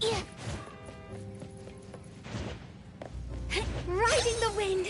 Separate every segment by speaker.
Speaker 1: Yeah. Riding the wind.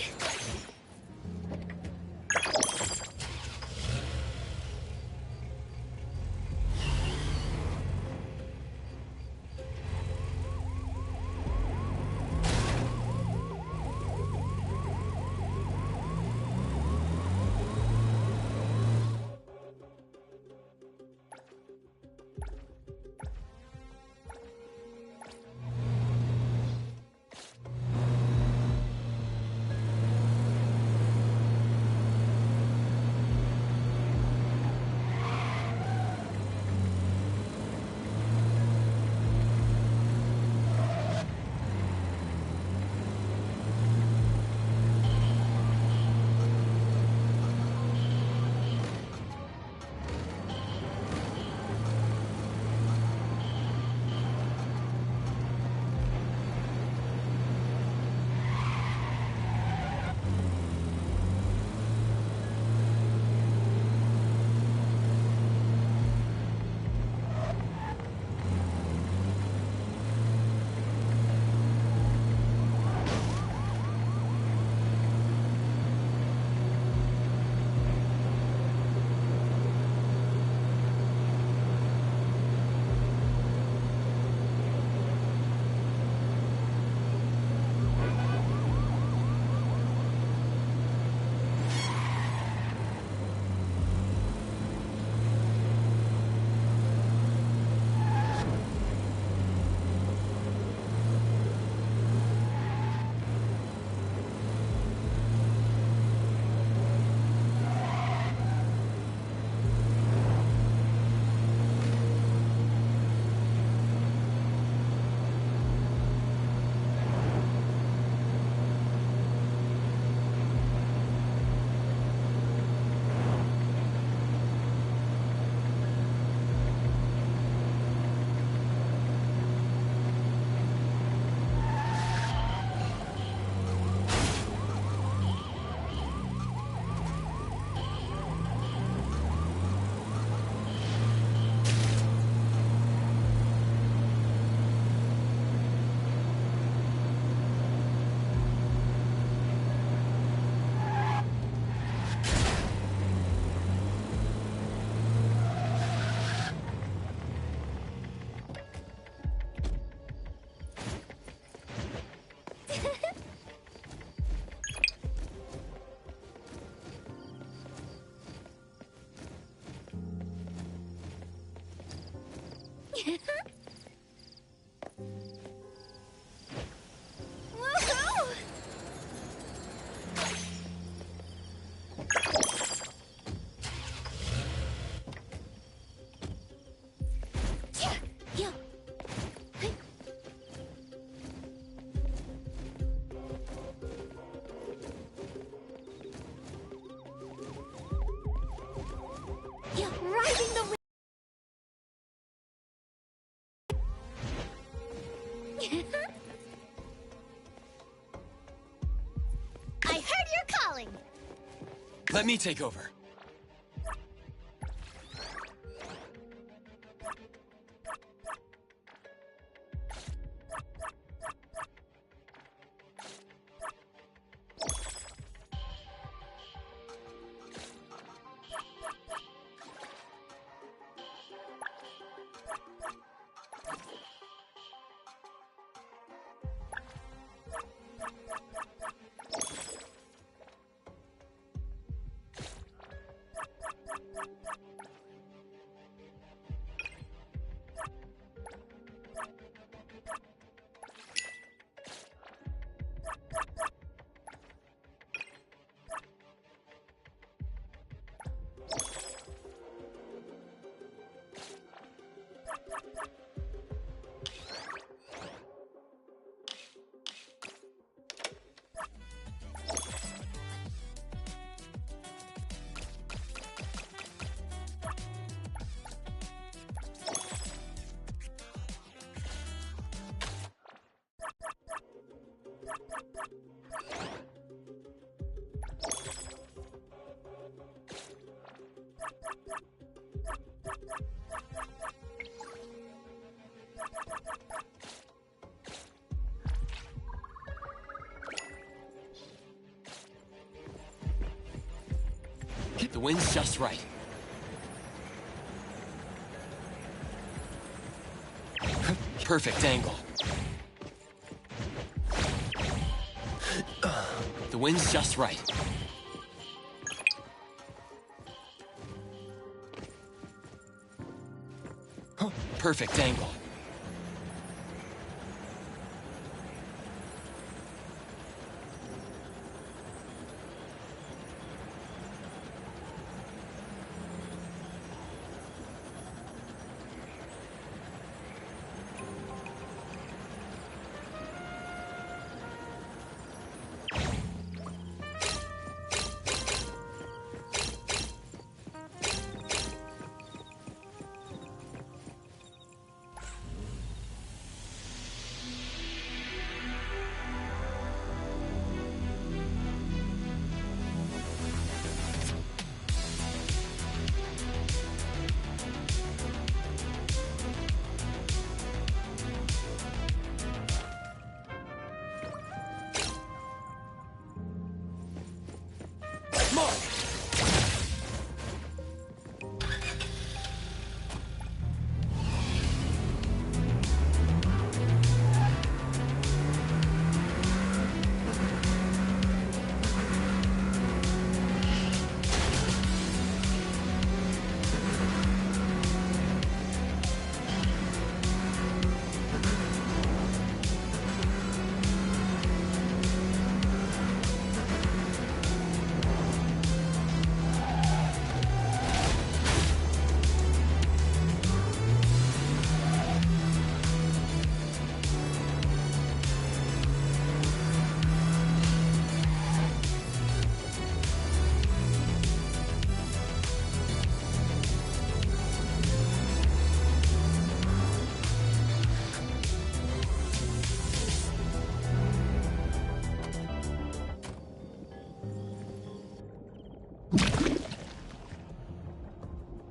Speaker 1: Woohoo! Yeah. Yeah, riding the wind. I heard you're calling.
Speaker 2: Let me take over. The wind's just right. Perfect angle. The wind's just right. Perfect angle.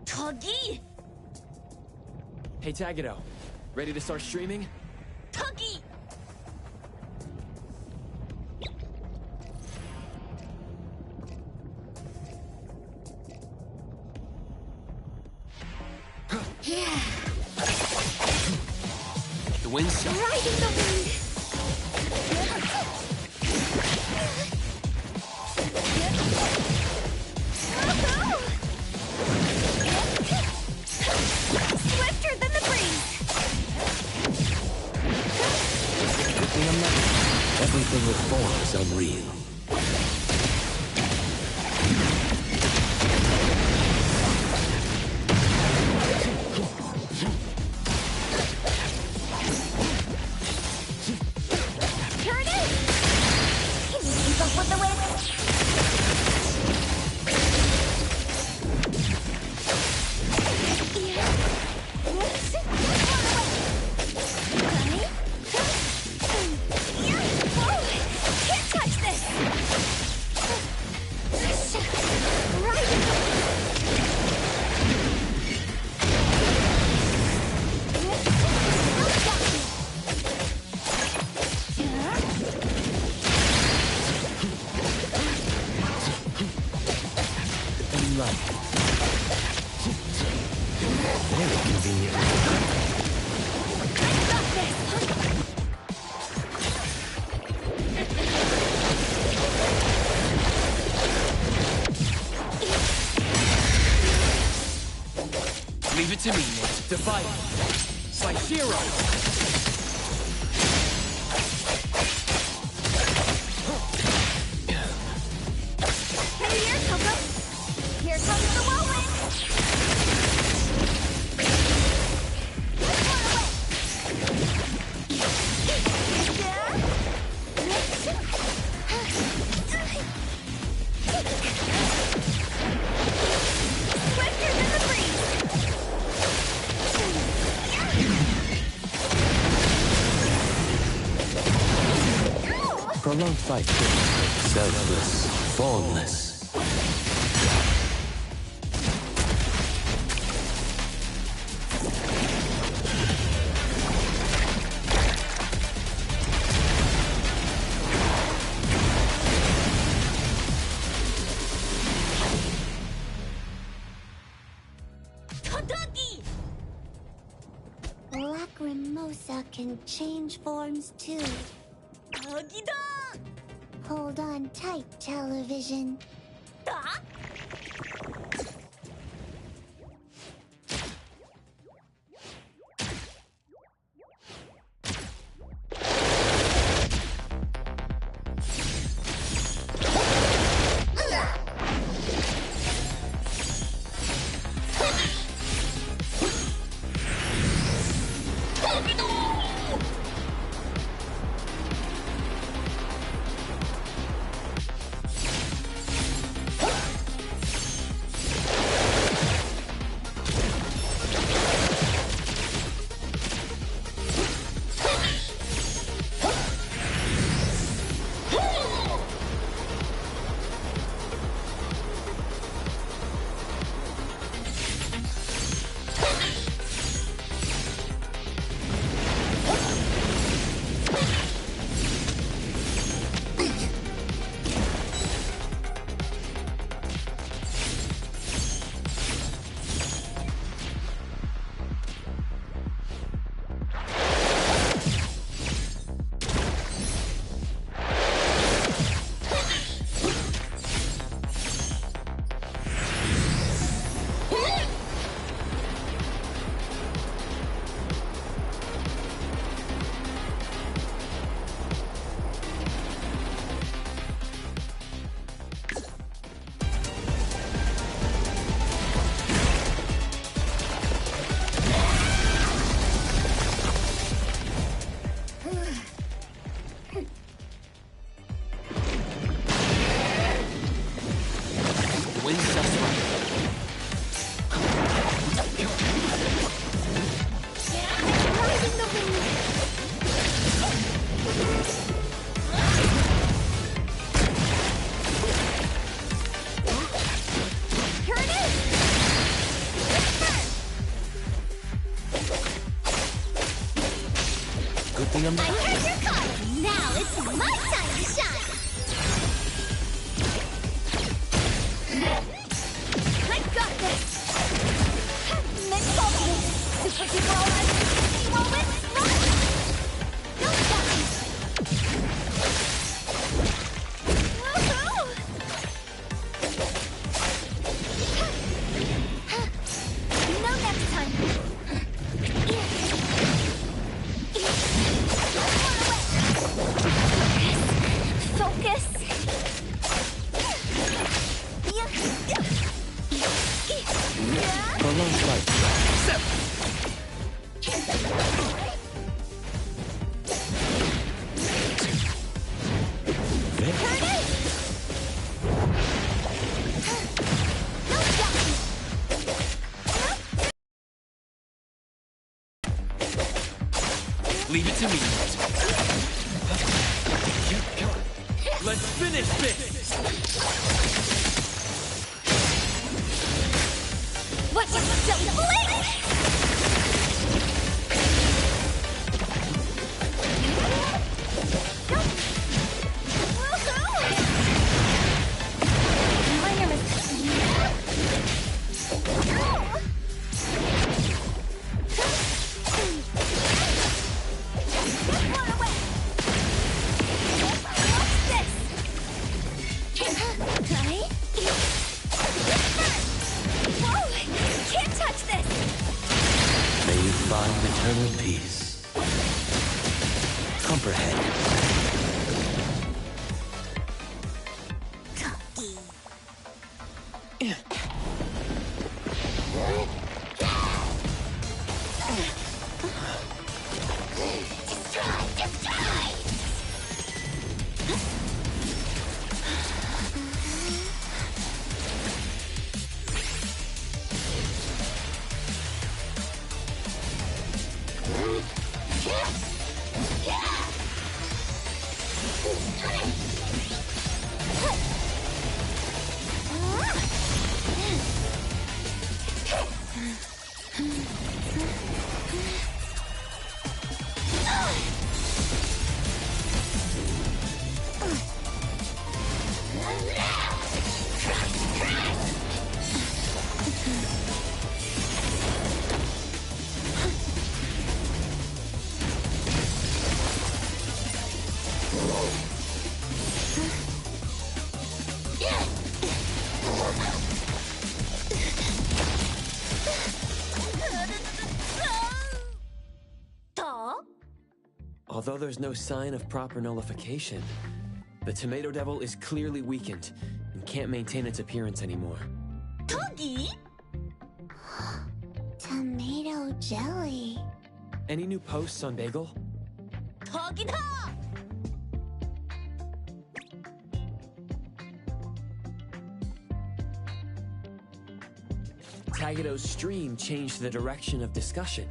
Speaker 1: Tuggy!
Speaker 2: Hey, Tagato. Ready to start streaming?
Speaker 1: Tuggy! Yeah.
Speaker 2: The wind's just
Speaker 1: Riding the wind! Swifter than the breeze!
Speaker 3: Good thing I'm not. Everything with form is unreal.
Speaker 1: Here it is! Can you keep up with the wind? Can't touch this!
Speaker 3: And light. Very convenient.
Speaker 2: leave it to me, Nate. To fight. Slice-Hero!
Speaker 1: Hey, here, Coco. Here comes the whirlwind. Swifter than the breeze.
Speaker 3: Prolonged fight. Selfless, formless.
Speaker 1: change forms too. Hold on tight, television.
Speaker 3: Good thing I'm
Speaker 1: I
Speaker 3: not.
Speaker 1: heard your call. Now it's my time to shine. I got this. Next ultimate. Super duper ultimate. Whirlwind strike. Don't stop me. Woohoo! No next time. Focus.
Speaker 3: Prolonged flight.
Speaker 2: Leave it to me. Let's finish this!
Speaker 1: What you silly blink? Minor
Speaker 3: Find eternal peace. Comprehend.
Speaker 2: Although there's no sign of proper nullification, the Tomato Devil is clearly weakened and can't maintain its appearance anymore.
Speaker 1: Togi? Tomato jelly.
Speaker 2: Any new posts on Bagel?
Speaker 1: Togi-da!
Speaker 2: Tagedo's stream changed the direction of discussion,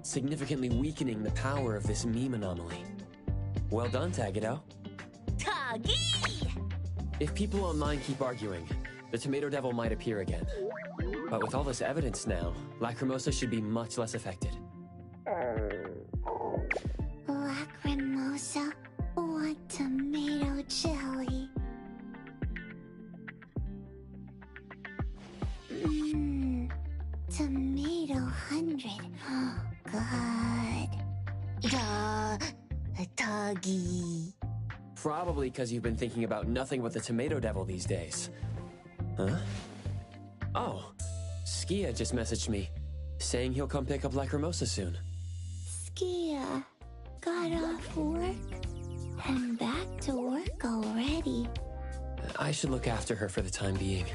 Speaker 2: significantly weakening the power of this meme anomaly. Well done, Tagedo.
Speaker 1: Togi!
Speaker 2: If people online keep arguing, the Tomato Devil might appear again. But with all this evidence now, Lacrimosa should be much less affected.
Speaker 1: Lacrimosa want tomato jelly. Tomato 100. Good. Togi.
Speaker 2: Probably because you've been thinking about nothing but the Tomato Devil these days. Huh? Oh, Skia just messaged me, saying he'll come pick up Lacrimosa soon.
Speaker 1: Skia got off work and back to work already.
Speaker 2: I should look after her for the time being.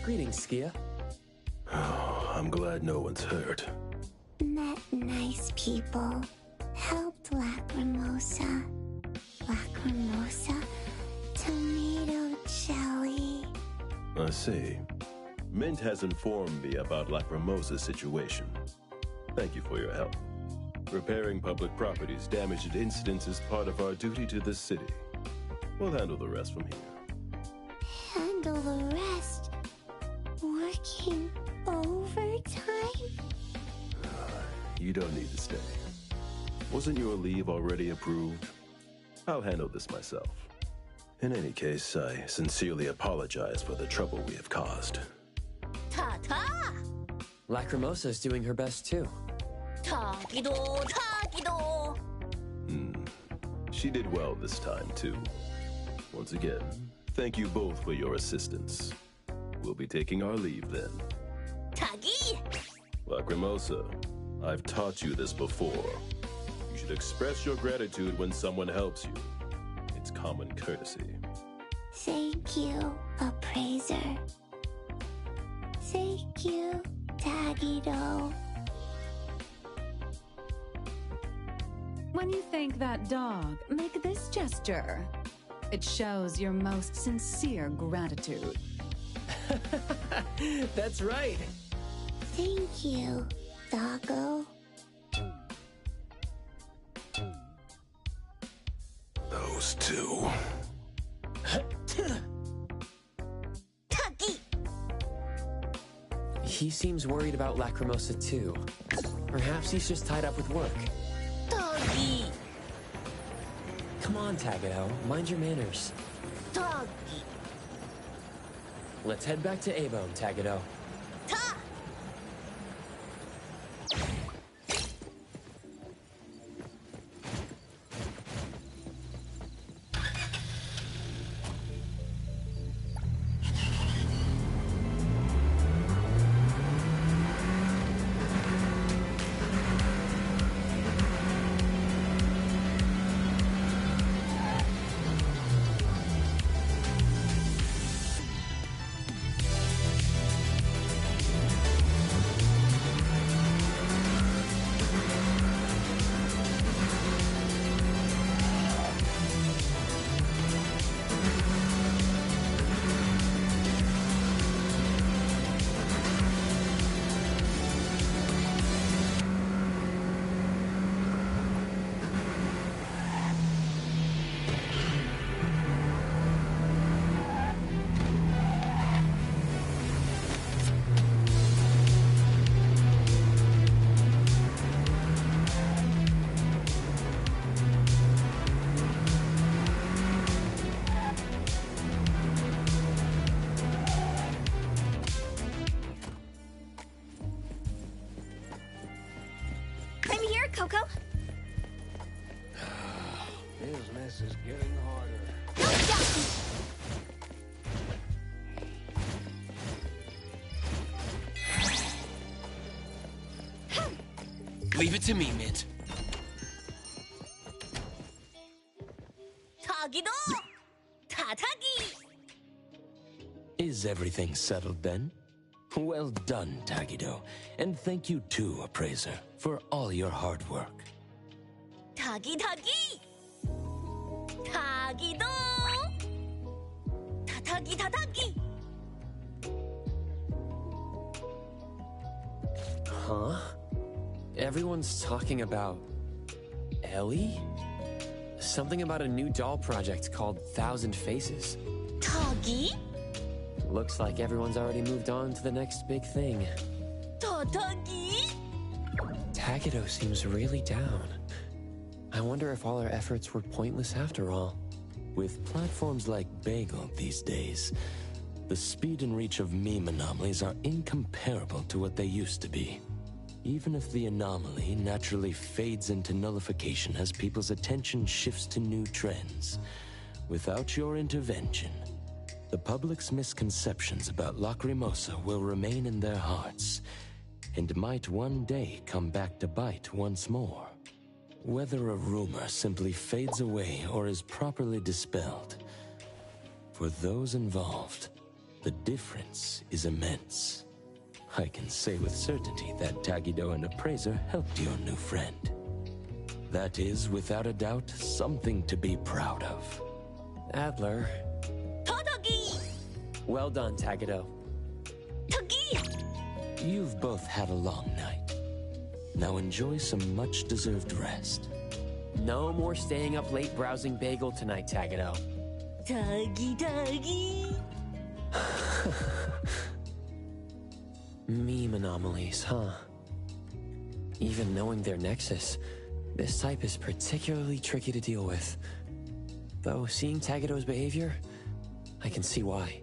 Speaker 2: Greetings, Skia.
Speaker 4: I'm glad no one's hurt.
Speaker 1: Met nice people. Helped Lacrimosa. Lacrimosa. Tomato jelly.
Speaker 4: I see. Mint has informed me about Lacrimosa's situation. Thank you for your help. Repairing public properties damaged at incidents is part of our duty to the city. We'll handle the rest from here.
Speaker 1: Handle the rest. Working overtime?
Speaker 4: You don't need to stay. Wasn't your leave already approved? I'll handle this myself. In any case, I sincerely apologize for the trouble we have caused.
Speaker 1: Ta-ta!
Speaker 2: Lacrimosa's doing her best too.
Speaker 1: Takido, Takido!
Speaker 4: She did well this time, too. Once again, thank you both for your assistance. We'll be taking our leave then.
Speaker 1: Tagi!
Speaker 4: Lacrimosa, I've taught you this before. You should express your gratitude when someone helps you. It's common courtesy.
Speaker 1: Thank you, appraiser. Thank you, Tagido.
Speaker 5: When you thank that dog, make this gesture. It shows your most sincere gratitude.
Speaker 2: That's right.
Speaker 1: Thank you, doggo.
Speaker 4: Those two.
Speaker 1: Tagi!
Speaker 2: He seems worried about Lacrimosa too. Perhaps he's just tied up with work.
Speaker 1: Doggy!
Speaker 2: Come on, Tagedo, mind your manners.
Speaker 1: Doggy!
Speaker 2: Let's head back to A-Bone, Tagedo.
Speaker 1: Ta! I'm here, Coco.
Speaker 3: Business is getting harder. Leave it to me, Mint.
Speaker 1: 자기도 타타기.
Speaker 3: Is everything settled then? Well done, Tagido. And thank you too, Appraiser, for all your hard work.
Speaker 1: 타기 타기. 타기도 타타기 타타기.
Speaker 2: Huh? Everyone's talking about Ellie? Something about a new doll project called Thousand Faces.
Speaker 1: 타기?
Speaker 2: Looks like everyone's already moved on to the next big thing.
Speaker 1: 타타기?
Speaker 2: Tagido seems really down. I wonder if all our efforts were pointless after all.
Speaker 3: With platforms like Bagel these days, the speed and reach of meme anomalies are incomparable to what they used to be. Even if the anomaly naturally fades into nullification as people's attention shifts to new trends, without your intervention, the public's misconceptions about Lacrimosa will remain in their hearts, and might one day come back to bite once more. Whether a rumor simply fades away or is properly dispelled, for those involved, the difference is immense. I can say with certainty that Tagido and Appraiser helped your new friend. That is, without a doubt, something to be proud of.
Speaker 2: Adler.
Speaker 1: 타타기.
Speaker 2: Well done, Tagido.
Speaker 1: 타기.
Speaker 3: You've both had a long night. Now enjoy some much-deserved rest.
Speaker 2: No more staying up late browsing Bagel tonight, Tagido.
Speaker 1: 타기 타기.
Speaker 2: Meme anomalies, huh? Even knowing their nexus, this type is particularly tricky to deal with. Though seeing Tagido's behavior, I can see why.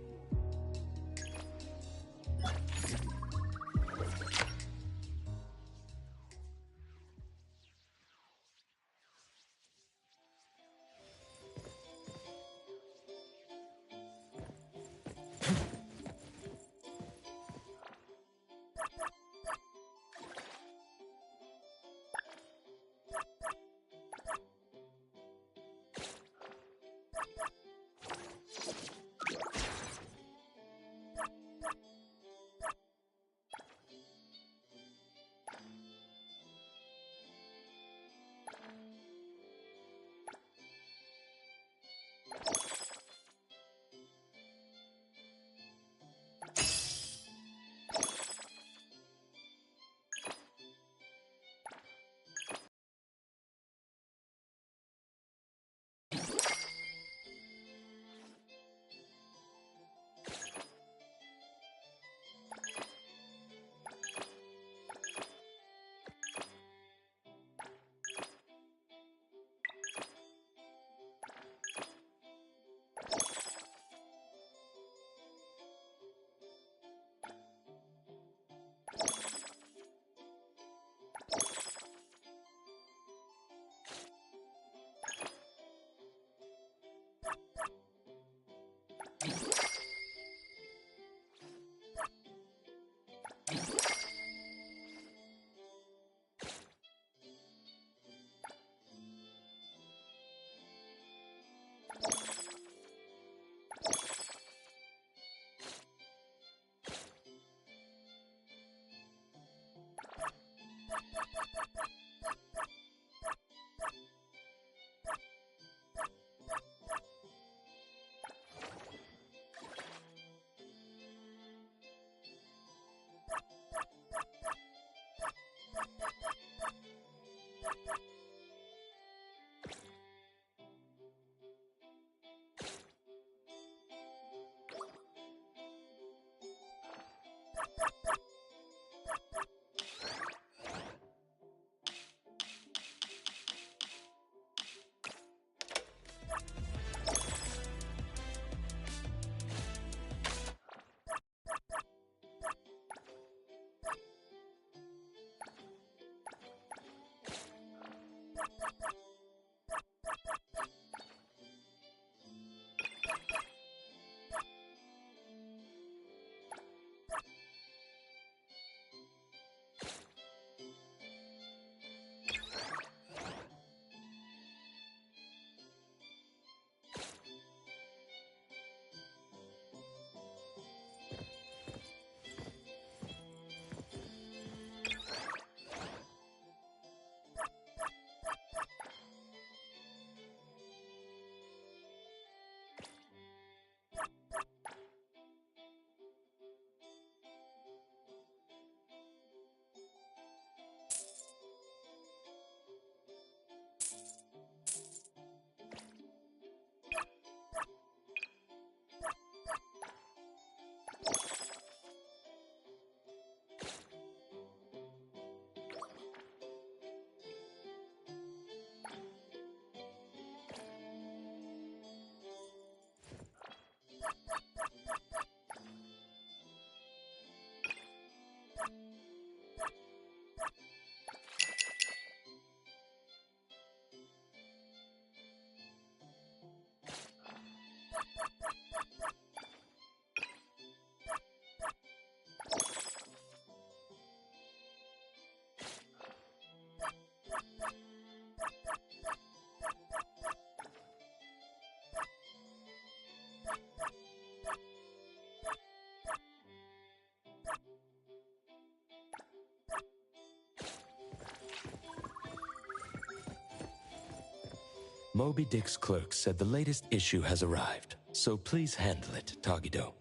Speaker 3: Moby Dick's clerk said the latest issue has arrived, so please handle it, Tagido.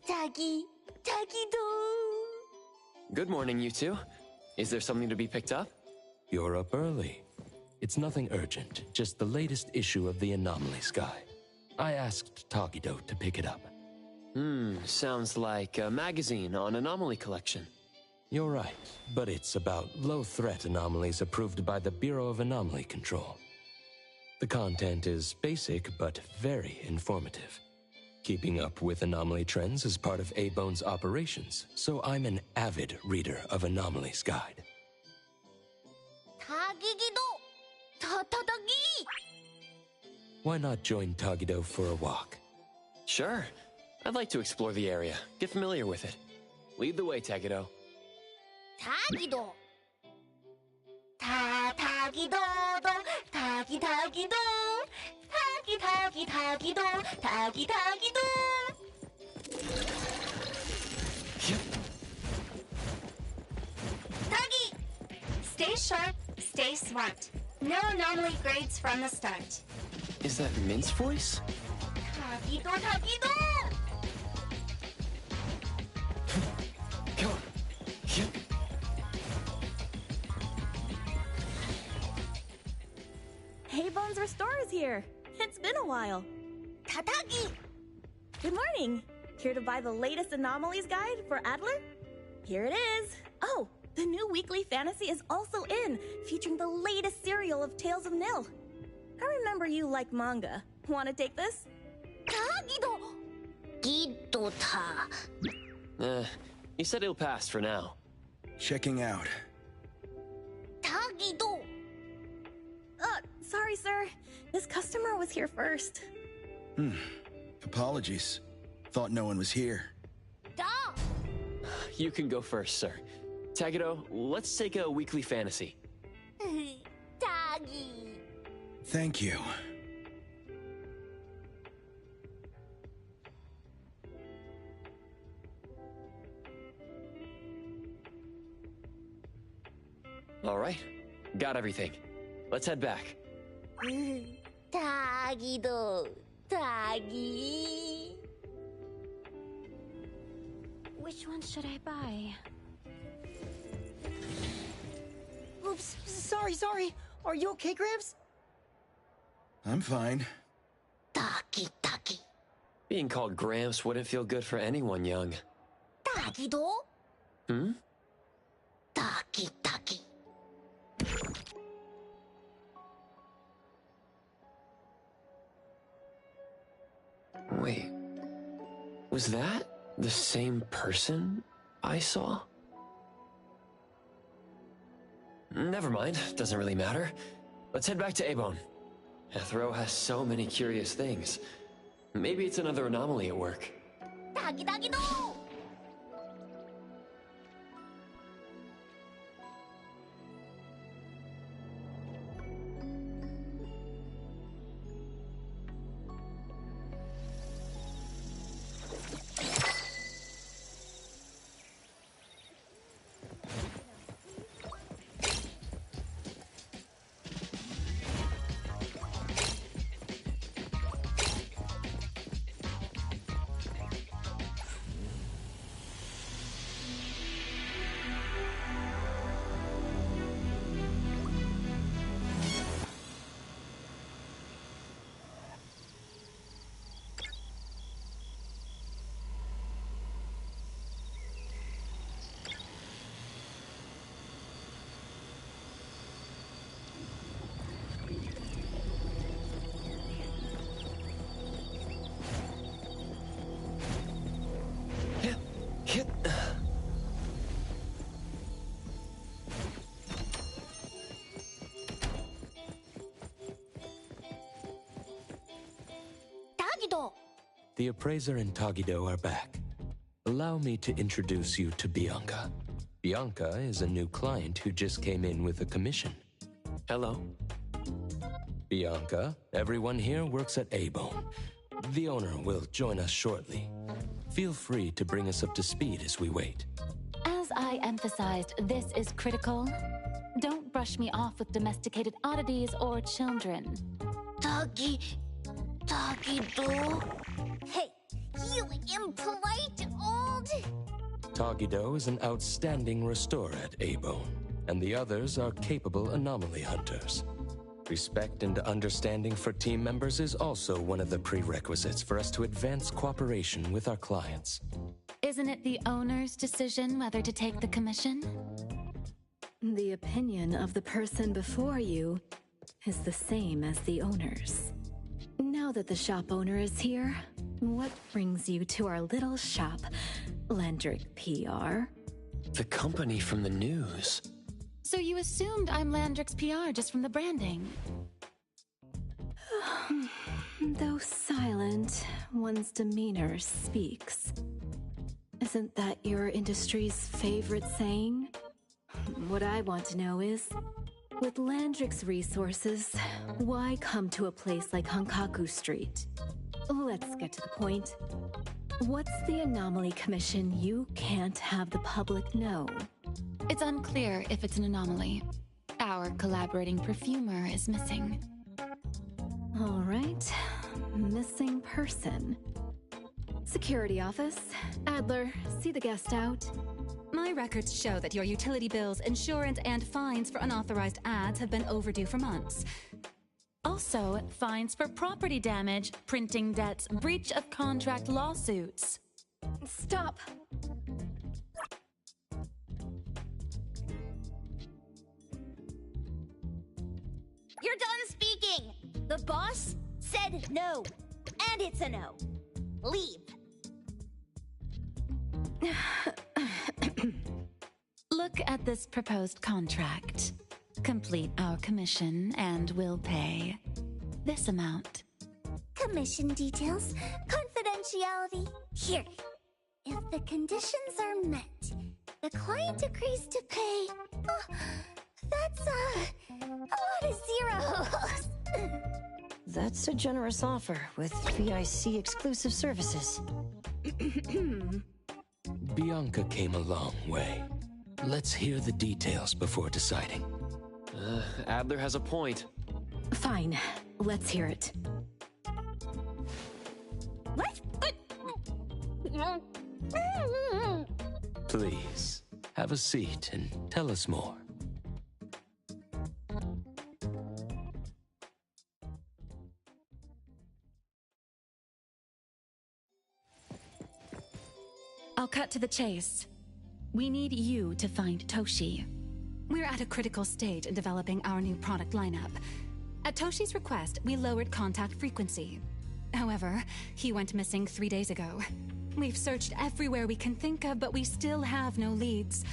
Speaker 1: Tagido.
Speaker 2: Good morning, you two. Is there something to be picked up?
Speaker 3: You're up early. It's nothing urgent, just the latest issue of the Anomaly Sky. I asked Tagido to pick it up.
Speaker 2: Sounds like a magazine on anomaly collection.
Speaker 3: You're right, but it's about low-threat anomalies approved by the Bureau of Anomaly Control. The content is basic, but very informative. Keeping up with anomaly trends is part of A-Bone's operations, so I'm an avid reader of Anomaly's Guide.
Speaker 1: Tagido. Tatagi.
Speaker 3: Why not join Tagido for a walk?
Speaker 2: Sure. I'd like to explore the area, get familiar with it. Lead the way, Tagido.
Speaker 1: Tagido. Tagido. Tagido. Tagido. Tagido.
Speaker 6: Tagi! Stay sharp, stay smart. No anomaly grades from the start.
Speaker 2: Is that Mint's voice?
Speaker 1: Tagido.
Speaker 2: Come on.
Speaker 7: Hey, Bones Restore is here. It's been a while.
Speaker 1: Tatagi.
Speaker 7: Good morning. Here to buy the latest Anomalies guide for Adler? Here it is. Oh, the new weekly fantasy is also in, featuring the latest serial of Tales of Nil. I remember you like manga. Want to take this?
Speaker 1: Tagido. Gido ta.
Speaker 2: He said he'll pass for now.
Speaker 8: Checking out.
Speaker 1: Tagido.
Speaker 7: Sorry, sir. This customer was here first.
Speaker 8: Apologies. Thought no one was here.
Speaker 1: Da.
Speaker 2: You can go first, sir. Tagido, let's take a weekly fantasy.
Speaker 1: Tagi.
Speaker 8: Thank you.
Speaker 2: All right. Got everything. Let's head back.
Speaker 1: Tagido. Tagi.
Speaker 5: Which one should I buy?
Speaker 9: Oops, sorry. Are you okay, Gramps?
Speaker 8: I'm fine.
Speaker 1: Taki.
Speaker 2: Being called Gramps wouldn't feel good for anyone young.
Speaker 1: Tagido. Taki.
Speaker 2: Wait. Was that the same person I saw? Never mind. Doesn't really matter. Let's head back to A-Bone. Ethro has so many curious things. Maybe it's another anomaly at work.
Speaker 1: Tagido. Tagido.
Speaker 3: The appraiser and Tagido are back. Allow me to introduce you to Bianca. Bianca is a new client who just came in with a commission.
Speaker 2: Hello.
Speaker 3: Bianca, everyone here works at A-Bone. The owner will join us shortly. Feel free to bring us up to speed as we wait.
Speaker 5: As I emphasized, this is critical. Don't brush me off with domesticated oddities or children.
Speaker 1: Doggy do. Hey, you impolite old.
Speaker 3: Tagido is an outstanding restorer at A-Bone, and the others are capable anomaly hunters. Respect and understanding for team members is also one of the prerequisites for us to advance cooperation with our clients.
Speaker 5: Isn't it the owner's decision whether to take the commission?
Speaker 10: The opinion of the person before you is the same as the owner's. Now that the shop owner is here, what brings you to our little shop, Landrick PR?
Speaker 2: The company from the news.
Speaker 5: So you assumed I'm Landrick's PR just from the branding?
Speaker 10: Though silent, one's demeanor speaks. Isn't that your industry's favorite saying? What I want to know is, with Landrick's resources, why come to a place like Hankaku Street? Let's get to the point. What's the anomaly commission you can't have the public know?
Speaker 5: It's unclear if it's an anomaly. Our collaborating perfumer is missing.
Speaker 10: All right. Missing person. Security office. Adler, see the guest out.
Speaker 5: My records show that your utility bills, insurance, and fines for unauthorized ads have been overdue for months. Also, fines for property damage, printing debts, breach of contract lawsuits.
Speaker 10: Stop!
Speaker 1: You're done speaking! The boss said no. And it's a no. Leave.
Speaker 5: Look at this proposed contract. Complete our commission and we'll pay this amount.
Speaker 1: Commission details, confidentiality. Here. If the conditions are met, the client agrees to pay. That's a lot of zeros.
Speaker 9: That's a generous offer with VIC exclusive services.
Speaker 3: Bianca came a long way. Let's hear the details before deciding.
Speaker 2: Adler has a point.
Speaker 10: Fine. Let's hear it.
Speaker 1: What?
Speaker 3: Please, have a seat and tell us more.
Speaker 5: I'll cut to the chase. We need you to find Toshi. We're at a critical stage in developing our new product lineup. At Toshi's request, we lowered contact frequency. However, he went missing 3 days ago. We've searched everywhere we can think of, but we still have no leads.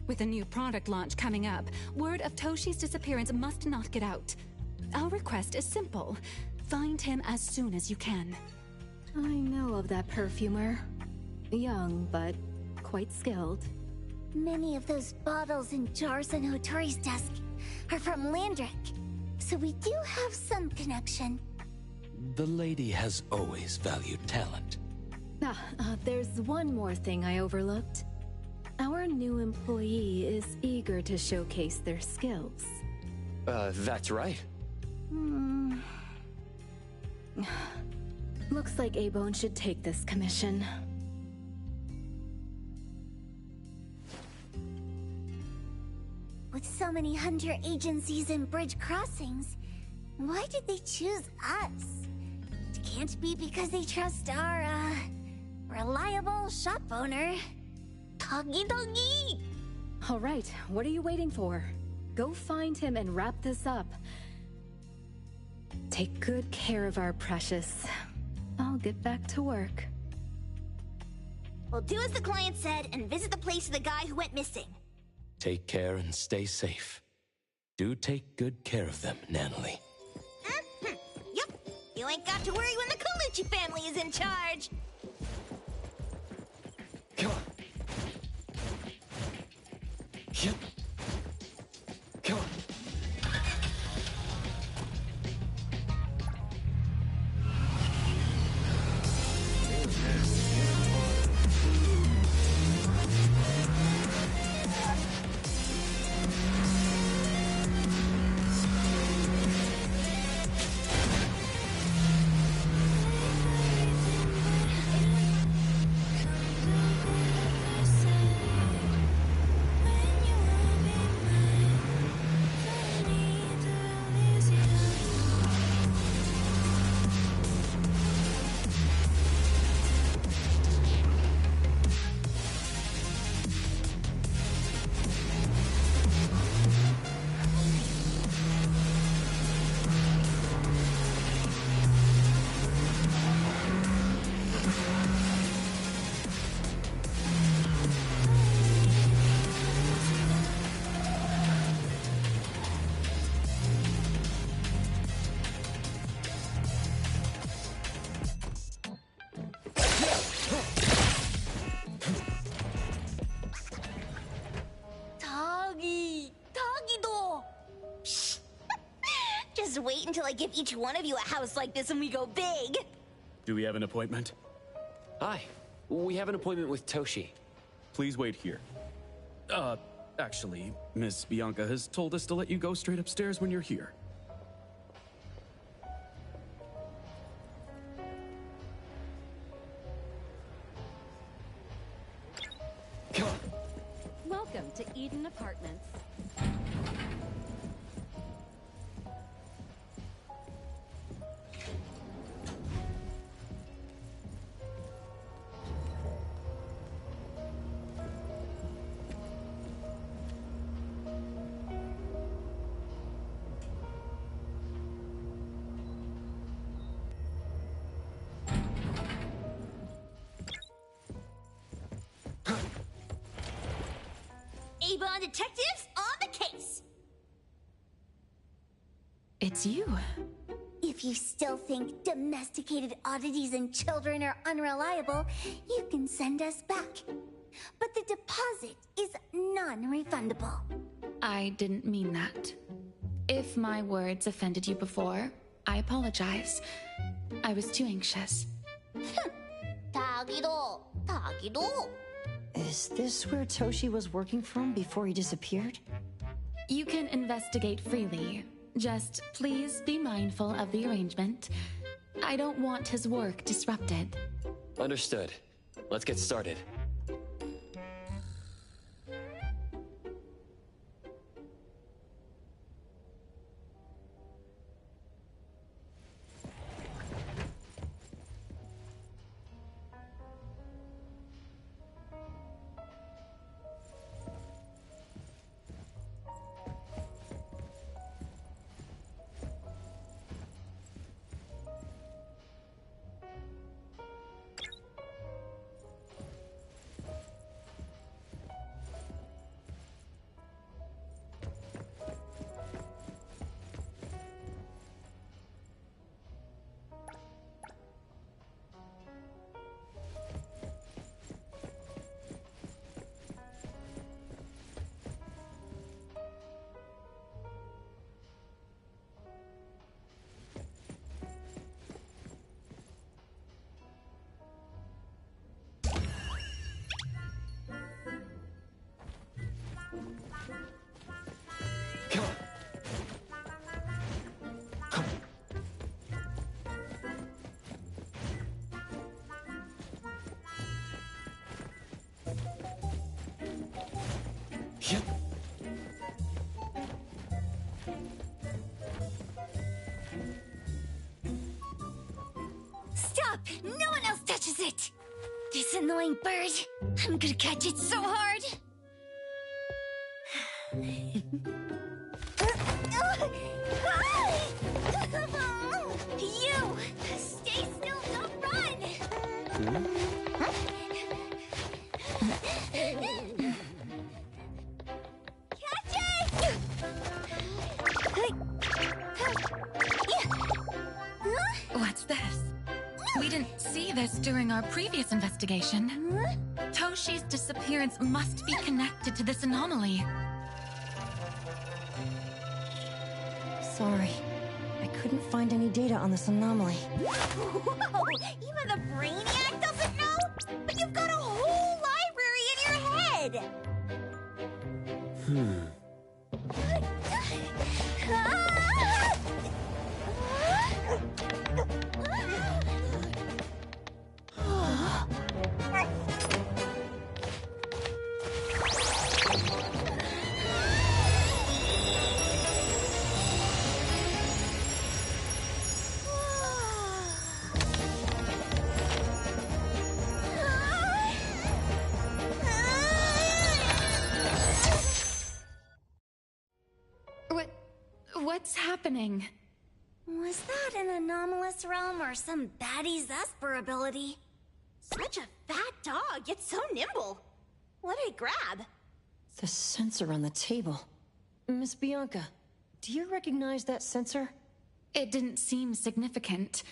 Speaker 5: With a new product launch coming up, word of Toshi's disappearance must not get out. Our request is simple. Find him as soon as you can.
Speaker 10: I know of that perfumer. Young, but quite skilled.
Speaker 1: Many of those bottles and jars on Hotori's desk are from Landrick, so we do have some connection.
Speaker 3: The lady has always valued talent.
Speaker 10: There's one more thing I overlooked. Our new employee is eager to showcase their skills.
Speaker 2: That's right.
Speaker 10: Looks like A-Bone should take this commission.
Speaker 1: With so many hunter agencies and bridge crossings, why did they choose us? It can't be because they trust our, reliable shop owner. Doggy!
Speaker 10: All right, what are you waiting for? Go find him and wrap this up. Take good care of our precious. I'll get back to work.
Speaker 1: We'll do as the client said and visit the place of the guy who went missing.
Speaker 3: Take care and stay safe. Do take good care of them, Natalie.
Speaker 1: Yep. You ain't got to worry when the Colucci family is in charge.
Speaker 2: Come on. Yep. Come on.
Speaker 1: Just wait until I give each one of you a house like this and we go big.
Speaker 11: Do we have an appointment?
Speaker 2: Hi. We have an appointment with Toshi.
Speaker 11: Please wait here. Actually, Miss Bianca has told us to let you go straight upstairs when you're here.
Speaker 2: Come on.
Speaker 12: Welcome to Eden Apartments.
Speaker 1: Avon detectives on the case.
Speaker 5: It's you.
Speaker 1: If you still think domesticated oddities and children are unreliable, you can send us back. But the deposit is non-refundable.
Speaker 5: I didn't mean that. If my words offended you before, I apologize. I was too anxious.
Speaker 1: 다기도.
Speaker 9: Is this where Toshi was working from before he disappeared?
Speaker 5: You can investigate freely. Just please be mindful of the arrangement. I don't want his work disrupted.
Speaker 2: Understood. Let's get started. Come on. Yep.
Speaker 1: Stop! No one else touches it! This annoying bird. I'm gonna catch it so hard. You! Stay still, don't run! Catch it!
Speaker 5: What's this? We didn't see this during our previous investigation. Toshi's disappearance must be connected to this anomaly.
Speaker 9: Sorry. I couldn't find any data on this anomaly.
Speaker 1: Whoa! Even the brainiac doesn't know? But you've got a whole library in your head!
Speaker 5: What's happening?
Speaker 1: Was that an anomalous realm or some baddie's Esper ability? Such a fat dog, yet so nimble. What did it grab?
Speaker 9: The sensor on the table. Miss Bianca, do you recognize that sensor?
Speaker 5: It didn't seem significant.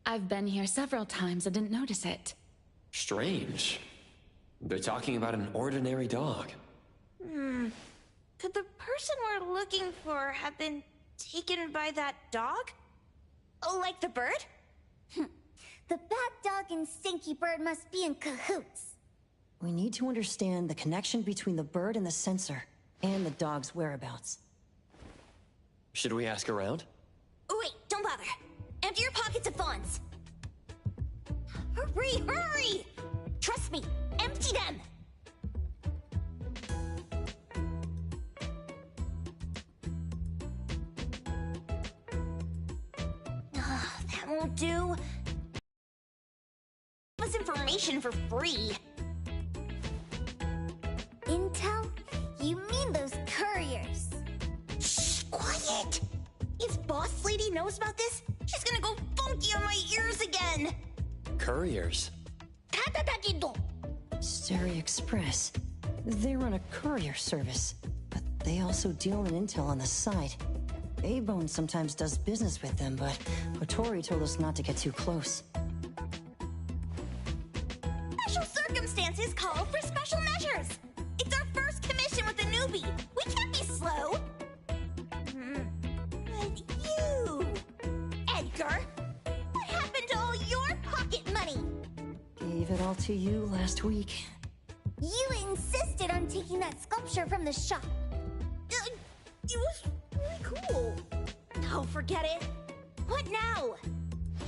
Speaker 5: I've been here several times and didn't notice it.
Speaker 2: Strange. They're talking about an ordinary dog.
Speaker 1: Could the person we're looking for have been
Speaker 7: Taken by that dog? Oh, like the bird?
Speaker 1: The bad dog and Stinky Bird must be in cahoots.
Speaker 9: We need to understand the connection between the bird and the sensor, and the dog's whereabouts.
Speaker 2: Should we ask around?
Speaker 1: Oh, wait, don't bother. Empty your pockets of funds. Hurry, hurry! Trust me, empty them! That won't do. Give us information for free. Intel? You mean those couriers? Shh, quiet! If Boss Lady knows about this, she's gonna go funky on my ears again!
Speaker 2: Couriers?
Speaker 9: Stary Express. They run a courier service, but they also deal in intel on the side. A-Bone sometimes does business with them, but Otori told us not to get too close.
Speaker 1: Special circumstances call for special measures! It's our first commission with a newbie! We can't be slow! But you... Edgar! What happened to all your pocket money?
Speaker 9: Gave it all to you last week.
Speaker 1: You insisted on taking that sculpture from the shop. It was really cool. Oh, forget it. What now?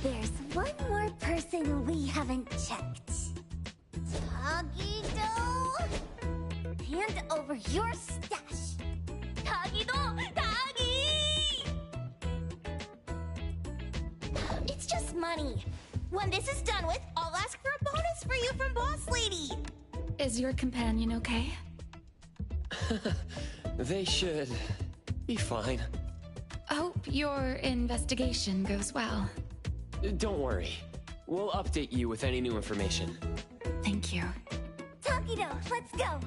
Speaker 1: There's one more person we haven't checked. Tagido! Hand over your stash. Tagido! Tagi! It's just money. When this is done with, I'll ask for a bonus for you from Boss Lady.
Speaker 5: Is your companion okay?
Speaker 2: They should be fine.
Speaker 5: Hope your investigation goes well.
Speaker 2: Don't worry. We'll update you with any new information.
Speaker 5: Thank you.
Speaker 1: Takido, let's go!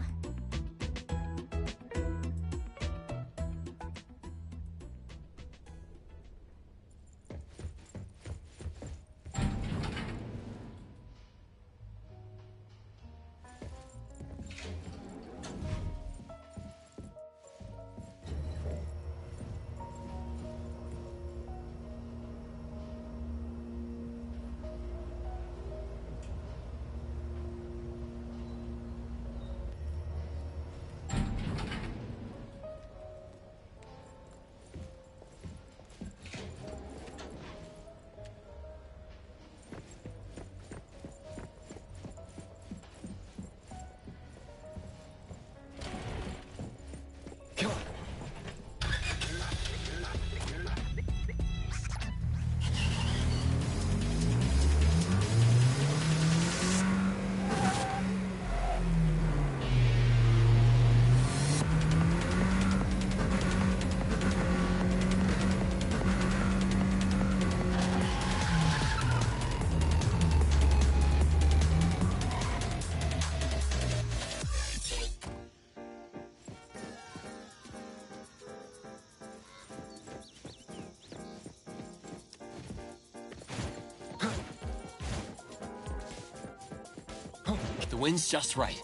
Speaker 13: The wind's just right.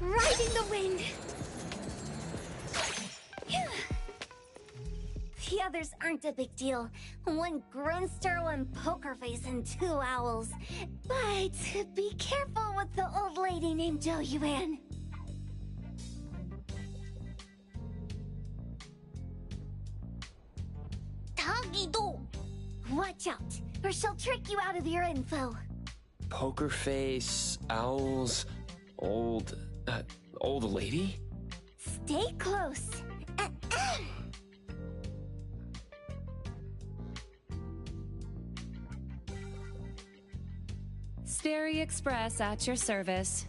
Speaker 1: Riding the wind! The others aren't a big deal. One Grunster, one Poker Face, and two owls. But be careful with the old lady named Jo Yuan. Tagido! Watch out, or she'll trick you out of your info.
Speaker 2: Poker face, owls, old lady?
Speaker 1: Stay close.
Speaker 5: Stary Express at your service.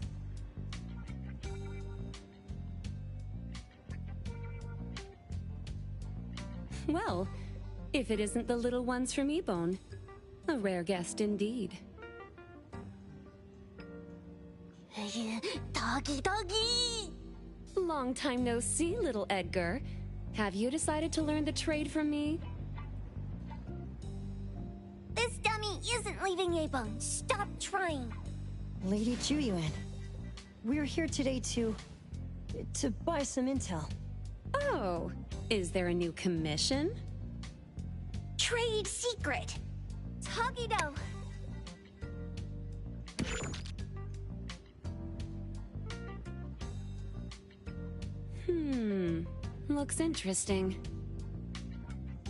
Speaker 5: Well, if it isn't the little ones from Ebone, a rare guest indeed.
Speaker 1: Doggy, doggy!
Speaker 5: Long time no see, little Edgar. Have you decided to learn the trade from me?
Speaker 1: This dummy isn't leaving Abone. Stop trying.
Speaker 9: Lady Juyuan, we're here today to buy some intel.
Speaker 5: Oh, is there a new commission?
Speaker 1: Trade secret. Tagido.
Speaker 5: Looks interesting.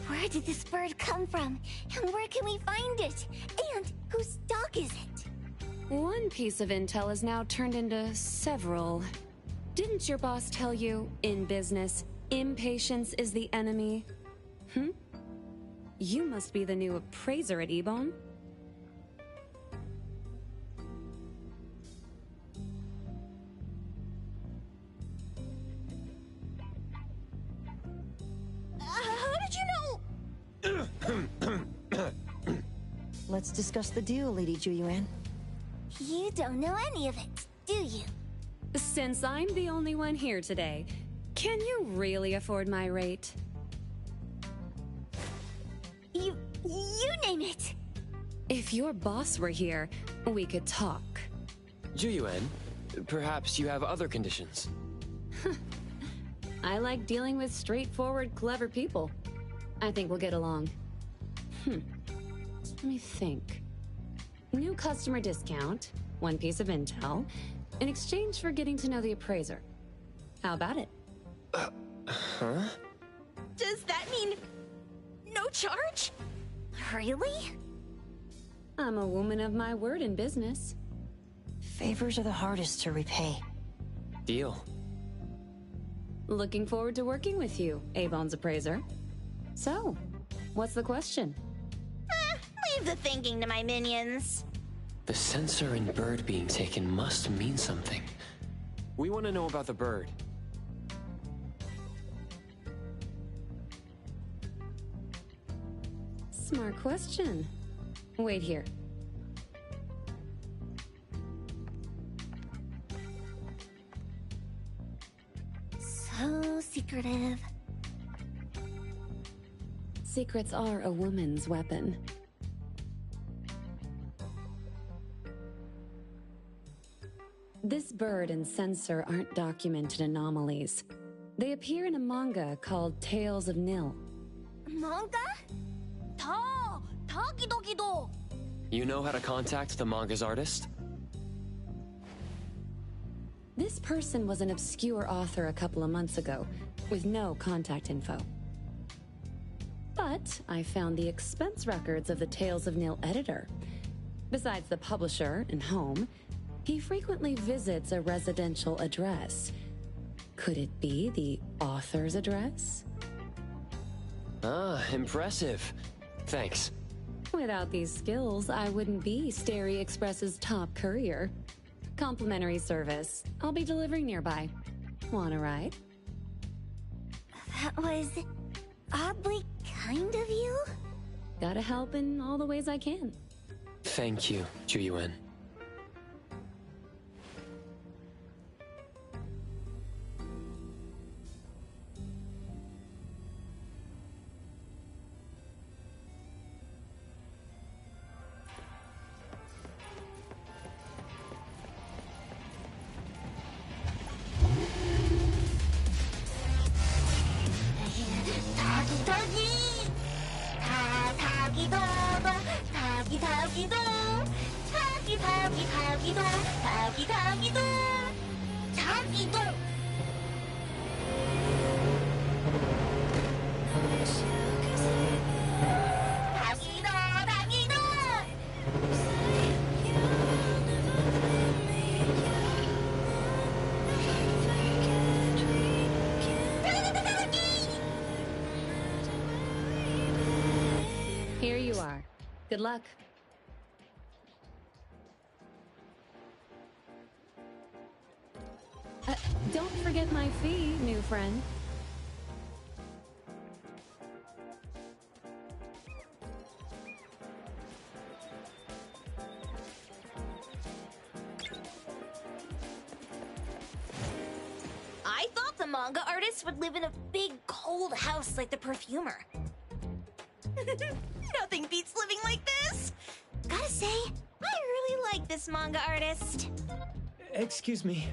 Speaker 1: Where did this bird come from? And where can we find it? And whose dog is it?
Speaker 5: One piece of intel is now turned into several. Didn't your boss tell you, in business, impatience is the enemy? You must be the new appraiser at Ebone.
Speaker 1: How did you know?
Speaker 9: Let's discuss the deal, Lady Juyuan.
Speaker 1: You don't know any of it, do you?
Speaker 5: Since I'm the only one here today, can you really afford my rate?
Speaker 1: You name it.
Speaker 5: If your boss were here, we could talk.
Speaker 2: Juyuan, perhaps you have other conditions.
Speaker 5: I like dealing with straightforward, clever people. I think we'll get along. Let me think. New customer discount, one piece of intel, in exchange for getting to know the appraiser. How about it?
Speaker 2: Huh?
Speaker 7: Does that mean no charge?
Speaker 1: Really?
Speaker 5: I'm a woman of my word in business.
Speaker 9: Favors are the hardest to repay.
Speaker 2: Deal.
Speaker 5: Looking forward to working with you, Ebone's appraiser. So, what's the question?
Speaker 7: Leave the thinking to my minions.
Speaker 2: The sensor and bird being taken must mean something. We want to know about the bird.
Speaker 5: Smart question. Wait here.
Speaker 1: So secretive.
Speaker 5: Secrets are a woman's weapon. This bird and sensor aren't documented anomalies. They appear in a manga called Tales of Nil.
Speaker 1: Manga? Tagido.
Speaker 2: You know how to contact the manga's artist?
Speaker 5: This person was an obscure author a couple of months ago, with no contact info. But I found the expense records of the Tales of Nil editor. Besides the publisher and home, he frequently visits a residential address. Could it be the author's address?
Speaker 2: Ah, impressive. Thanks.
Speaker 5: Without these skills, I wouldn't be Stary Express's top courier. Complimentary service. I'll be delivering nearby. Want a ride?
Speaker 1: That was oddly kind of you.
Speaker 5: Gotta help in all the ways I can.
Speaker 2: Thank you, Juyuan.
Speaker 12: you are. Good luck. Don't forget my fee, new friend.
Speaker 6: I thought the manga artist would live in a big, cold house like the perfumer. Nothing beats living like this! Gotta say, I really like this manga artist.
Speaker 2: Excuse me.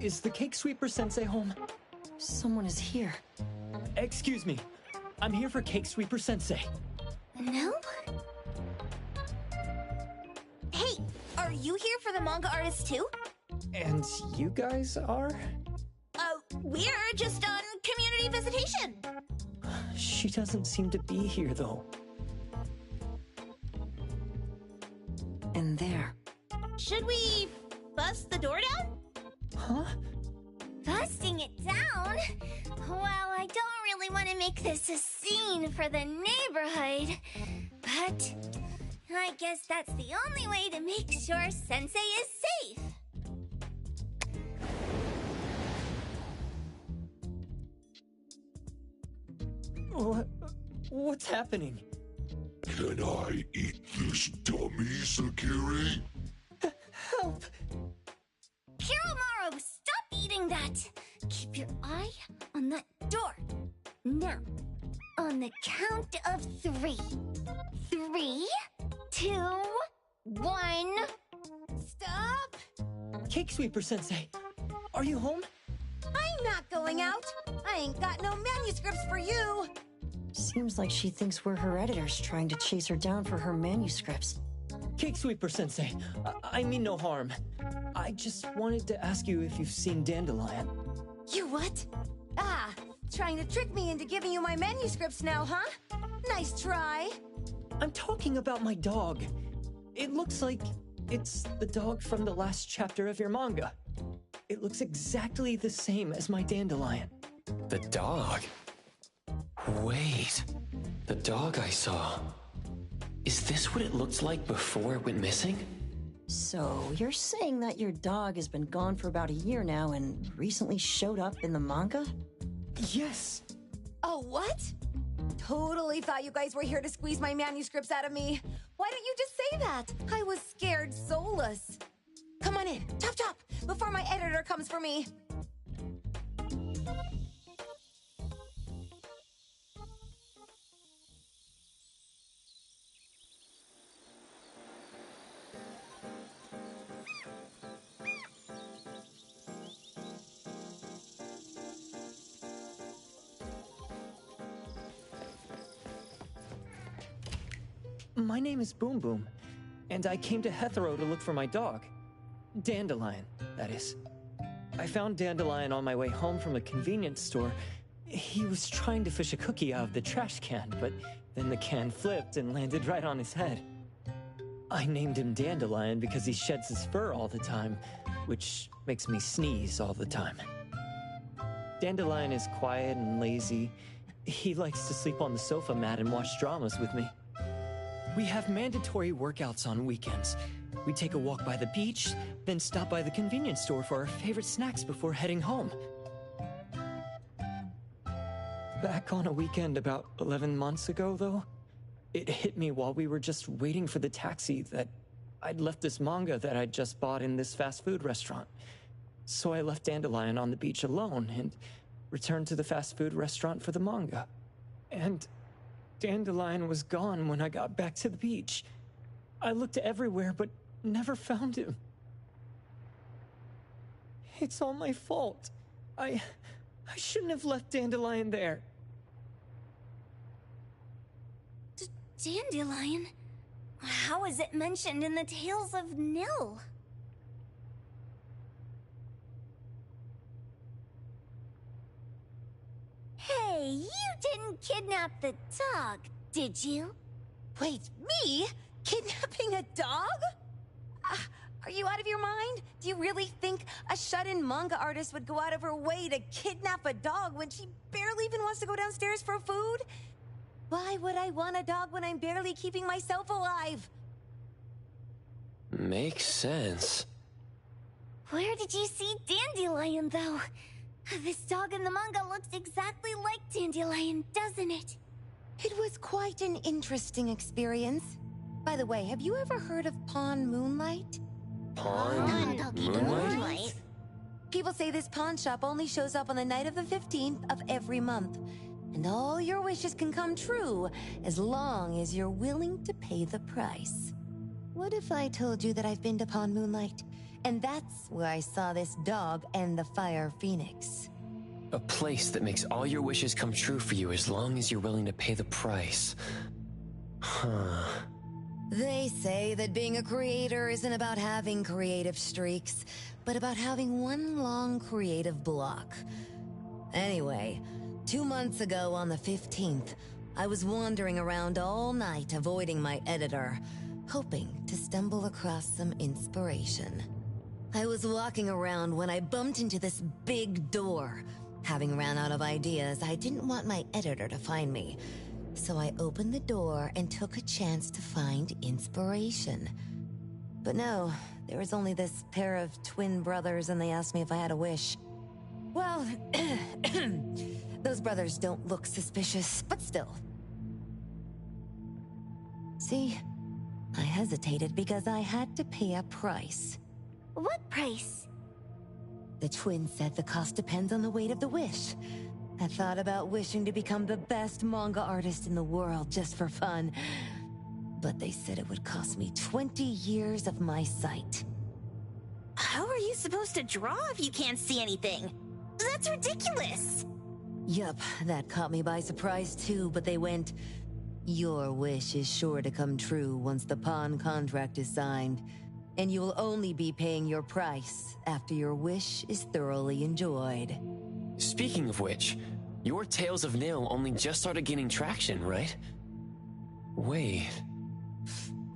Speaker 2: Is the Cake Sweeper Sensei home?
Speaker 9: Someone is here.
Speaker 2: Excuse me. I'm here for Cake Sweeper Sensei.
Speaker 6: No? Hey, are you here for the manga artist too?
Speaker 2: And you guys are?
Speaker 6: We're just on community visitation.
Speaker 2: She doesn't seem to be here, though.
Speaker 9: And there.
Speaker 6: Should we bust the door down?
Speaker 2: Huh?
Speaker 1: Busting it down? Well, I don't really want to make this a scene for the neighborhood, but I guess that's the only way to make sure Sensei is safe.
Speaker 2: What's happening?
Speaker 14: Can I eat this dummy, Sakiri?
Speaker 2: Help!
Speaker 1: Kiromaru, stop eating that! Keep your eye on that door. Now, on the count of 3. 3, 2, 1... Stop!
Speaker 2: Cake Sweeper Sensei, are you home?
Speaker 15: I'm not going out. I ain't got no manuscripts for you.
Speaker 9: Seems like she thinks we're her editors trying to chase her down for her manuscripts.
Speaker 2: Cake Sweeper Sensei, I mean no harm. I just wanted to ask you if you've seen Dandelion.
Speaker 15: You what? Ah, trying to trick me into giving you my manuscripts now, huh? Nice try.
Speaker 2: I'm talking about my dog. It looks like it's the dog from the last chapter of your manga. It looks exactly the same as my Dandelion.
Speaker 3: The dog? Wait, the dog I saw. Is this what it looked like before it went missing?
Speaker 9: So, you're saying that your dog has been gone for about a year now and recently showed up in the manga?
Speaker 2: Yes!
Speaker 15: Oh, what? Totally thought you guys were here to squeeze my manuscripts out of me. Why don't you just say that? I was scared soulless. Come on in, chop chop, before my editor comes for me.
Speaker 2: My name is Boom Boom, and I came to Hethero to look for my dog. Dandelion, that is. I found Dandelion on my way home from a convenience store. He was trying to fish a cookie out of the trash can, but then the can flipped and landed right on his head. I named him Dandelion because he sheds his fur all the time, which makes me sneeze all the time. Dandelion is quiet and lazy. He likes to sleep on the sofa mat and watch dramas with me. We have mandatory workouts on weekends. We take a walk by the beach, then stop by the convenience store for our favorite snacks before heading home. Back on a weekend about 11 months ago, though, it hit me while we were just waiting for the taxi that I'd left this manga that I'd just bought in this fast food restaurant. So I left Dandelion on the beach alone and returned to the fast food restaurant for the manga. And Dandelion was gone when I got back to the beach. I looked everywhere, but never found him. It's all my fault. I shouldn't have left Dandelion there.
Speaker 1: Dandelion? How is it mentioned in the Tales of Nil? Hey, you didn't kidnap the dog, did you?
Speaker 15: Wait, me? Kidnapping a dog? Are you out of your mind? Do you really think a shut-in manga artist would go out of her way to kidnap a dog when she barely even wants to go downstairs for food? Why would I want a dog when I'm barely keeping myself alive?
Speaker 2: Makes sense.
Speaker 1: Where did you see Dandelion, though? This dog in the manga looks exactly like Dandelion, doesn't it?
Speaker 15: It was quite an interesting experience. By the way, have you ever heard of Pawn Moonlight?
Speaker 2: Pawn Moonlight?
Speaker 15: People say this pawn shop only shows up on the night of the 15th of every month. And all your wishes can come true as long as you're willing to pay the price. What if I told you that I've been to Pawn Moonlight? And that's where I saw this dog and the Fire Phoenix.
Speaker 2: A place that makes all your wishes come true for you as long as you're willing to pay the price. Huh.
Speaker 15: They say that being a creator isn't about having creative streaks, but about having one long creative block. Anyway, 2 months ago on the 15th, I was wandering around all night avoiding my editor, hoping to stumble across some inspiration. I was walking around when I bumped into this big door. Having ran out of ideas, I didn't want my editor to find me. So I opened the door and took a chance to find inspiration. But no, there was only this pair of twin brothers and they asked me if I had a wish. Well, those brothers don't look suspicious, but still. See, I hesitated because I had to pay a price.
Speaker 1: What price?
Speaker 15: The twins said the cost depends on the weight of the wish. I thought about wishing to become the best manga artist in the world just for fun. But they said it would cost me 20 years of my sight.
Speaker 16: How are you supposed to draw if you can't see anything? That's ridiculous!
Speaker 15: Yup, that caught me by surprise too, but they went, "Your wish is sure to come true once the pawn contract is signed, and you will only be paying your price after your wish is thoroughly enjoyed."
Speaker 2: Speaking of which, your Tales of Nil only just started gaining traction, right? Wait.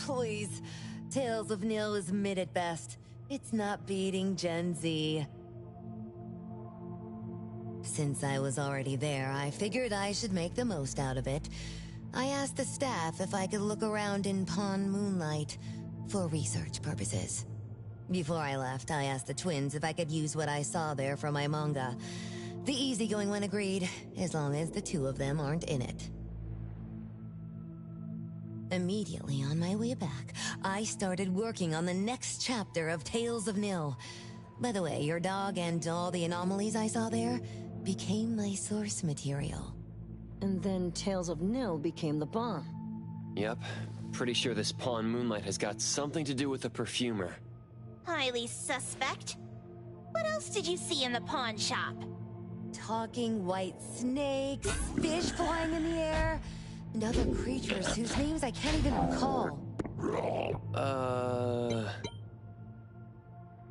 Speaker 15: Please, Tales of Nil is mid at best. It's not beating Gen Z. Since I was already there, I figured I should make the most out of it. I asked the staff if I could look around in Pawn Moonlight for research purposes. Before I left, I asked the twins if I could use what I saw there for my manga. The easygoing one agreed, as long as the two of them aren't in it. Immediately on my way back, I started working on the next chapter of Tales of Nil. By the way, your dog and all the anomalies I saw there became my source material.
Speaker 9: And then Tales of Nil became the bomb.
Speaker 2: Yep. Pretty sure this Pawn Moonlight has got something to do with the perfumer.
Speaker 16: Highly suspect. What else did you see in the pawn shop?
Speaker 15: Talking white snakes, fish flying in the air, and other creatures whose names I can't even recall.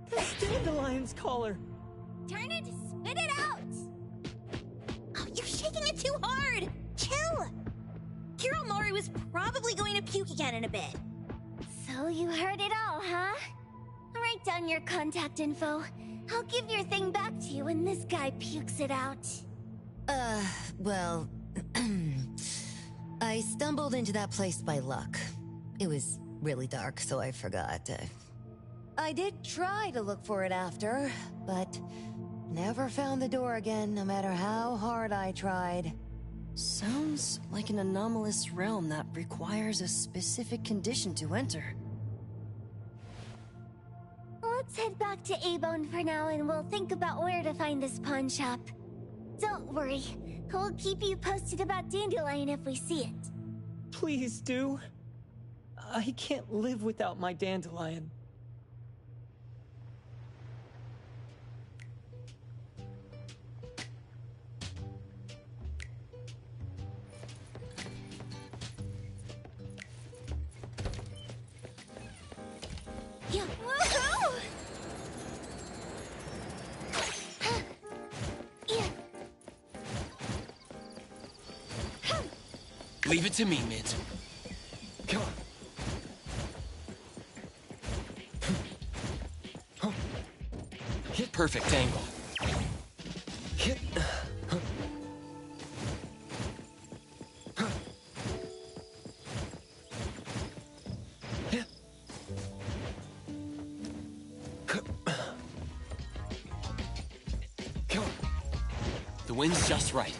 Speaker 17: That's Dandelion's collar.
Speaker 16: Turn it, spit it out! Oh, you're shaking it too hard! Chill! Kiromori was probably going to puke again in a bit.
Speaker 1: So you heard it all, huh? Write down your contact info. I'll give your thing back to you when this guy pukes it out.
Speaker 15: Well... I stumbled into that place by luck. It was really dark, so I forgot. I did try to look for it after, but never found the door again, no matter how hard I tried.
Speaker 9: Sounds like an anomalous realm that requires a specific condition to enter.
Speaker 1: Let's head back to A-Bone for now and we'll think about where to find this pawn shop. Don't worry, we'll keep you posted about Dandelion if we see it.
Speaker 17: Please do. I can't live without my Dandelion.
Speaker 1: Yeah. Woohoo!
Speaker 13: Leave it to me, Mint.
Speaker 2: Come on.
Speaker 13: Perfect angle. wind's just right.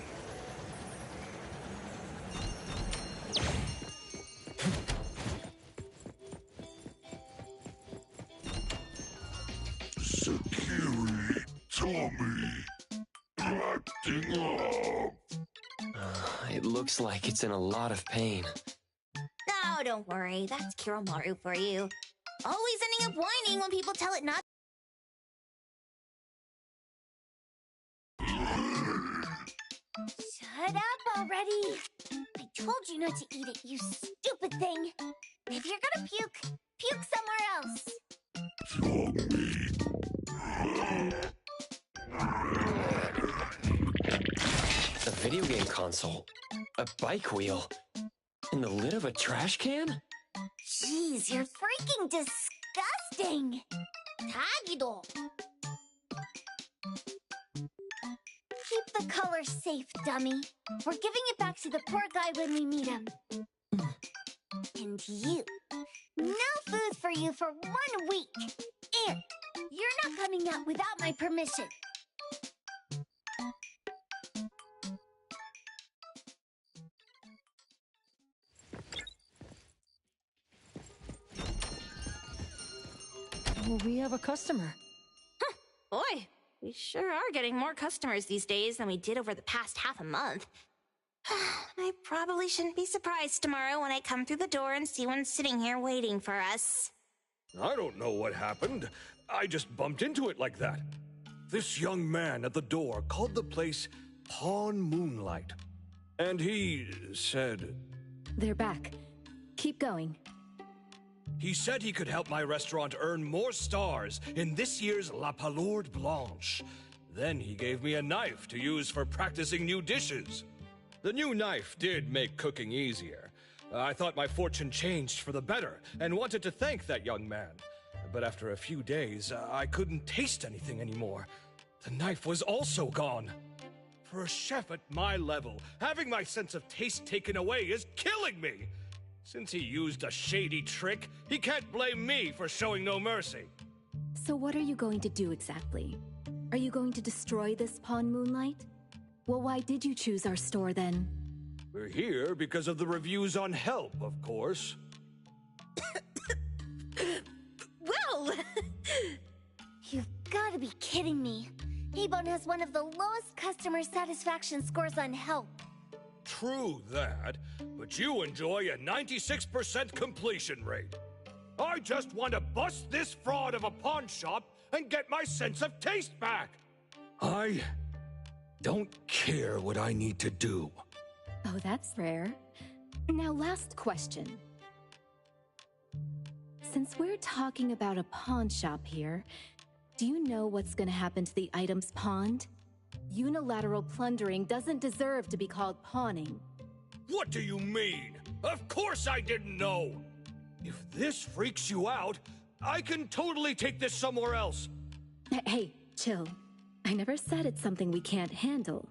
Speaker 14: Sakiri, Tommy, acting up.
Speaker 2: It looks like it's in a lot of pain.
Speaker 16: Oh, don't worry. That's Kiromaru for you. Always ending up whining when people tell it not. Shut up already! I told you not to eat it, you stupid thing! If you're gonna puke, puke somewhere else!
Speaker 2: A video game console, a bike wheel, and the lid of a trash can?
Speaker 16: Jeez, you're freaking disgusting! Tagido! Keep the color safe, dummy. We're giving it back to the poor guy when we meet him. And you. No food for you for 1 week. And you're not coming out without my permission.
Speaker 9: We have a customer.
Speaker 15: Boy, we sure are getting more customers these days than we did over the past half a month. I probably shouldn't be surprised tomorrow when I come through the door and see one sitting here waiting for us.
Speaker 18: I don't know what happened. I just bumped into it like that. This young man at the door called the place Pawn Moonlight. And he said...
Speaker 10: They're back. Keep going.
Speaker 18: He said he could help my restaurant earn more stars in this year's La Palourde Blanche. Then he gave me a knife to use for practicing new dishes. The new knife did make cooking easier. I thought my fortune changed for the better and wanted to thank that young man. But after a few days, I couldn't taste anything anymore. The knife was also gone. For a chef at my level, having my sense of taste taken away is killing me. Since he used a shady trick, he can't blame me for showing no mercy.
Speaker 10: So what are you going to do exactly? Are you going to destroy this Pawn Moonlight? Well, why did you choose our store then?
Speaker 18: We're here because of the reviews on Help, of course.
Speaker 16: Well! You've got to be kidding me. Ebon has one of the lowest customer satisfaction scores on Help.
Speaker 18: True that, but you enjoy a 96% completion rate. I just want to bust this fraud of a pawn shop and get my sense of taste back. I don't care what I need to do.
Speaker 10: Oh, that's rare. Now, last question. Since we're talking about a pawn shop here, do you know what's gonna happen to the items pawned? Unilateral plundering doesn't deserve to be called pawning.
Speaker 18: What do you mean? Of course I didn't know! If this freaks you out, I can totally take this somewhere else.
Speaker 10: Hey, chill. I never said it's something we can't handle.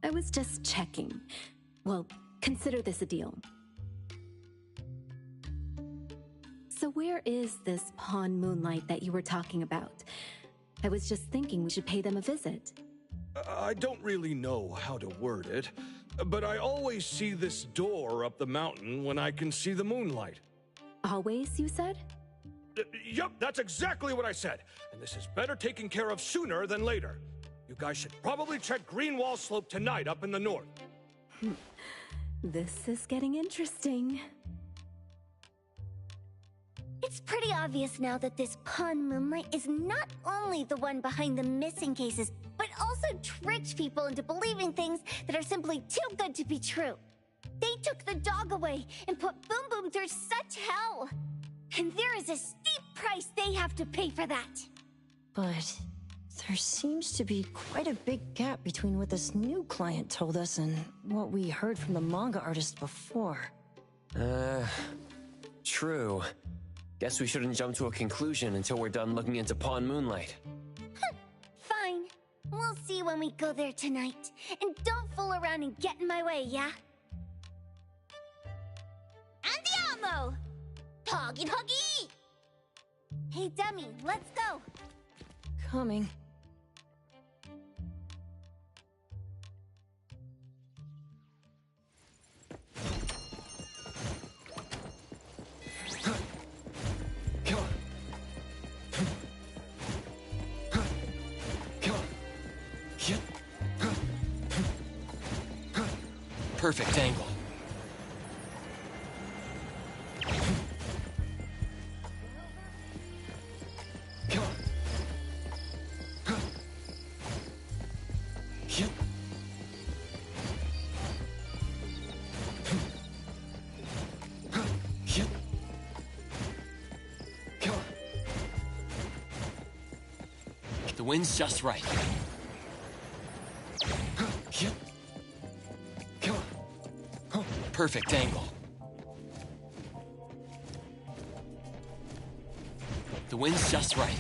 Speaker 10: I was just checking. Well, consider this a deal. So where is this Pawn Moonlight that you were talking about? I was just thinking we should pay them a visit.
Speaker 18: I don't really know how to word it, but I always see this door up the mountain when I can see the moonlight.
Speaker 10: Always, you said?
Speaker 18: Yup, that's exactly what I said. And this is better taken care of sooner than later. You guys should probably check Greenwall Slope tonight up in the north.
Speaker 10: This is getting interesting.
Speaker 16: It's pretty obvious now that this Pawn Moonlight is not only the one behind the missing cases, but also tricked people into believing things that are simply too good to be true. They took the dog away and put Boom Boom through such hell. And there is a steep price they have to pay for that.
Speaker 9: But there seems to be quite a big gap between what this new client told us and what we heard from the manga artist before.
Speaker 2: True. Guess we shouldn't jump to a conclusion until we're done looking into Pawn Moonlight.
Speaker 16: Fine. We'll see when we go there tonight. And don't fool around and get in my way, yeah? Andiamo! Toggy Toggy! Hey, dummy, let's go.
Speaker 9: Coming.
Speaker 13: Perfect angle. The wind's just right. Perfect angle. The wind's just right.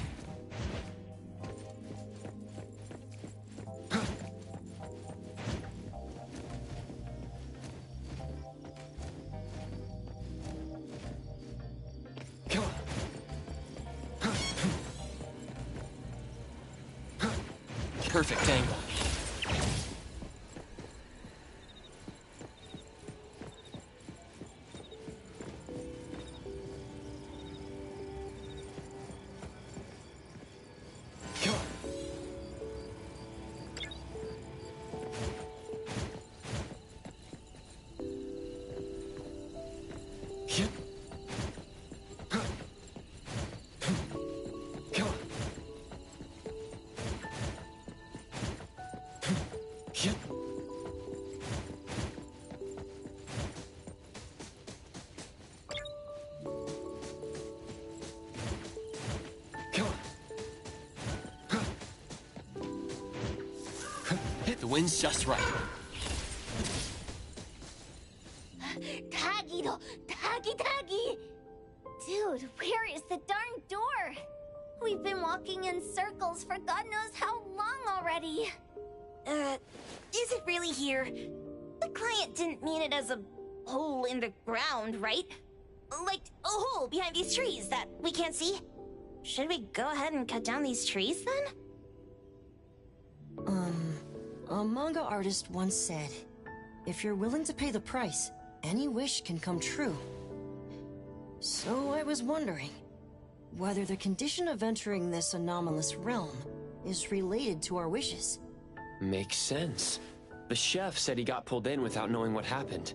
Speaker 13: Perfect angle. The wind's just right.
Speaker 16: Tagi-do! Tagi! Dude, where is the darn door? We've been walking in circles for God knows how long already.
Speaker 6: Is it really here? The client didn't mean it as a hole in the ground, right? Like a hole behind these trees that we can't see? Should we go ahead and cut down these trees then?
Speaker 9: A manga artist once said, if you're willing to pay the price, any wish can come true. So I was wondering whether the condition of entering this anomalous realm is related to our wishes.
Speaker 2: Makes sense. The chef said he got pulled in without knowing what happened.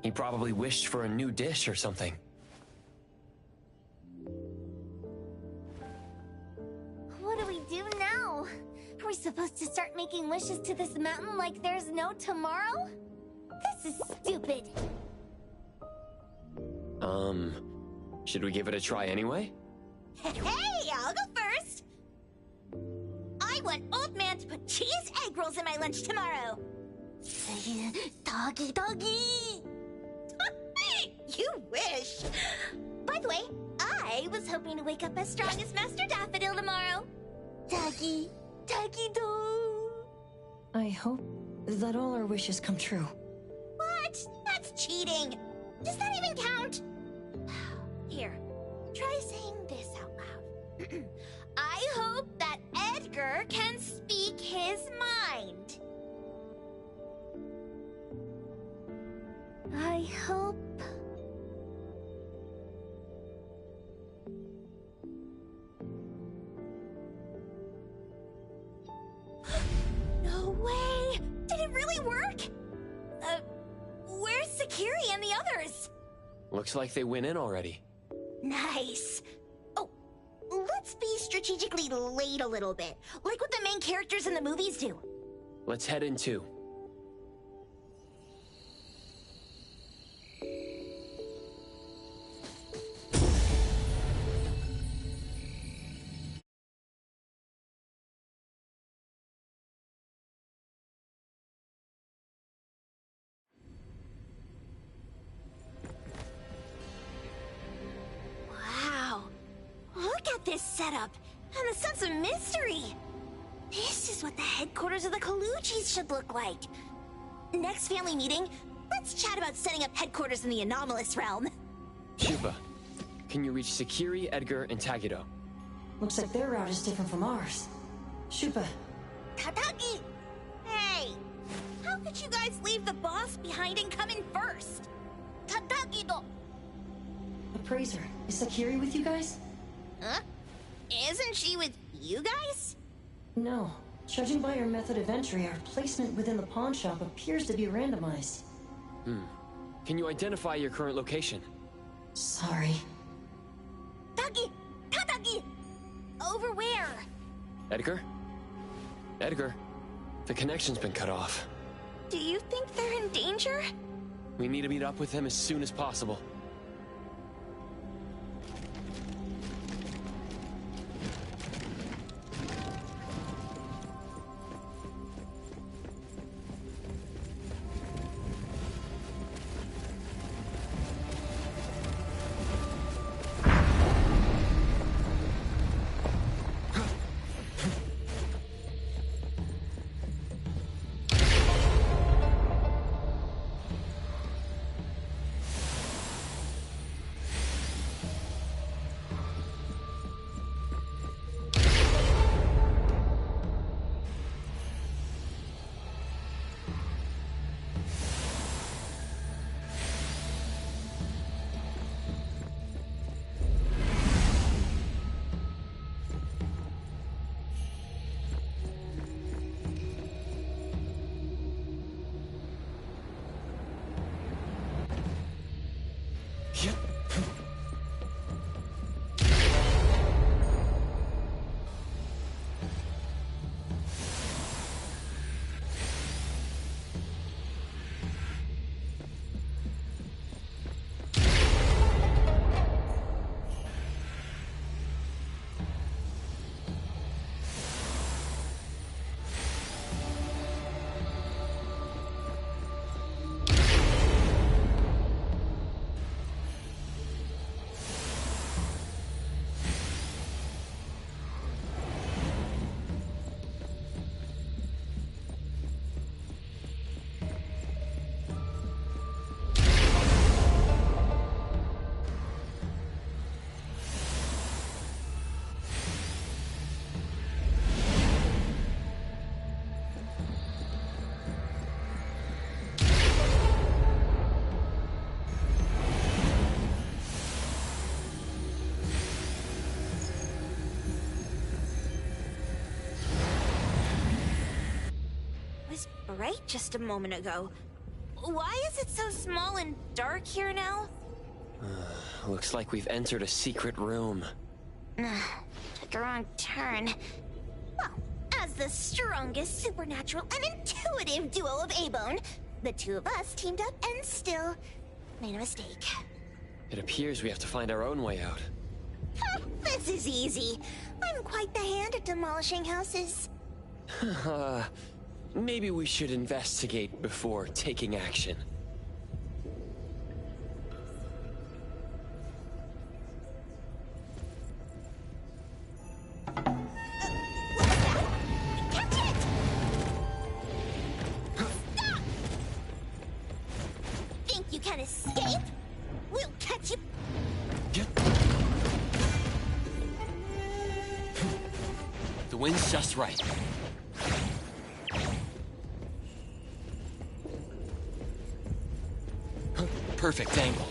Speaker 2: He probably wished for a new dish or something.
Speaker 16: What do we do now? Are we supposed to start making wishes to this mountain like there's no tomorrow? This is stupid.
Speaker 2: Should we give it a try anyway?
Speaker 6: Hey, I'll go first! I want Old Man to put cheese egg rolls in my lunch tomorrow! Doggy! You wish! By the way, I was hoping to wake up as strong as Master Daffodil tomorrow. Doggy do!
Speaker 9: I hope that all our wishes come true.
Speaker 6: What? That's cheating! Does that even count? Here, try saying this out loud. I hope that Edgar can speak his mind.
Speaker 16: I hope...
Speaker 6: No way! Did it really work? Where's Sakiri and the others?
Speaker 2: Looks like they went in already.
Speaker 6: Nice. Oh, let's be strategically late a little bit, like what the main characters in the movies do.
Speaker 2: Let's head in too.
Speaker 6: Wow. Look at this setup, and the sense of mystery. This is what the headquarters of the Kaluchis should look like. Next family meeting, let's chat about setting up headquarters in the anomalous realm.
Speaker 2: Shuba, can you reach Sakiri, Edgar, and Tagido?
Speaker 9: Looks like their route is different from ours. Shupa.
Speaker 6: Tataki! Hey! How could you guys leave the boss behind and come in first? Tataki-do!
Speaker 9: Appraiser, is Sakiri with you guys?
Speaker 6: Huh? Isn't she with you guys?
Speaker 9: No. Judging by our method of entry, our placement within the pawn shop appears to be randomized.
Speaker 2: Can you identify your current location?
Speaker 9: Sorry.
Speaker 6: Taki! Tataki! Over where?
Speaker 2: Edgar? Edgar, the connection's been cut off.
Speaker 6: Do you think they're in danger?
Speaker 2: We need to meet up with them as soon as possible.
Speaker 6: Bright just a moment ago. Why is it so small and dark here now?
Speaker 2: Looks like we've entered a secret room.
Speaker 6: Took a wrong turn. Well, as the strongest supernatural and intuitive duo of A-Bone, the two of us teamed up and still made a mistake.
Speaker 2: It appears we have to find our own way out.
Speaker 6: This is easy. I'm quite the hand at demolishing houses.
Speaker 2: Maybe we should investigate before taking action.
Speaker 6: Think you can escape? We'll catch you.
Speaker 13: The wind's just right. Perfect angle.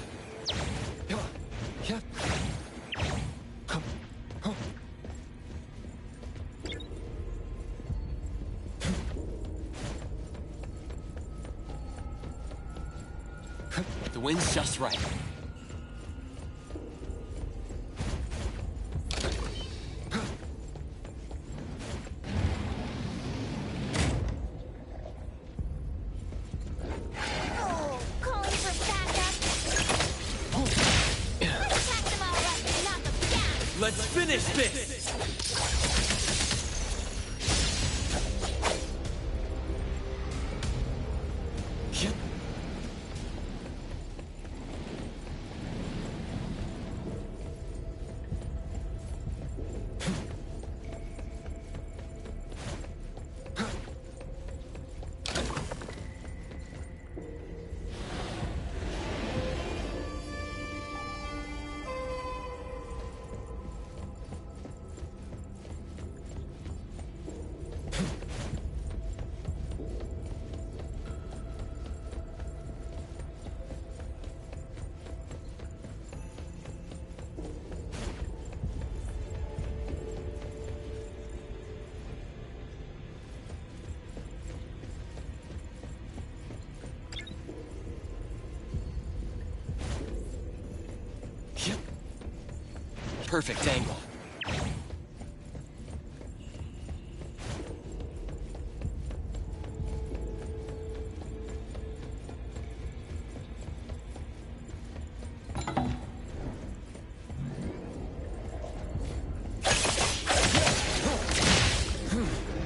Speaker 13: The wind's just right.
Speaker 2: Let's finish this!
Speaker 13: perfect angle.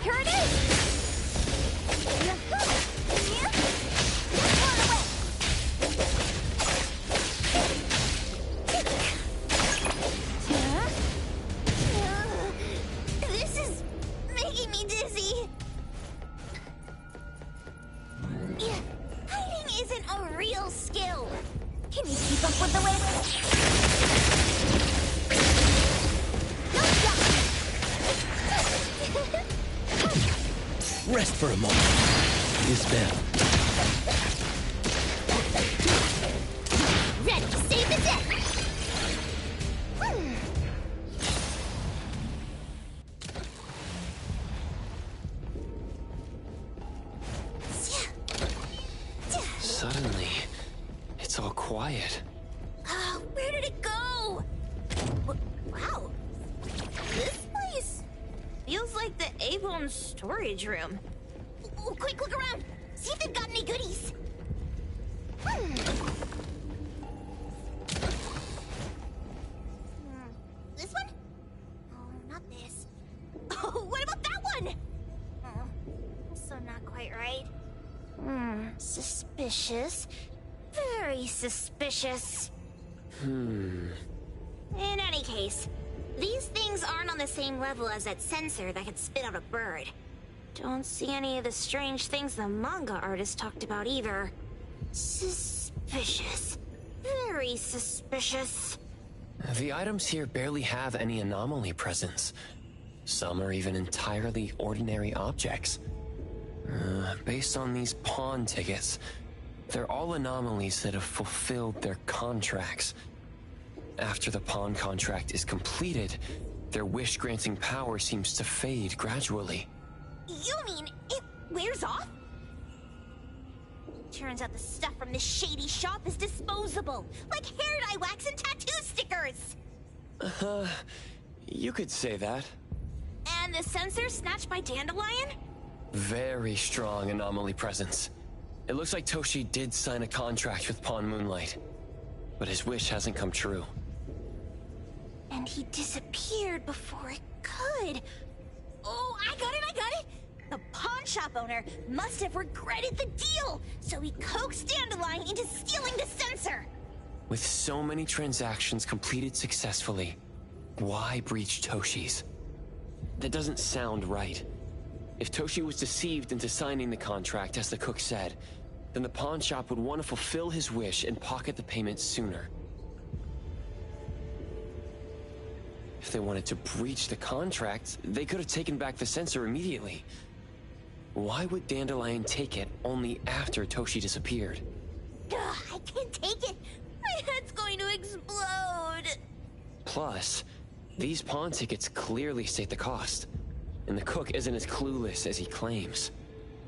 Speaker 6: Here it is! This is making me dizzy. Yeah, hiding isn't a real skill. Can you keep up with the wind?
Speaker 3: Rest for a moment. Isabel.
Speaker 6: Ready, save the day!
Speaker 2: Suddenly, it's all quiet.
Speaker 6: Where did it go? Wow. This place feels like the A-Bone storage room. Oh, quick, look around. See if they've got any goodies. This one? Oh, not this. Oh, what about that one? Oh, also not quite right. Suspicious. Very suspicious. In any case, these things aren't on the same level as that sensor that could spit out a bird. Don't see any of the strange things the manga artist talked about either. Suspicious. Very suspicious.
Speaker 2: The items here barely have any anomaly presence. Some are even entirely ordinary objects. Based on these pawn tickets, they're all anomalies that have fulfilled their contracts. After the pawn contract is completed, their wish-granting power seems to fade gradually.
Speaker 6: You mean it wears off? Turns out the stuff from this shady shop is disposable, like hair dye wax and tattoo stickers!
Speaker 2: You could say that.
Speaker 6: And the sensor snatched by Dandelion?
Speaker 2: Very strong anomaly presence. It looks like Toshi did sign a contract with Pawn Moonlight, but his wish hasn't come true.
Speaker 6: And he disappeared before it could. Oh, I got it! The pawn shop owner must have regretted the deal, so he coaxed Dandelion into stealing the sensor.
Speaker 2: With so many transactions completed successfully, why breach Toshi's? That doesn't sound right. If Toshi was deceived into signing the contract, as the cook said, then the pawn shop would want to fulfill his wish and pocket the payment sooner. If they wanted to breach the contract, they could have taken back the sensor immediately. Why would Dandelion take it only after Toshi disappeared?
Speaker 6: I can't take it. My head's going to explode.
Speaker 2: Plus, these pawn tickets clearly state the cost, and the cook isn't as clueless as he claims.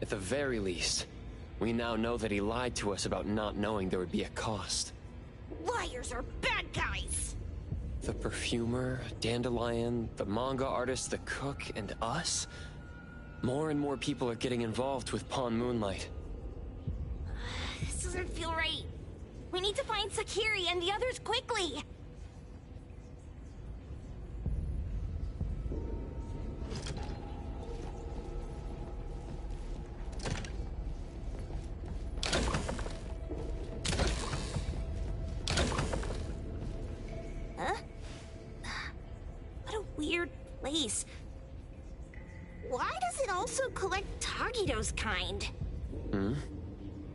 Speaker 2: At the very least, we now know that he lied to us about not knowing there would be a cost.
Speaker 6: Liars are bad guys.
Speaker 2: The perfumer, Dandelion, the manga artist, the cook, and us? More and more people are getting involved with Pawn Moonlight.
Speaker 6: This doesn't feel right. We need to find Sakiri and the others quickly. Huh? What a weird place. Why does it also collect Tagido's kind?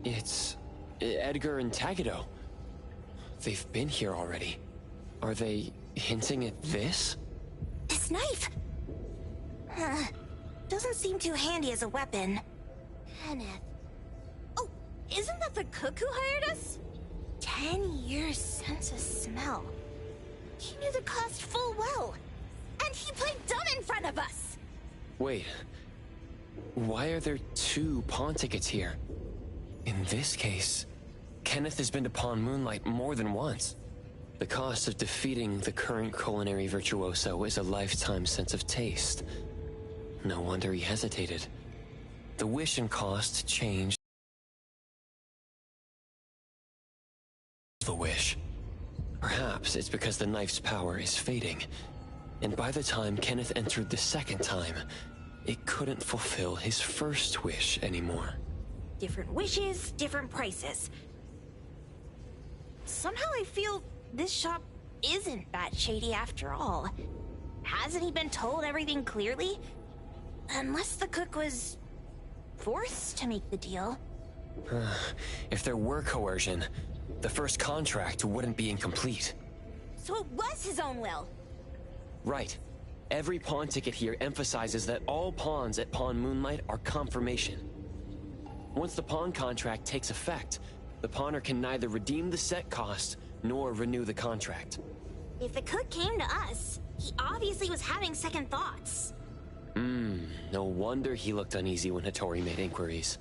Speaker 2: It's Edgar and Tagido. They've been here already. Are they hinting at this?
Speaker 6: This knife! Doesn't seem too handy as a weapon. Kenneth. Oh, isn't that the cook who hired us? 10 years sense of smell. He knew the cost full well. And he played dumb in front of us!
Speaker 2: Wait. Why are there 2 pawn tickets here? In this case, Kenneth has been to Pawn Moonlight more than once. The cost of defeating the current culinary virtuoso is a lifetime sense of taste. No wonder he hesitated. The wish and cost changed. The wish. Perhaps it's because the knife's power is fading, and by the time Kenneth entered the second time, it couldn't fulfill his first wish anymore.
Speaker 6: Different wishes, different prices. Somehow I feel this shop isn't that shady after all. Hasn't he been told everything clearly? Unless the cook was forced to make the deal.
Speaker 2: If there were coercion, the first contract wouldn't be incomplete.
Speaker 6: So it was his own will.
Speaker 2: Right. Every pawn ticket here emphasizes that all pawns at Pawn Moonlight are confirmation. Once the pawn contract takes effect, the pawner can neither redeem the set cost nor renew the contract.
Speaker 6: If the cook came to us, he obviously was having second thoughts.
Speaker 2: No wonder he looked uneasy when Hattori made inquiries.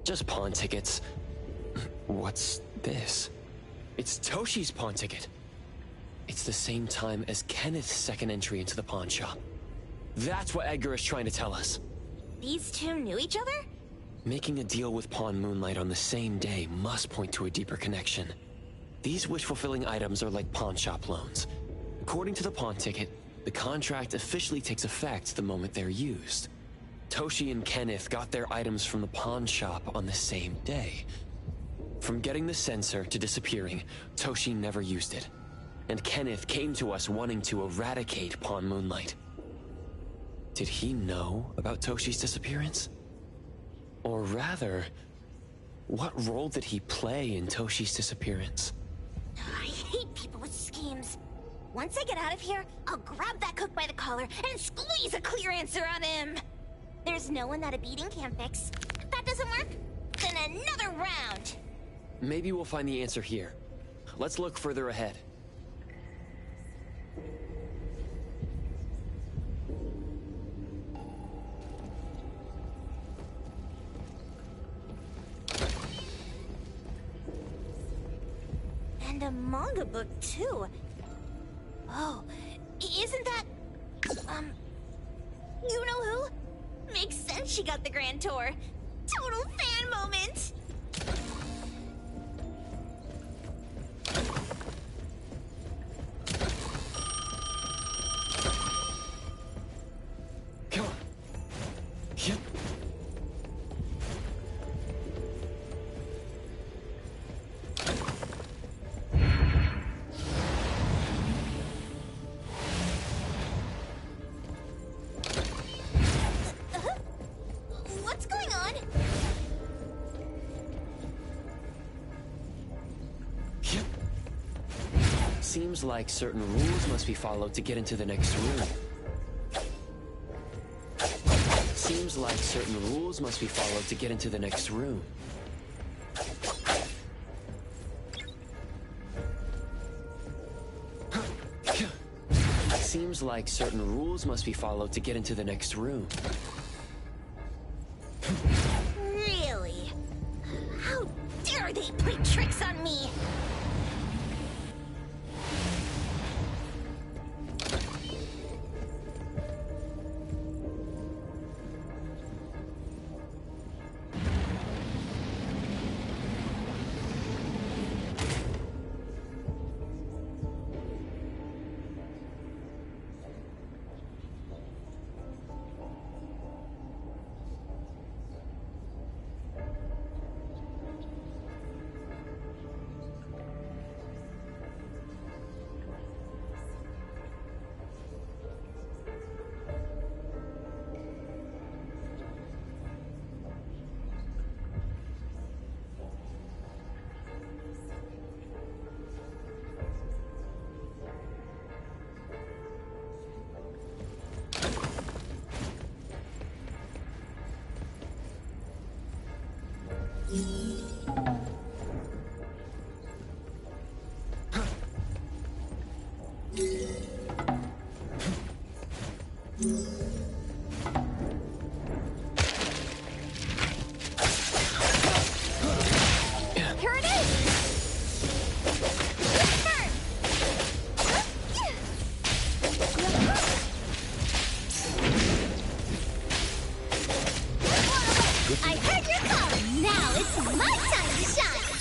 Speaker 2: Just pawn tickets. What's this? It's Toshi's pawn ticket. It's the same time as Kenneth's second entry into the pawn shop. That's what Edgar is trying to tell us.
Speaker 6: These two knew each other?
Speaker 2: Making a deal with Pawn Moonlight on the same day must point to a deeper connection. These wish-fulfilling items are like pawn shop loans. According to the pawn ticket, the contract officially takes effect the moment they're used. Toshi and Kenneth got their items from the pawn shop on the same day. From getting the sensor to disappearing, Toshi never used it. And Kenneth came to us wanting to eradicate Pawn Moonlight. Did he know about Toshi's disappearance? Or rather, what role did he play in Toshi's disappearance?
Speaker 6: I hate people with schemes. Once I get out of here, I'll grab that cook by the collar and squeeze a clear answer on him. There's no one that a beating can't fix. If that doesn't work, then another round.
Speaker 2: Maybe we'll find the answer here. Let's look further ahead.
Speaker 6: And a manga book, too. Oh, isn't that... you know who? Makes sense she got the grand tour. Total fan moment!
Speaker 2: Come on. Yep.
Speaker 6: What's going on?
Speaker 2: Yep. Seems like certain rules must be followed to get into the next room. Seems like certain rules must be followed to get into the next room. Seems like certain rules must be followed to get into the next room.
Speaker 6: Really? How dare they play tricks on me? Here it is!
Speaker 1: I heard your call! Now it's my time to shine!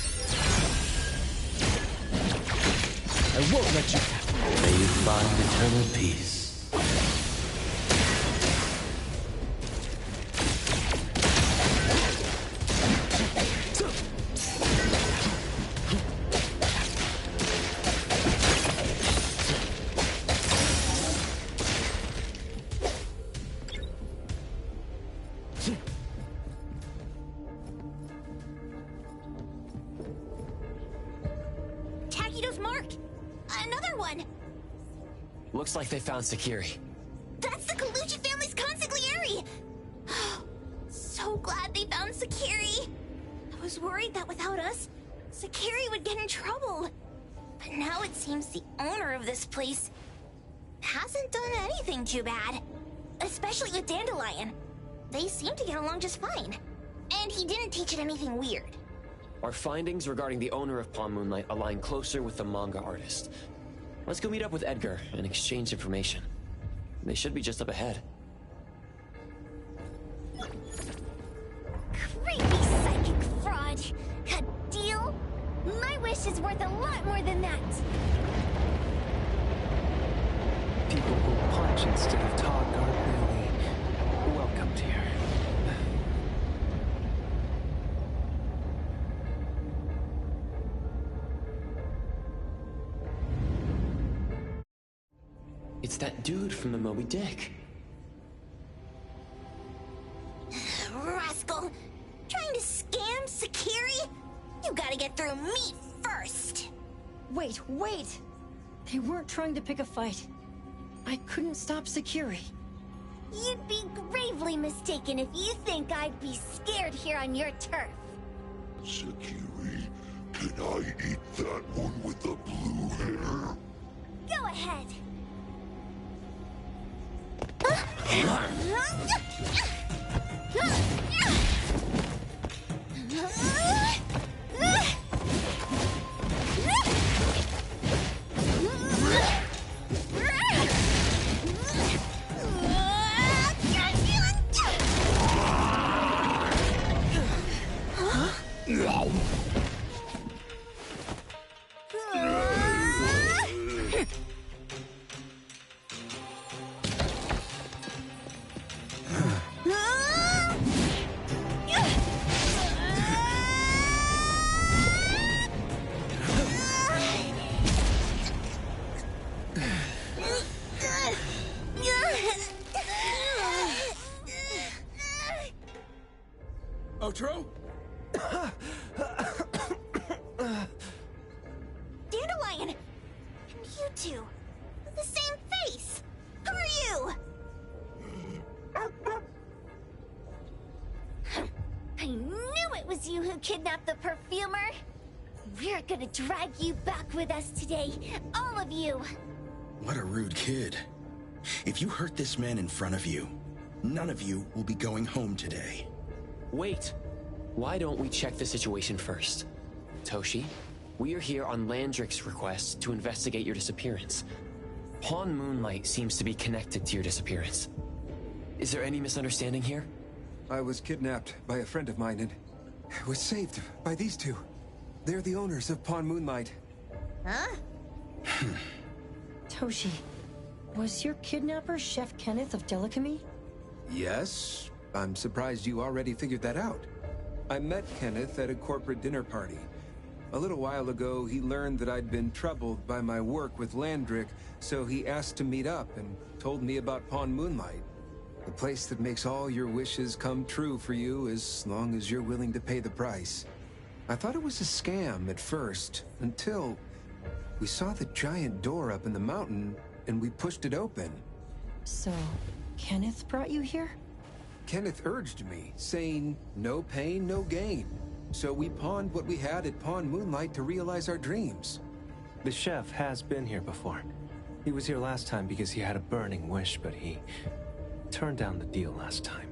Speaker 3: I won't let you. May you find eternal peace.
Speaker 6: Takido's mark! Another one!
Speaker 2: Looks like they found Sakiri.
Speaker 6: That's the Colucci family's consigliere! So glad they found Sakiri. I was worried that without us, Sakiri would get in trouble. But now it seems the owner of this place hasn't done anything too bad. Especially with Dandelion. They seem to get along just fine. And he didn't teach it anything weird.
Speaker 2: Our findings regarding the owner of Pawn Moonlight align closer with the manga artist. Let's go meet up with Edgar and exchange information. They should be just up ahead.
Speaker 1: Creepy psychic fraud! A deal? My wish is worth a lot more than that!
Speaker 17: People who punch instead of talk aren't really welcomed here.
Speaker 2: It's that dude from the Moby Dick.
Speaker 6: Rascal! Trying to scam Sakiri? You gotta get through me first!
Speaker 9: Wait! They weren't trying to pick a fight. I couldn't stop Sakiri.
Speaker 1: You'd be gravely mistaken if you think I'd be scared here on your turf.
Speaker 14: Sakiri, can I eat that one with the blue hair?
Speaker 1: Go ahead.
Speaker 18: Otro?
Speaker 6: Dandelion! And you two, with the same face! Who are you?
Speaker 1: I knew it was you who kidnapped the perfumer! We're gonna drag you back with us today, all of you!
Speaker 8: What a rude kid. If you hurt this man in front of you, none of you will be going home today.
Speaker 2: Wait! Why don't we check the situation first? Toshi, we are here on Landrick's request to investigate your disappearance. Pawn Moonlight seems to be connected to your disappearance. Is there any misunderstanding here?
Speaker 19: I was kidnapped by a friend of mine and was saved by these two. They're the owners of Pawn Moonlight.
Speaker 6: Huh?
Speaker 9: Toshi, was your kidnapper Chef Kenneth of Delicamy?
Speaker 19: Yes. I'm surprised you already figured that out. I met Kenneth at a corporate dinner party. A little while ago, he learned that I'd been troubled by my work with Landrick, so he asked to meet up and told me about Pawn Moonlight. The place that makes all your wishes come true for you as long as you're willing to pay the price. I thought it was a scam at first, until we saw the giant door up in the mountain and we pushed it open.
Speaker 9: So, Kenneth brought you here?
Speaker 19: Kenneth urged me, saying, no pain, no gain. So we pawned what we had at Pawn Moonlight to realize our dreams.
Speaker 17: The chef has been here before. He was here last time because he had a burning wish, but he turned down the deal last time.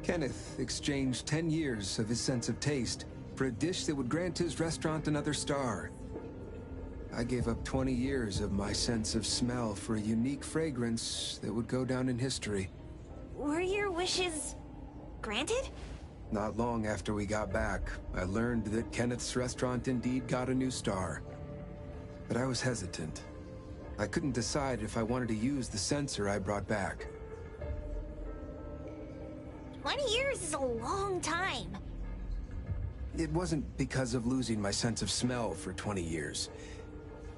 Speaker 19: Kenneth exchanged 10 years of his sense of taste for a dish that would grant his restaurant another star. I gave up 20 years of my sense of smell for a unique fragrance that would go down in history.
Speaker 6: Were your wishes granted?
Speaker 19: Not long after we got back, I learned that Kenneth's restaurant indeed got a new star. But I was hesitant. I couldn't decide if I wanted to use the sensor I brought back.
Speaker 6: 20 years is a long time.
Speaker 19: It wasn't because of losing my sense of smell for 20 years.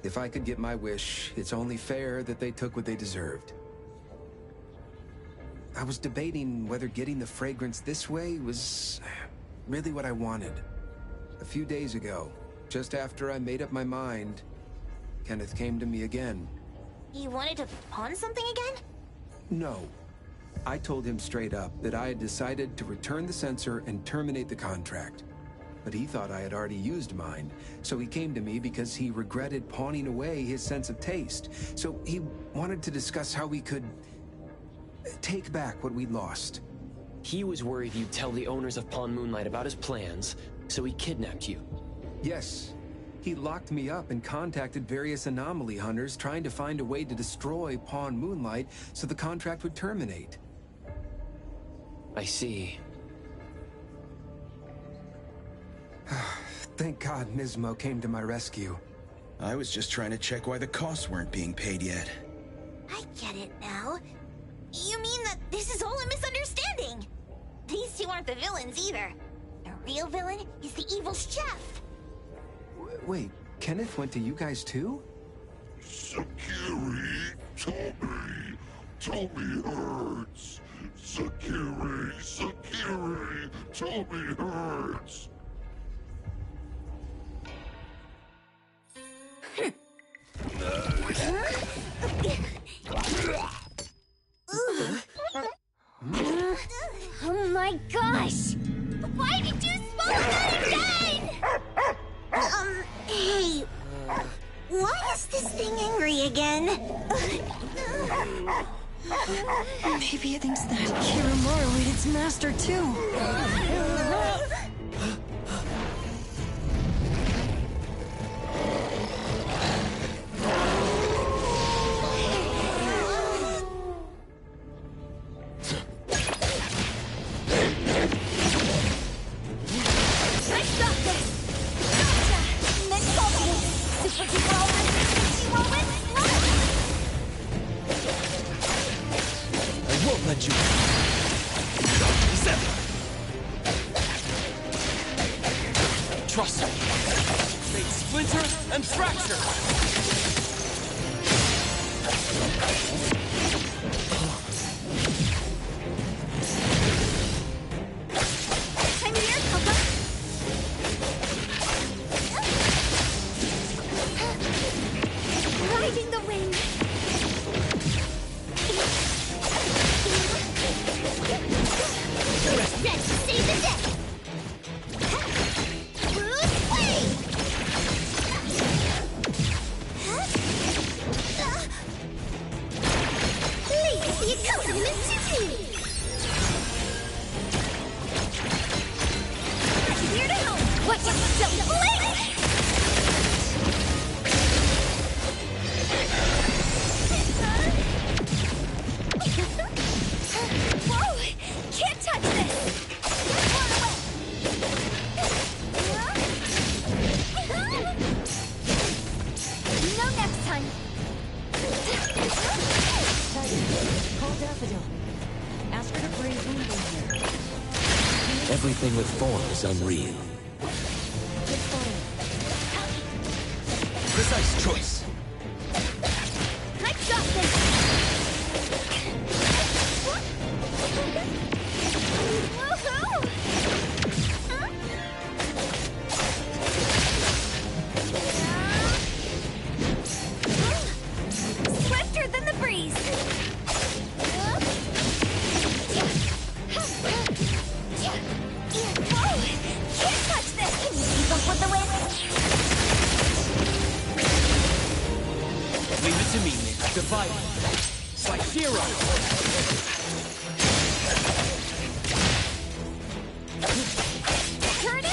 Speaker 19: If I could get my wish, it's only fair that they took what they deserved. I was debating whether getting the fragrance this way was really what I wanted. A few days ago, just after I made up my mind, Kenneth came to me again.
Speaker 6: He wanted to pawn something again?
Speaker 19: No. I told him straight up that I had decided to return the sensor and terminate the contract. But he thought I had already used mine, so he came to me because he regretted pawning away his sense of taste. So he wanted to discuss how we could take back what we'd lost.
Speaker 2: He was worried you'd tell the owners of Pawn Moonlight about his plans, so he kidnapped you.
Speaker 19: Yes. He locked me up and contacted various anomaly hunters trying to find a way to destroy Pawn Moonlight so the contract would terminate.
Speaker 2: I see.
Speaker 19: Thank God Nismo came to my rescue.
Speaker 8: I was just trying to check why the costs weren't being paid yet.
Speaker 6: I get it now. You mean that this is all a misunderstanding? These two aren't the villains either. The real villain is the evil chef.
Speaker 19: Wait, Kenneth went to you guys too?
Speaker 14: Sakiri, Tommy hurts. Sakiri, Tommy hurts.
Speaker 16: Oh my gosh! Why did you smoke that again?
Speaker 6: Hey, why is this thing angry again?
Speaker 9: Maybe it thinks that Kiramaru ate its master too.
Speaker 13: Trust me. They splinter and fracture.
Speaker 6: I'm here, Papa.
Speaker 16: Riding the wind. Ready to save the day.
Speaker 3: Everything with form is unreal.
Speaker 13: Precise choice.
Speaker 6: I got this.
Speaker 16: Swifter than the breeze.
Speaker 13: Leave it to me, Nick. Divide it. It's like hero.
Speaker 16: Here it is.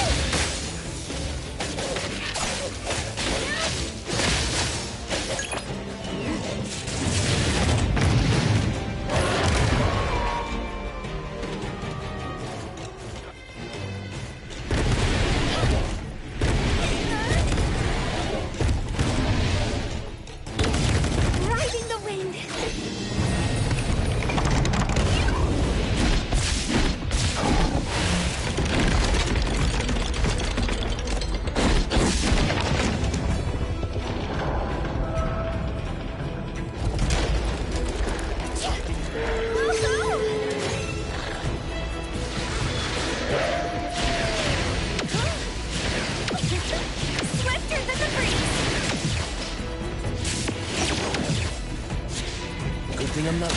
Speaker 2: Feeling them though?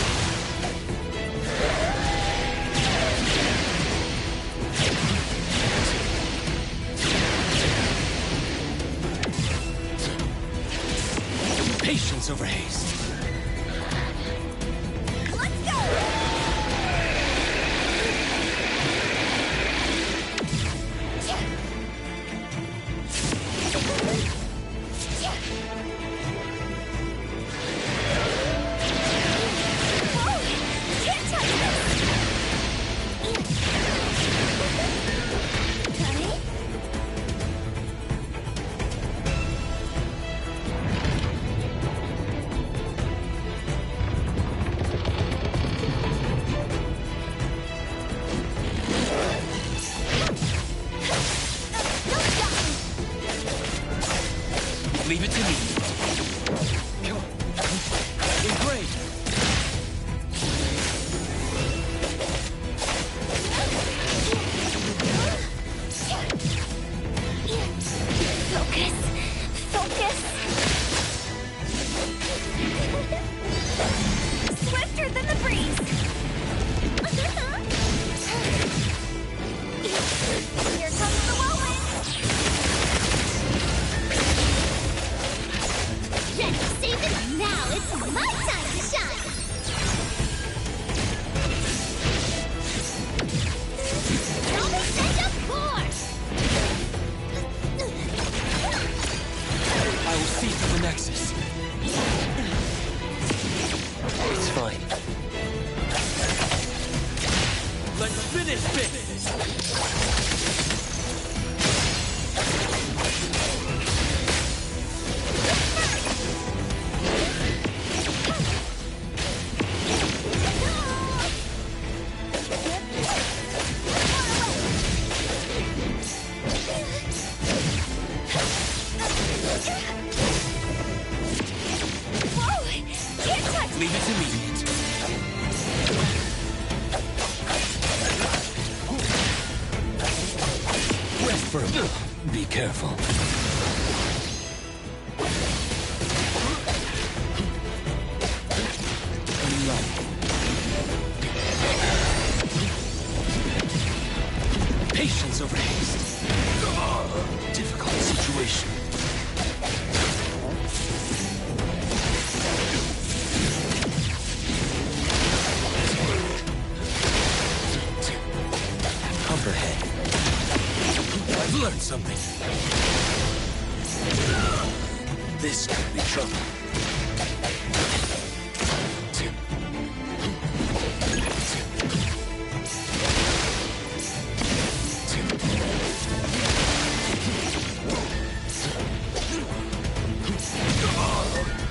Speaker 13: Patience over haste. Leave it to me. Engrave.
Speaker 1: Focus. Focus. Swifter than the breeze. Here comes the whirlwind. Ready, save it. Now it's my time to shine. Now they send up force.
Speaker 13: I will see to the Nexus.
Speaker 2: It's fine.
Speaker 13: Let's finish this!
Speaker 1: Whoa! Can't touch
Speaker 13: Leave it to me. Rest for a bit. Be careful. Patience over haste. Difficult situation. Copperhead. I've learned something. This could be trouble.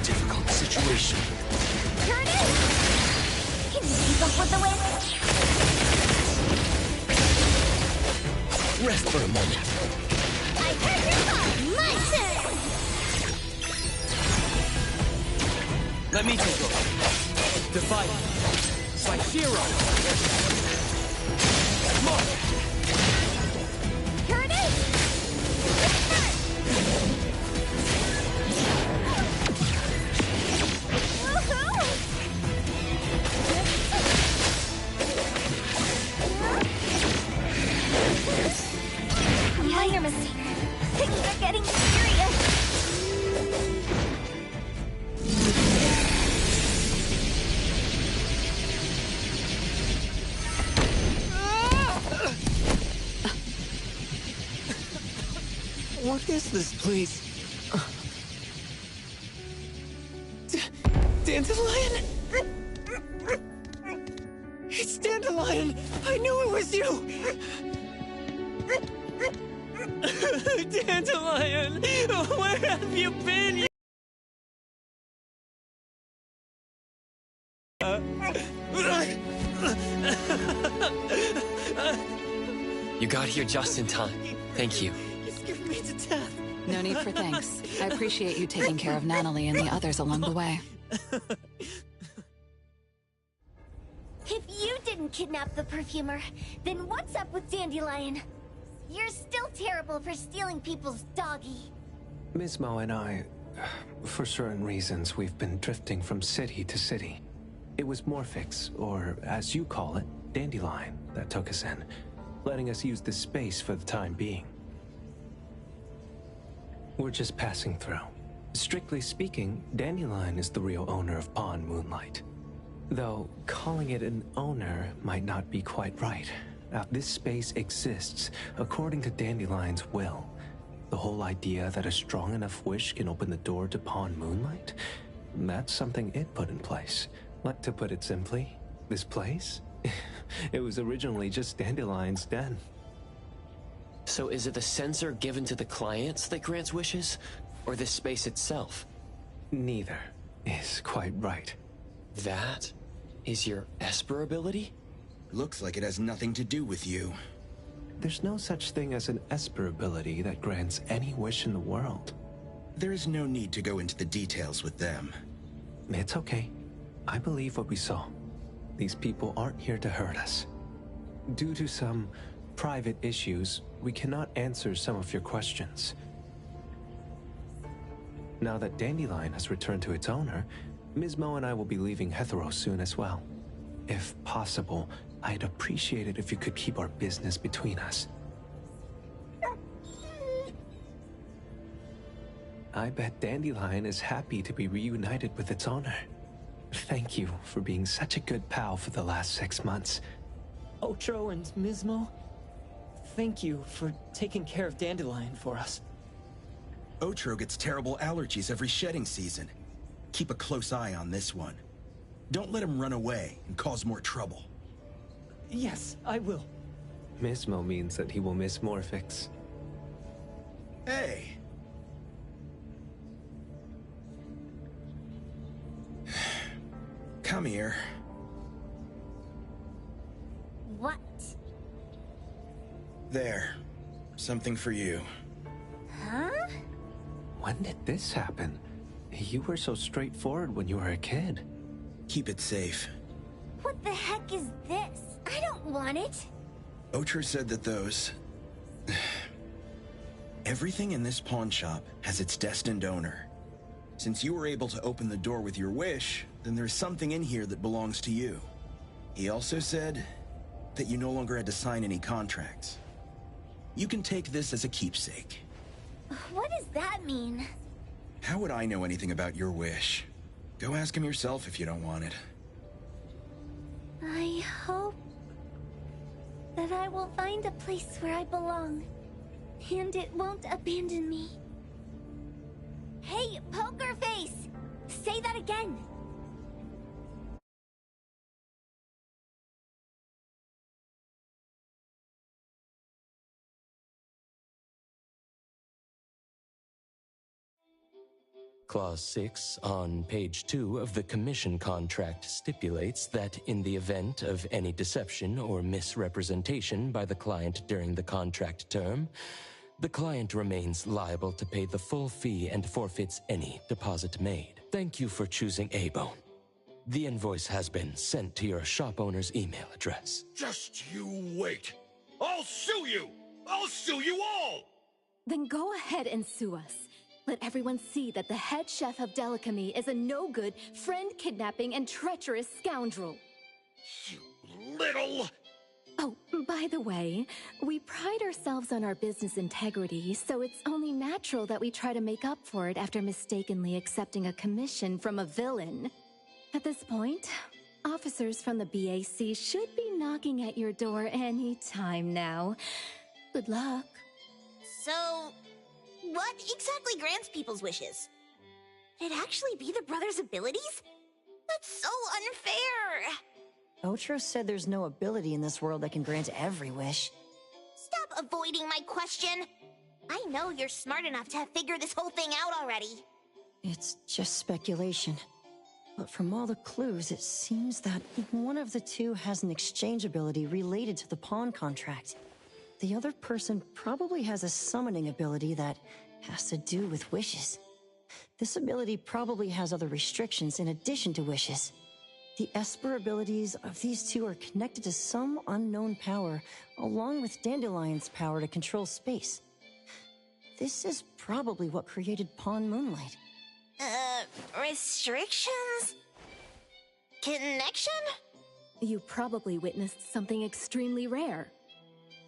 Speaker 13: Difficult situation.
Speaker 1: Turn it! Can you keep up with the wind?
Speaker 13: Rest for a moment.
Speaker 1: I heard your call! My turn!
Speaker 13: Let me take over. Divide. Psychero. Mark.
Speaker 1: Here it is! Minor mistake. Things are getting serious.
Speaker 2: What is this, please? Dandelion? It's Dandelion! I knew it was you! Dandelion! Where have you been? You got here just in time. Thank you. You scared me to death.
Speaker 5: No need for thanks. I appreciate you taking care of Natalie and the others along the way.
Speaker 1: If you didn't kidnap the perfumer, then what's up with Dandelion? You're still terrible for stealing people's doggy.
Speaker 17: Mismo and I, for certain reasons, we've been drifting from city to city. It was Morphix, or as you call it, Dandelion, that took us in, letting us use this space for the time being. We're just passing through. Strictly speaking, Dandelion is the real owner of Pawn Moonlight. Though, calling it an owner might not be quite right. Now, this space exists according to Dandelion's will. The whole idea that a strong enough wish can open the door to Pawn Moonlight? That's something it put in place. Like to put it simply, this place? It was originally just Dandelion's den.
Speaker 2: So is it the sensor given to the clients that grants wishes? Or the space itself?
Speaker 17: Neither is quite right.
Speaker 2: That is your Esper ability?
Speaker 8: Looks like it has nothing to do with you.
Speaker 17: There's no such thing as an Esper ability that grants any wish in the world.
Speaker 8: There is no need to go into the details with them.
Speaker 17: It's okay. I believe what we saw. These people aren't here to hurt us. Due to some private issues, we cannot answer some of your questions. Now that Dandelion has returned to its owner, Ms. Mo and I will be leaving Hetero soon as well. If possible, I'd appreciate it if you could keep our business between us. I bet Dandelion is happy to be reunited with its owner. Thank you for being such a good pal for the last 6 months.
Speaker 20: Otro and Ms. Mo, thank you for taking care of Dandelion for us.
Speaker 8: Otro gets terrible allergies every shedding season. Keep a close eye on this one. Don't let him run away and cause more trouble.
Speaker 20: Yes, I will.
Speaker 17: Mismo means that he will miss Morphix.
Speaker 8: Hey! Come here.
Speaker 16: What?
Speaker 8: There. Something for you.
Speaker 16: Huh?
Speaker 17: When did this happen? You were so straightforward when you were a kid.
Speaker 8: Keep it safe.
Speaker 16: What the heck is this? I don't want it.
Speaker 8: Otro said that those... Everything in this pawn shop has its destined owner. Since you were able to open the door with your wish, then there's something in here that belongs to you. He also said that you no longer had to sign any contracts. You can take this as a keepsake.
Speaker 16: What does that mean?
Speaker 8: How would I know anything about your wish? Go ask him yourself if you don't want it.
Speaker 16: I hope that I will find a place where I belong, and it won't abandon me. Hey, Poker Face! Say that again!
Speaker 3: Clause 6 on page 2 of the commission contract stipulates that in the event of any deception or misrepresentation by the client during the contract term, the client remains liable to pay the full fee and forfeits any deposit made. Thank you for choosing A-Bone. The invoice has been sent to your shop owner's email address.
Speaker 18: Just you wait. I'll sue you! I'll sue you all!
Speaker 10: Then go ahead and sue us. Let everyone see that the head chef of Delicamy is a no-good, friend-kidnapping, and treacherous scoundrel.
Speaker 18: You little...
Speaker 10: Oh, by the way, we pride ourselves on our business integrity, so it's only natural that we try to make up for it after mistakenly accepting a commission from a villain. At this point, officers from the BAC should be knocking at your door any time now. Good luck.
Speaker 6: So, what exactly grants people's wishes? Could it actually be the brothers' abilities? That's so unfair!
Speaker 9: Otro said there's no ability in this world that can grant every wish.
Speaker 6: Stop avoiding my question! I know you're smart enough to have figured this whole thing out already.
Speaker 9: It's just speculation. But from all the clues, it seems that one of the two has an exchange ability related to the pawn contract. The other person probably has a summoning ability that has to do with wishes. This ability probably has other restrictions in addition to wishes. The Esper abilities of these two are connected to some unknown power, along with Dandelion's power to control space. This is probably what created Pawn Moonlight.
Speaker 6: Restrictions? connection?
Speaker 10: You probably witnessed something extremely rare.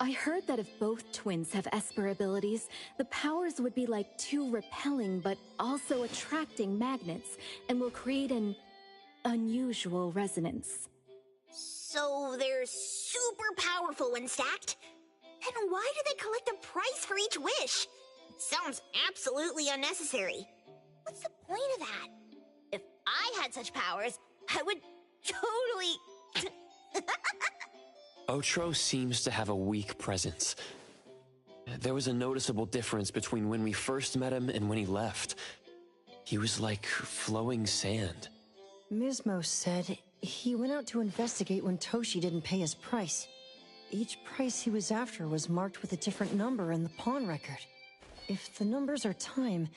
Speaker 10: I heard that if both twins have Esper abilities, the powers would be like two repelling but also attracting magnets and will create an unusual resonance.
Speaker 6: So they're super powerful when stacked? Then why do they collect a price for each wish? It sounds absolutely unnecessary. What's the point of that? If I had such powers, I would totally...
Speaker 2: Otro seems to have a weak presence. There was a noticeable difference between when we first met him and when he left. He was like flowing sand.
Speaker 9: Mismo said he went out to investigate when Toshi didn't pay his price. Each price he was after was marked with a different number in the pawn record. If the numbers are time,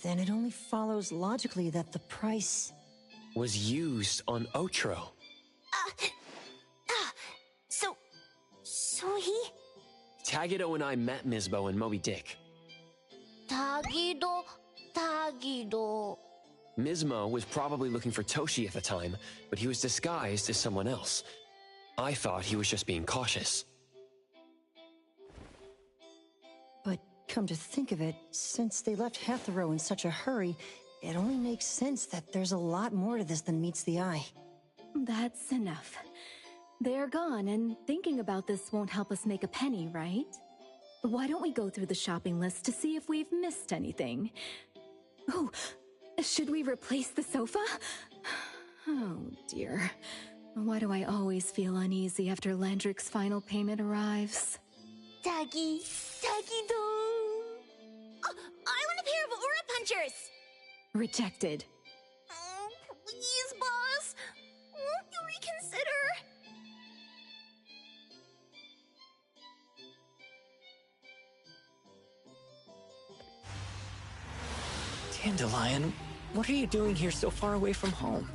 Speaker 9: then it only follows logically that the price...
Speaker 2: was used on Otro.
Speaker 6: So he...
Speaker 2: Tagido and I met Misbo and Moby Dick.
Speaker 16: Tagido.
Speaker 2: Mismo was probably looking for Toshi at the time, but he was disguised as someone else. I thought he was just being cautious.
Speaker 9: But come to think of it, since they left Hetero in such a hurry, it only makes sense that there's a lot more to this than meets the eye.
Speaker 10: That's enough. They're gone, and thinking about this won't help us make a penny, right? Why don't we go through the shopping list to see if we've missed anything? Oh, should we replace the sofa? Oh dear. Why do I always feel uneasy after Landrick's final payment arrives?
Speaker 16: Tagido.
Speaker 6: Oh, I want a pair of aura punchers!
Speaker 10: Rejected.
Speaker 6: Oh, please, boss. Won't you reconsider?
Speaker 20: Dandelion, what are you doing here so far away from home?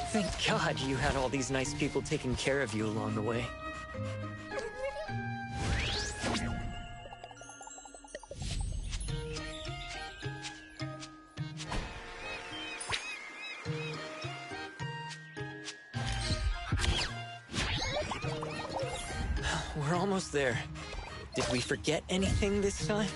Speaker 20: Thank God you had all these nice people taking care of you along the way. We're almost there. Did we forget anything this time?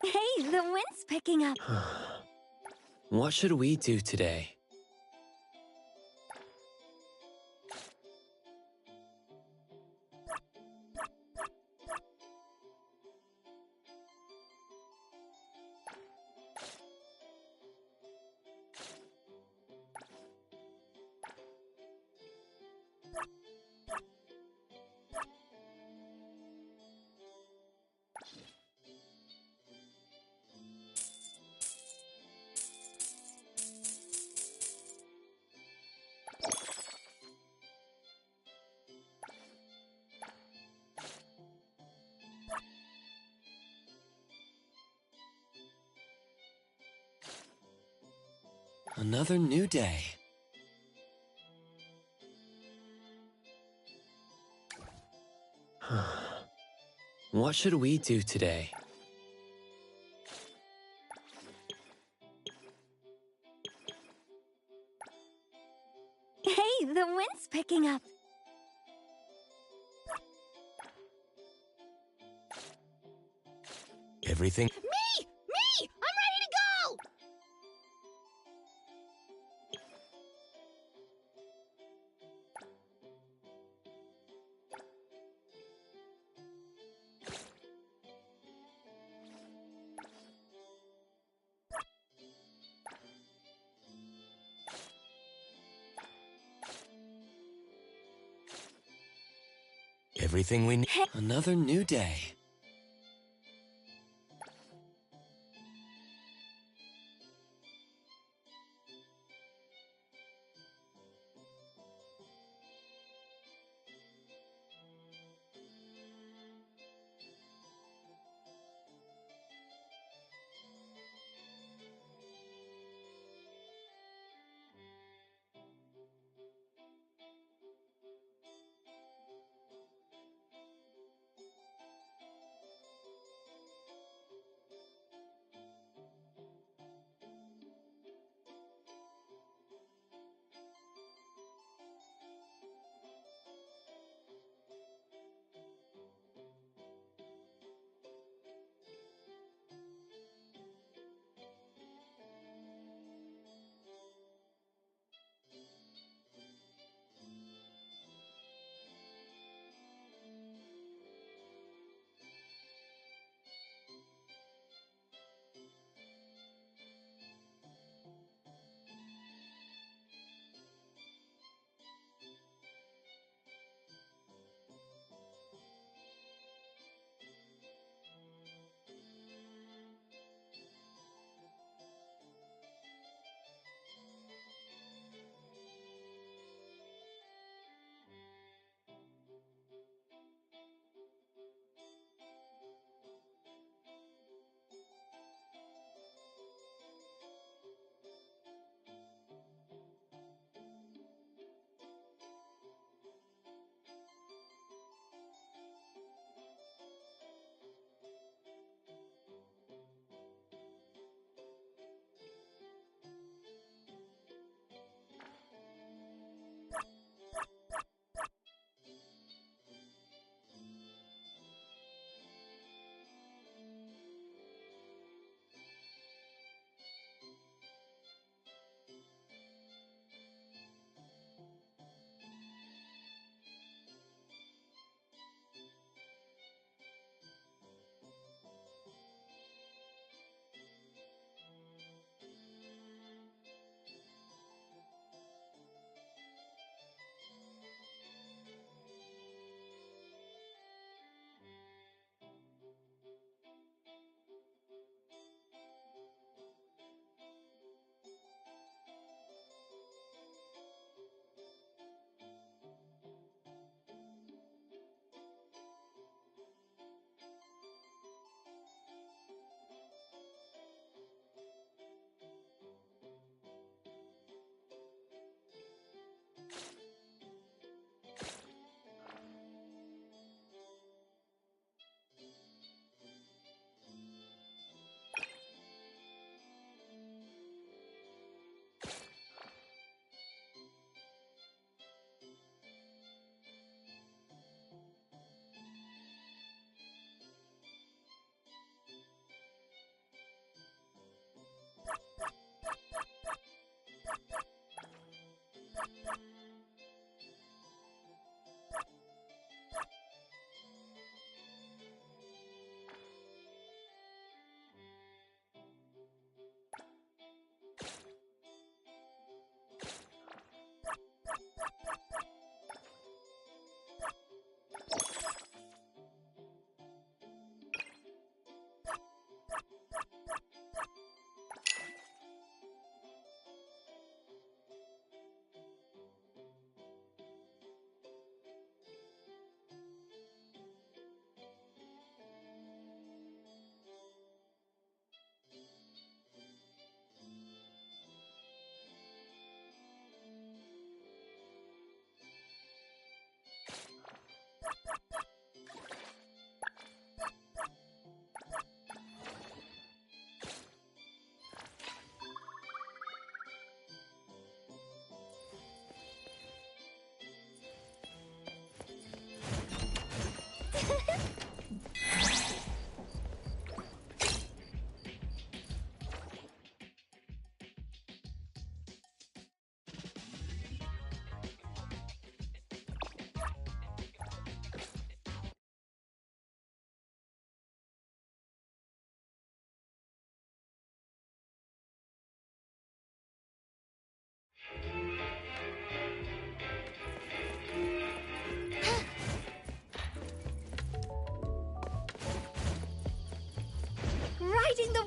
Speaker 16: Hey, the wind's picking up.
Speaker 2: What should we do today? Another new day. What should we do today?
Speaker 16: Hey, the wind's picking up.
Speaker 3: Everything?
Speaker 6: Me! I'm ready to go!
Speaker 3: Everything we need.
Speaker 2: Another new day.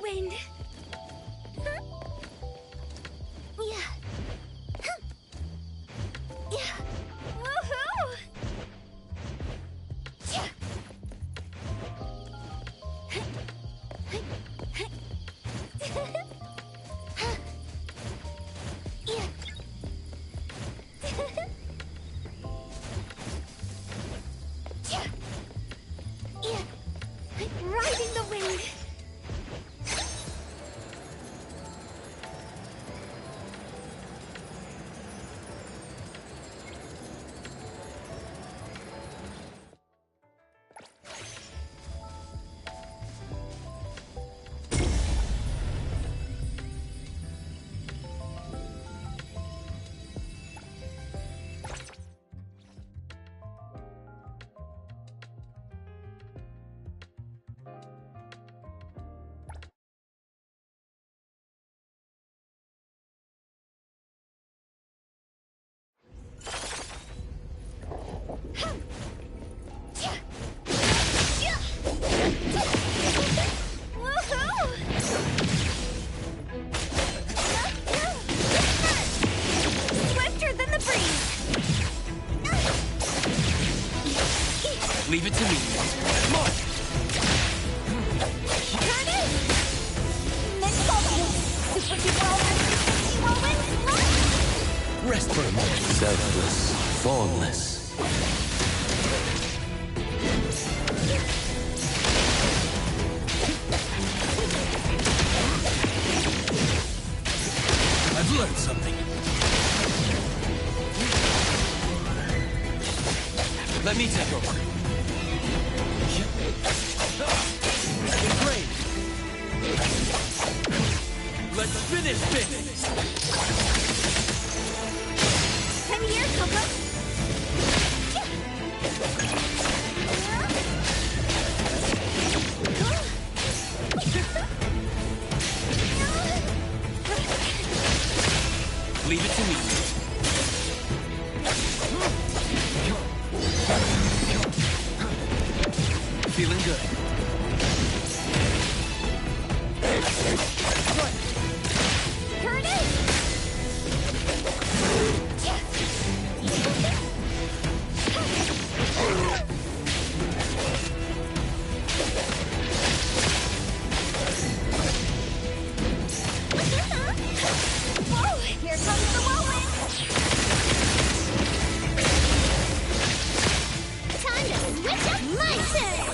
Speaker 1: wind. Yeah. Yeah. Woohoo! Yeah. Yeah. Yeah. Yeah. Riding the wind. Swifter than the breeze.
Speaker 13: Leave it to me. Come on.
Speaker 1: Turn it. Next bubble. Super duper whirlwind.
Speaker 3: Rest for a moment. Selfless, formless.
Speaker 13: I've learned something. Let me take over. Great. Let's finish this.
Speaker 1: Come here, Coco.
Speaker 13: Leave it to me. Feeling good.
Speaker 1: Turn it. Whoa, here comes the whirlwind. Time to switch up my turn.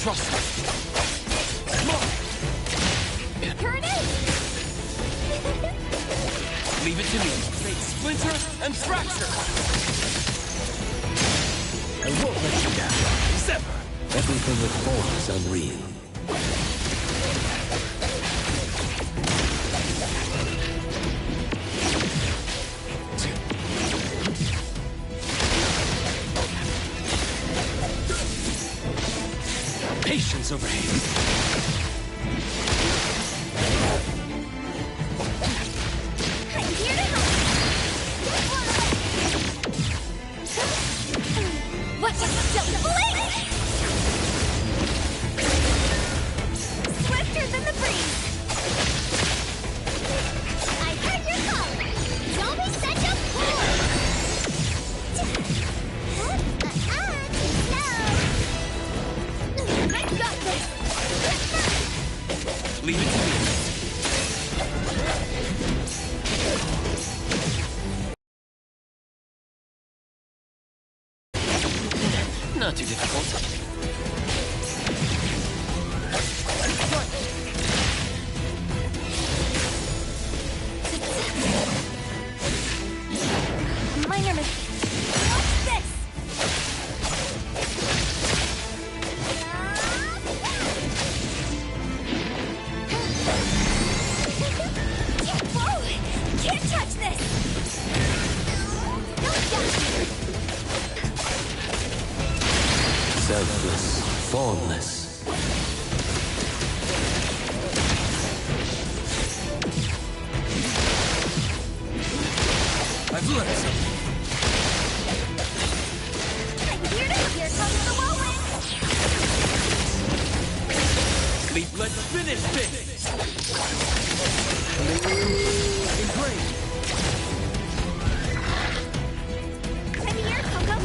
Speaker 13: Trust me. Come on.
Speaker 1: Turn it.
Speaker 13: Leave it to me. Take splinter and fracture.
Speaker 3: I won't let you down.
Speaker 13: Sever.
Speaker 3: Everything with form is unreal.
Speaker 13: Patience over here.
Speaker 1: I'm here to help. What's a silly blink? Swifter than the breeze. I heard your call. Don't be such a fool. I got this.
Speaker 13: Leave it to me. Not too difficult.
Speaker 1: Minor mistake. What's this? Whoa! Can't touch this!
Speaker 3: Selfless, formless.
Speaker 13: Athleticism!
Speaker 6: Here comes the whirlwind!
Speaker 13: Leap, let's finish this! Engrave!
Speaker 6: I'm here, Coco!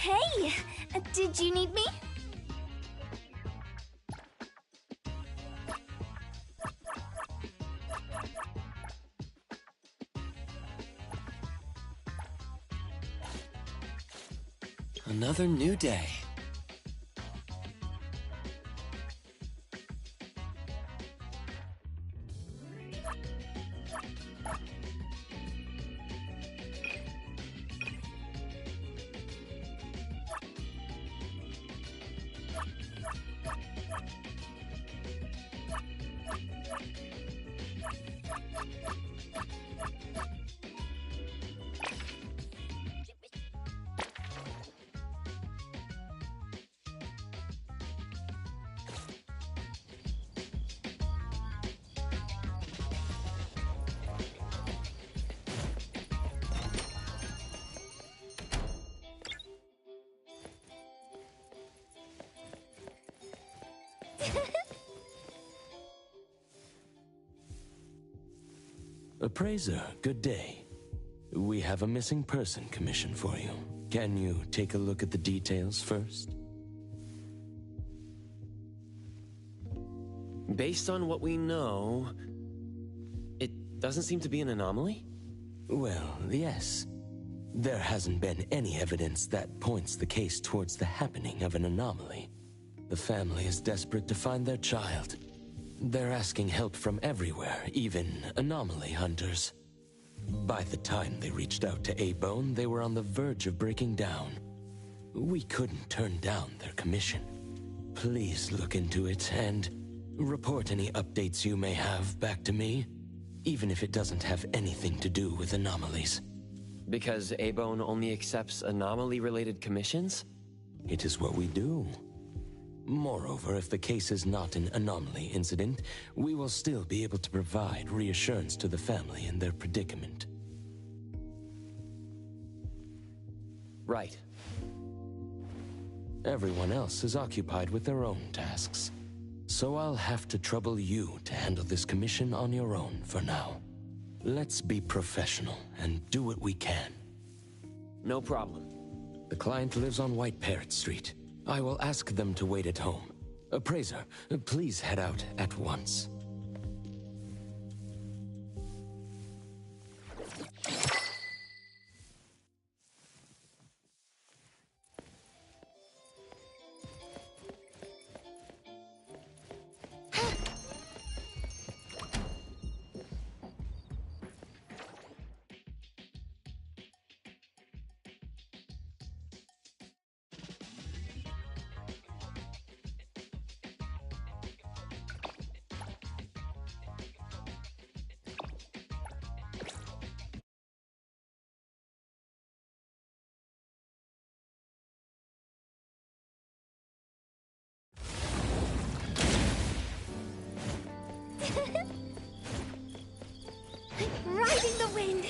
Speaker 16: Hey! Did you need me?
Speaker 2: Another new day.
Speaker 3: Appraiser, good day. We have a missing person commission for you. Can you take a look at the details first?
Speaker 2: Based on what we know, it doesn't seem to be an anomaly?
Speaker 3: Well, yes. There hasn't been any evidence that points the case towards the happening of an anomaly. The family is desperate to find their child. They're asking help from everywhere, even anomaly hunters. By the time they reached out to A-Bone, they were on the verge of breaking down. We couldn't turn down their commission. Please look into it and report any updates you may have back to me, even if it doesn't have anything to do with anomalies.
Speaker 2: Because A-Bone only accepts anomaly-related commissions?
Speaker 3: It is what we do. Moreover, if the case is not an anomaly incident, we will still be able to provide reassurance to the family in their predicament.
Speaker 2: Right.
Speaker 3: Everyone else is occupied with their own tasks, so I'll have to trouble you to handle this commission on your own for now. Let's be professional and do what we can.
Speaker 2: No problem.
Speaker 3: The client lives on White Parrot Street. I will ask them to wait at home. Appraiser, please head out at once.
Speaker 16: Riding the wind!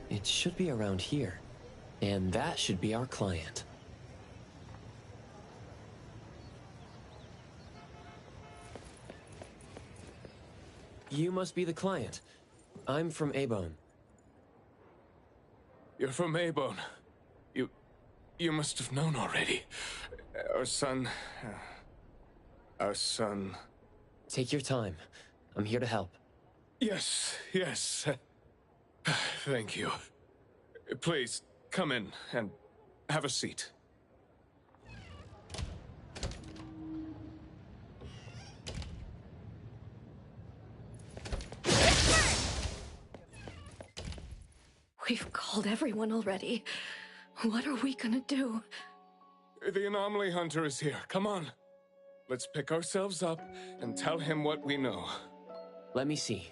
Speaker 2: It should be around here. And that should be our client. You must be the client. I'm from A-Bone.
Speaker 21: You're from A-Bone. You must have known already. Our son... Our son...
Speaker 2: Take your time. I'm here to help.
Speaker 21: Yes. Thank you. Please, come in and have a seat.
Speaker 10: We've called everyone already. What are we gonna do?
Speaker 21: The anomaly hunter is here. Come on. Let's pick ourselves up and tell him what we know.
Speaker 2: Let me see.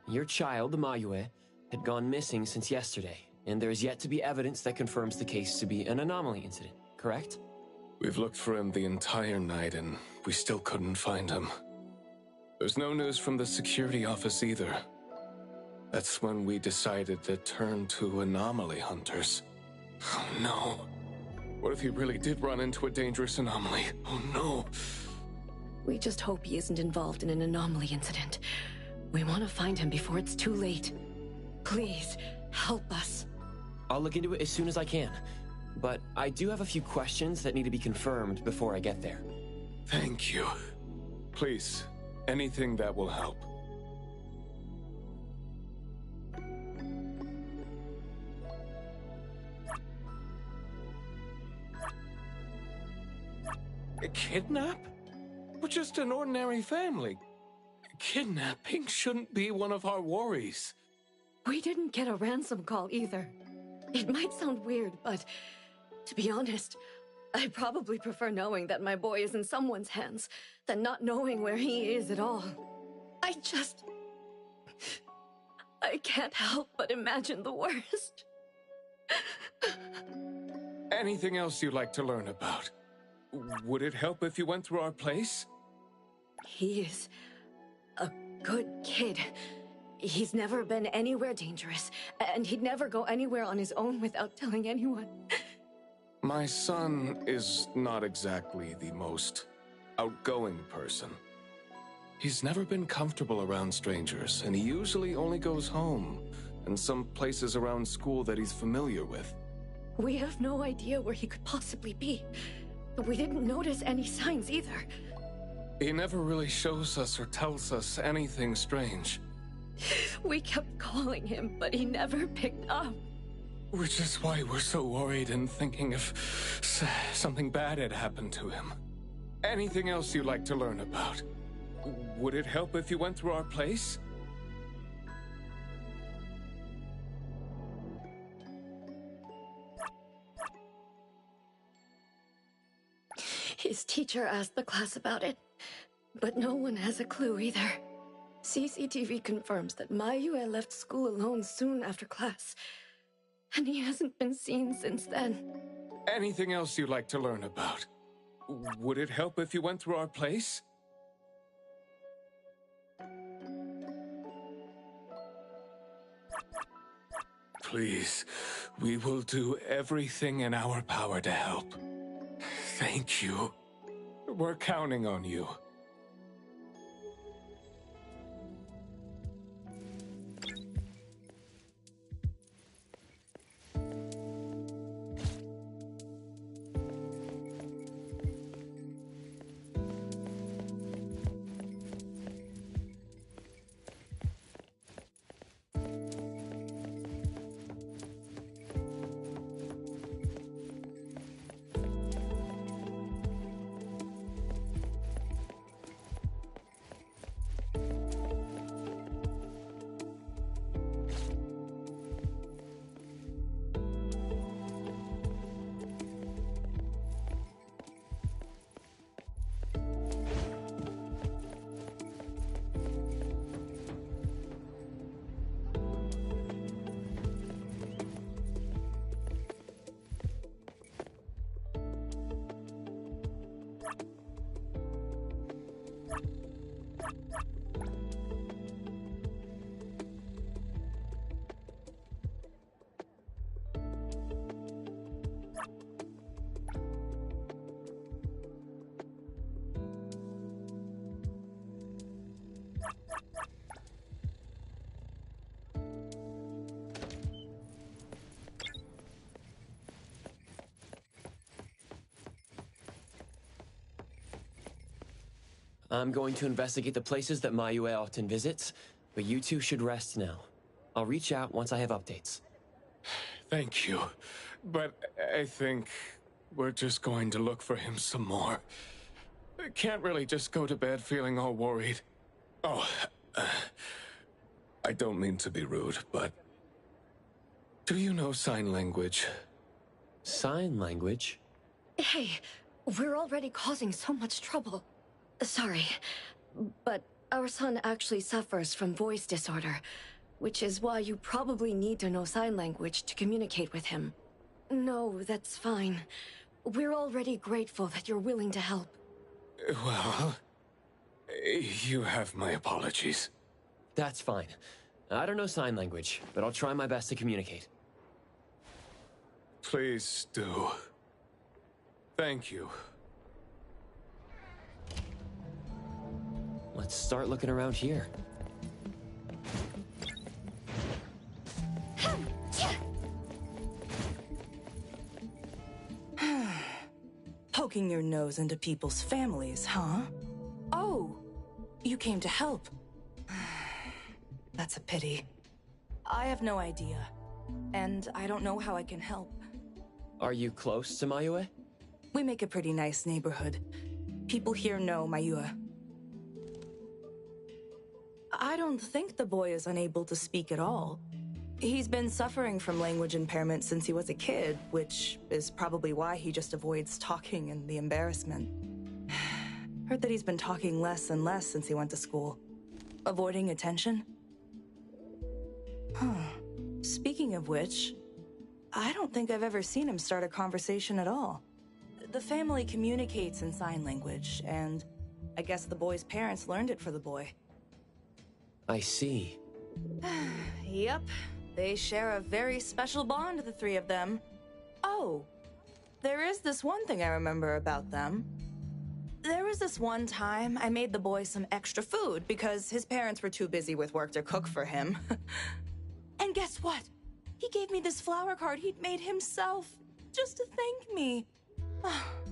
Speaker 2: Your child, Mayue, had gone missing since yesterday, and there is yet to be evidence that confirms the case to be an anomaly incident, correct?
Speaker 21: We've looked for him the entire night, and we still couldn't find him. There's no news from the security office either. That's when we decided to turn to anomaly hunters. Oh no. What if he really did run into a dangerous anomaly? Oh no.
Speaker 10: We just hope he isn't involved in an anomaly incident. We want to find him before it's too late. Please, help us.
Speaker 2: I'll look into it as soon as I can. But I do have a few questions that need to be confirmed before I get there.
Speaker 21: Thank you. Please, anything that will help. A kidnap? We're just an ordinary family. Kidnapping shouldn't be one of our worries.
Speaker 10: We didn't get a ransom call either. It might sound weird, but to be honest, I probably prefer knowing that my boy is in someone's hands than not knowing where he is at all. I can't help but imagine the worst.
Speaker 21: Anything else you'd like to learn about? Would it help if you went through our place?
Speaker 10: He is a good kid. He's never been anywhere dangerous, and he'd never go anywhere on his own without telling anyone.
Speaker 21: My son is not exactly the most outgoing person. He's never been comfortable around strangers, and he usually only goes home and some places around school that he's familiar with.
Speaker 10: We have no idea where he could possibly be. We didn't notice any signs either.
Speaker 21: He never really shows us or tells us anything strange.
Speaker 10: We kept calling him, but he never picked up.
Speaker 21: Which is why we're so worried and thinking if something bad had happened to him. Anything else you'd like to learn about? Would it help if you went through our place?
Speaker 10: His teacher asked the class about it, but no one has a clue either. CCTV confirms that Mayue left school alone soon after class, and he hasn't been seen since then.
Speaker 21: Anything else you'd like to learn about? Would it help if you went through our place? Please, we will do everything in our power to help. Thank you. We're counting on you.
Speaker 2: I'm going to investigate the places that Mayue often visits, but you two should rest now. I'll reach out once I have updates.
Speaker 21: Thank you, but I think we're just going to look for him some more. I can't really just go to bed feeling all worried. Oh, I don't mean to be rude, but Do you know sign language?
Speaker 2: Sign language?
Speaker 4: Hey, we're already causing so much trouble. Sorry, but our son actually suffers from voice disorder, which is why you probably need to know sign language to communicate with him. No, that's fine. We're already grateful that you're willing to help.
Speaker 21: Well, you have my apologies.
Speaker 2: That's fine. I don't know sign language, but I'll try my best to communicate.
Speaker 21: Please do. Thank you.
Speaker 2: Let's start looking around here.
Speaker 22: Poking your nose into people's families, huh? Oh, you came to help. That's a pity. I have no idea, and I don't know how I can help.
Speaker 2: Are you close to Mayue?
Speaker 22: We make a pretty nice neighborhood. People here know Mayue. I don't think the boy is unable to speak at all. He's been suffering from language impairment since he was a kid, which is probably why he just avoids talking and the embarrassment. Heard that he's been talking less and less since he went to school. Avoiding attention? Huh. Speaking of which, I don't think I've ever seen him start a conversation at all. The family communicates in sign language, and I guess the boy's parents learned it for the boy.
Speaker 2: I see.
Speaker 22: Yep. They share a very special bond, the three of them. Oh, there is this one thing I remember about them. There was this one time I made the boy some extra food because his parents were too busy with work to cook for him. And guess what? He gave me this flower card he'd made himself, just to thank me.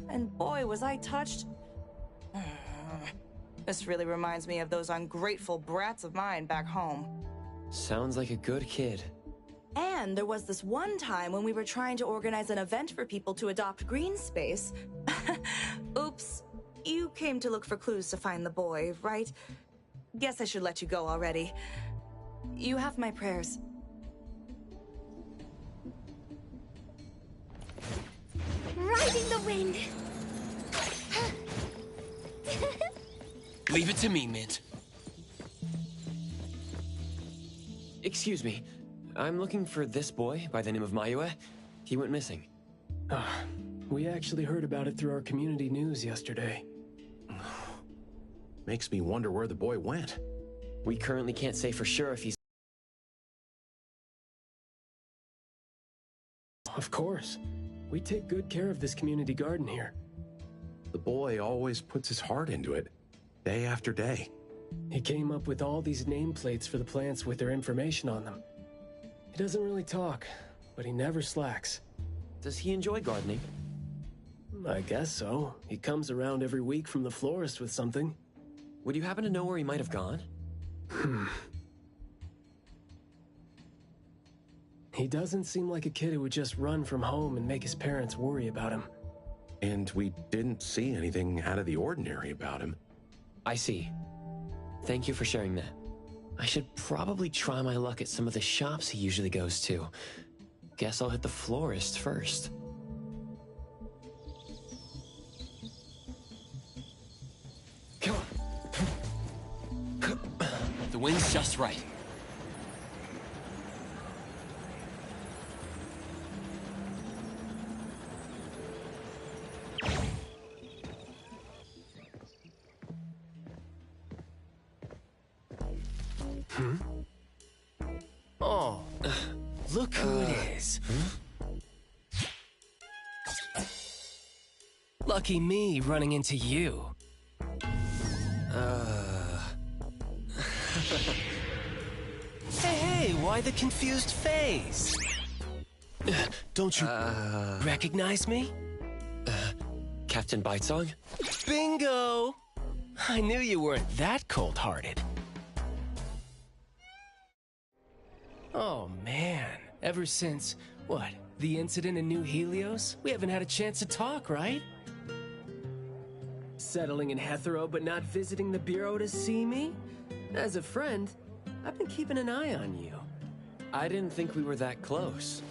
Speaker 22: And boy, was I touched. This really reminds me of those ungrateful brats of mine back home.
Speaker 2: Sounds like a good kid.
Speaker 22: And there was this one time when we were trying to organize an event for people to adopt green space. Oops. You came to look for clues to find the boy, right? Guess I should let you go already. You have my prayers.
Speaker 1: Riding the wind!
Speaker 13: Leave it to me, Mint.
Speaker 2: Excuse me. I'm looking for this boy by the name of Mayue. He went missing.
Speaker 17: We actually heard about it through our community news yesterday.
Speaker 23: Makes me wonder where the boy went.
Speaker 2: We currently can't say for sure if he's...
Speaker 17: Of course. We take good care of this community garden here.
Speaker 23: The boy always puts his heart into it, day after day.
Speaker 17: He came up with all these nameplates for the plants with their information on them. He doesn't really talk, but he never slacks.
Speaker 2: Does he enjoy gardening?
Speaker 17: I guess so. He comes around every week from the florist with something.
Speaker 2: Would you happen to know where he might have gone?
Speaker 17: He doesn't seem like a kid who would just run from home and make his parents worry about him.
Speaker 23: And we didn't see anything out of the ordinary about him.
Speaker 2: I see. Thank you for sharing that. I should probably try my luck at some of the shops he usually goes to. Guess I'll hit the florist first.
Speaker 13: Come on. The wind's just right.
Speaker 20: Oh, look who it is. Lucky me running into you. Hey, why the confused face? Don't you recognize me?
Speaker 2: Captain Bitesong?
Speaker 20: Bingo! I knew you weren't that cold-hearted. Oh, man. Ever since, what, the incident in New Helios? We haven't had a chance to talk, right?
Speaker 17: Settling in Hetero but not visiting the Bureau to see me? As a friend, I've been keeping an eye on you.
Speaker 2: I didn't think we were that close.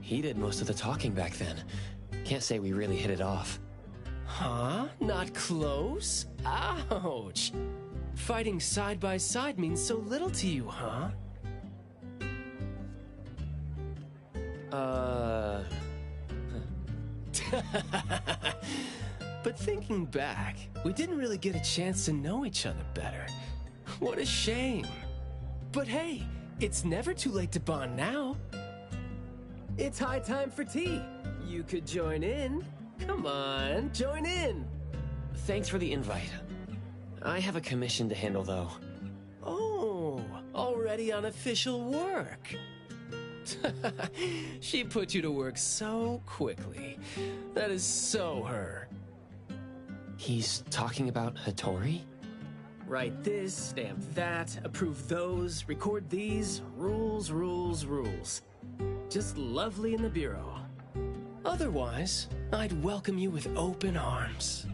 Speaker 2: He did most of the talking back then. Can't say we really hit it off.
Speaker 7: Huh? Not close? Ouch! Fighting side by side means so little to you, huh? But thinking back, we didn't really get a chance to know each other better. What a shame. But hey, it's never too late to bond now. It's high time for tea. You could join in. Come on, join in.
Speaker 2: Thanks for the invite. I have a commission to handle, though.
Speaker 7: Oh, already on official work. She put you to work so quickly. That is so her.
Speaker 2: He's talking about Hattori?
Speaker 7: Write this, stamp that, approve those, record these. Rules, rules, rules. Just lovely in the bureau. Otherwise, I'd welcome you with open arms.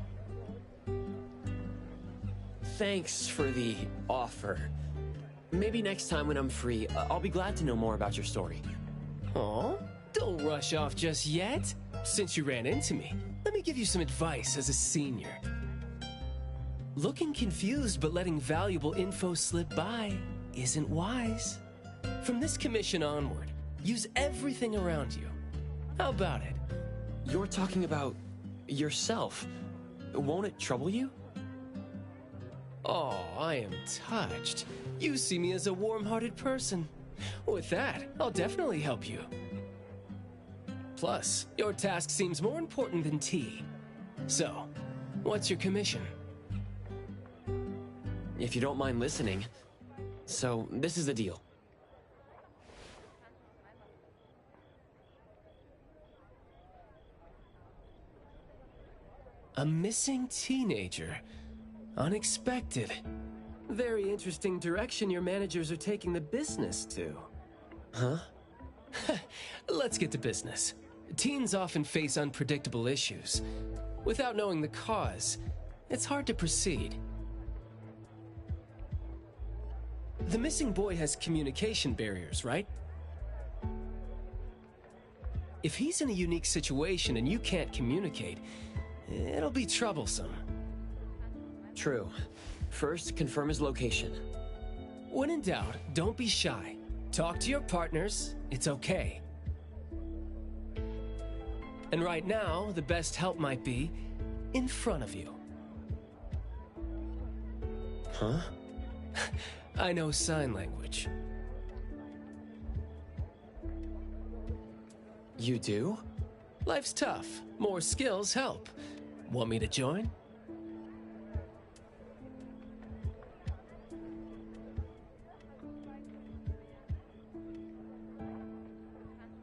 Speaker 2: Thanks for the offer. Maybe next time when I'm free, I'll be glad to know more about your story.
Speaker 7: Oh, don't rush off just yet. Since you ran into me, let me give you some advice as a senior. Looking confused but letting valuable info slip by isn't wise. From this commission onward, use everything around you. How about it?
Speaker 2: You're talking about yourself. Won't it trouble you?
Speaker 7: Oh, I am touched. You see me as a warm-hearted person. With that, I'll definitely help you. Plus, your task seems more important than tea. So, what's your commission?
Speaker 2: If you don't mind listening. So, this is the deal.
Speaker 7: A missing teenager. Unexpected. Very interesting direction your managers are taking the business to.
Speaker 2: Huh?
Speaker 7: Let's get to business. Teens often face unpredictable issues. Without knowing the cause, it's hard to proceed. The missing boy has communication barriers, right? If he's in a unique situation and you can't communicate, it'll be troublesome.
Speaker 2: True. First, confirm his location.
Speaker 7: When in doubt, don't be shy. Talk to your partners, it's okay. And right now, the best help might be in front of you.
Speaker 2: Huh?
Speaker 7: I know sign language.
Speaker 2: You do?
Speaker 7: Life's tough. More skills help. Want me to join?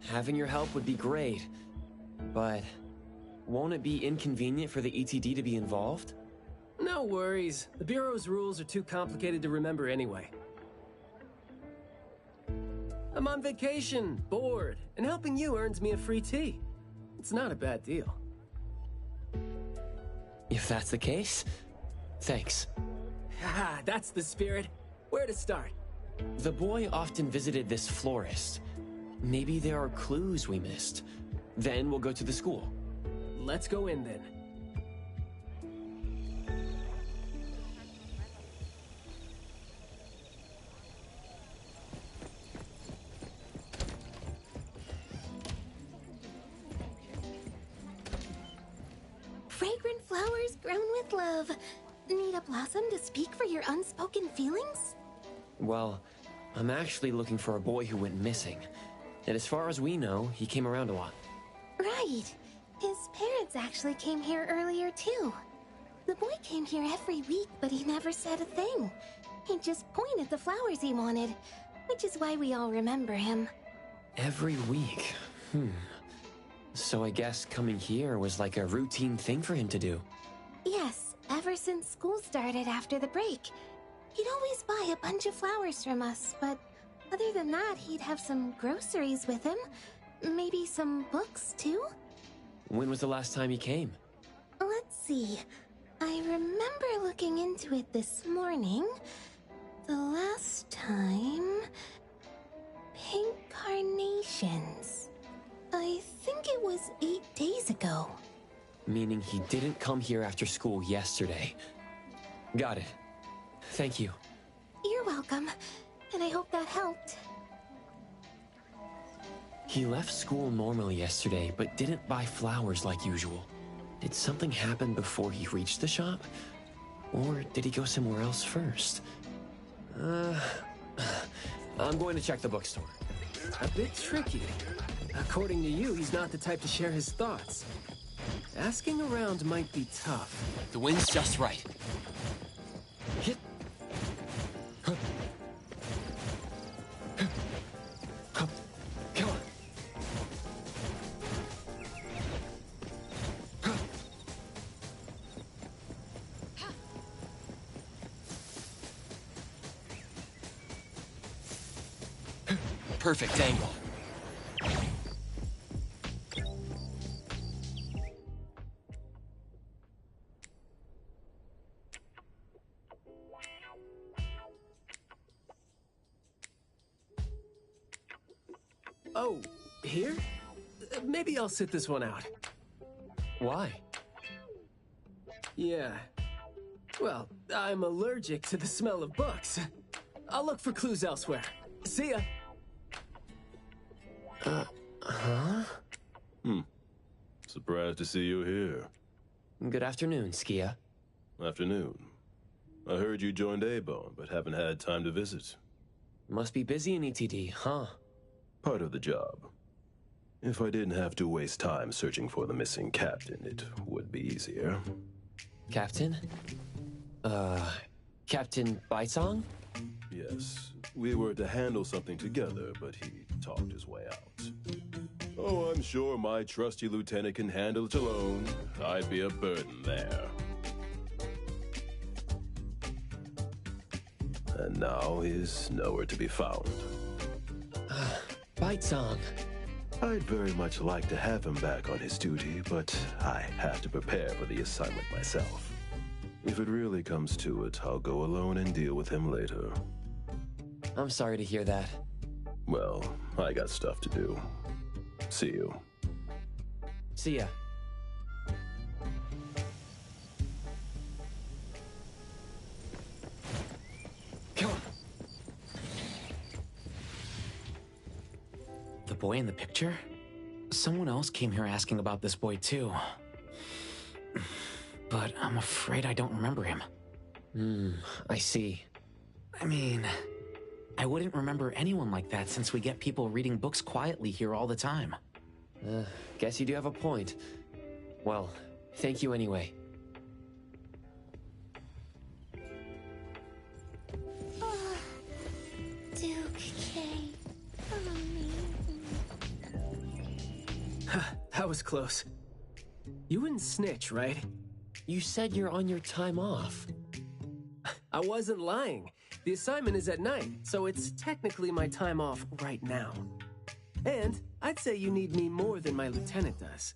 Speaker 2: Having your help would be great, but won't it be inconvenient for the ETD to be involved?
Speaker 7: No worries. The Bureau's rules are too complicated to remember anyway. I'm on vacation, bored, and helping you earns me a free tea. It's not a bad deal.
Speaker 2: If that's the case, thanks.
Speaker 7: Haha, that's the spirit. Where to start?
Speaker 2: The boy often visited this florist. Maybe there are clues we missed. Then we'll go to the school.
Speaker 7: Let's go in then.
Speaker 6: Fragrant flowers grown with love. Need a blossom to speak for your unspoken feelings?
Speaker 2: Well, I'm actually looking for a boy who went missing. And as far as we know, he came around a lot.
Speaker 6: Right. His parents actually came here earlier, too. The boy came here every week, but he never said a thing. He just pointed the flowers he wanted, which is why we all remember him.
Speaker 2: Every week? So I guess coming here was like a routine thing for him to do.
Speaker 6: Yes, ever since school started after the break. He'd always buy a bunch of flowers from us, but other than that, he'd have some groceries with him. Maybe some books, too?
Speaker 2: When was the last time he came?
Speaker 6: Let's see. I remember looking into it this morning. The last time...
Speaker 10: ago.
Speaker 2: Meaning he didn't come here after school yesterday. Got it. Thank you.
Speaker 10: You're welcome, and I hope that helped.
Speaker 2: He left school normally yesterday, but didn't buy flowers like usual. Did something happen before he reached the shop? Or did he go somewhere else first? I'm going to check the bookstore.
Speaker 7: A bit tricky. According to you, he's not the type to share his thoughts. Asking around might be tough.
Speaker 13: The wind's just right.
Speaker 2: Hit. Come on.
Speaker 13: Perfect angle.
Speaker 7: Oh, here? Maybe I'll sit this one out.
Speaker 2: Why?
Speaker 7: Yeah. Well, I'm allergic to the smell of books. I'll look for clues elsewhere. See ya.
Speaker 2: Huh?
Speaker 11: Surprised to see you here.
Speaker 2: Good afternoon, Skia.
Speaker 11: Afternoon. I heard you joined A-Bone, but haven't had time to visit.
Speaker 2: Must be busy in ETD, huh?
Speaker 11: Part of the job. If I didn't have to waste time searching for the missing captain, it would be easier.
Speaker 2: Captain? Captain Baisong?
Speaker 11: Yes, we were to handle something together, but he talked his way out. Oh, I'm sure my trusty lieutenant can handle it alone. I'd be a burden there. And now he's nowhere to be found.
Speaker 2: Baisong.
Speaker 11: I'd very much like to have him back on his duty, but I have to prepare for the assignment myself. If it really comes to it, I'll go alone and deal with him later.
Speaker 2: I'm sorry to hear that.
Speaker 11: Well, I got stuff to do. See you.
Speaker 2: See ya. Come on.
Speaker 12: The boy in the picture? Someone else came here asking about this boy too. But I'm afraid I don't remember him.
Speaker 2: I see.
Speaker 12: I mean, I wouldn't remember anyone like that since we get people reading books quietly here all the time.
Speaker 2: Guess you do have a point. Well, thank you anyway.
Speaker 1: Duke K.
Speaker 7: That was close. You wouldn't snitch, right?
Speaker 2: You said you're on your time off.
Speaker 7: I wasn't lying. The assignment is at night, so it's technically my time off right now. And I'd say you need me more than my lieutenant does.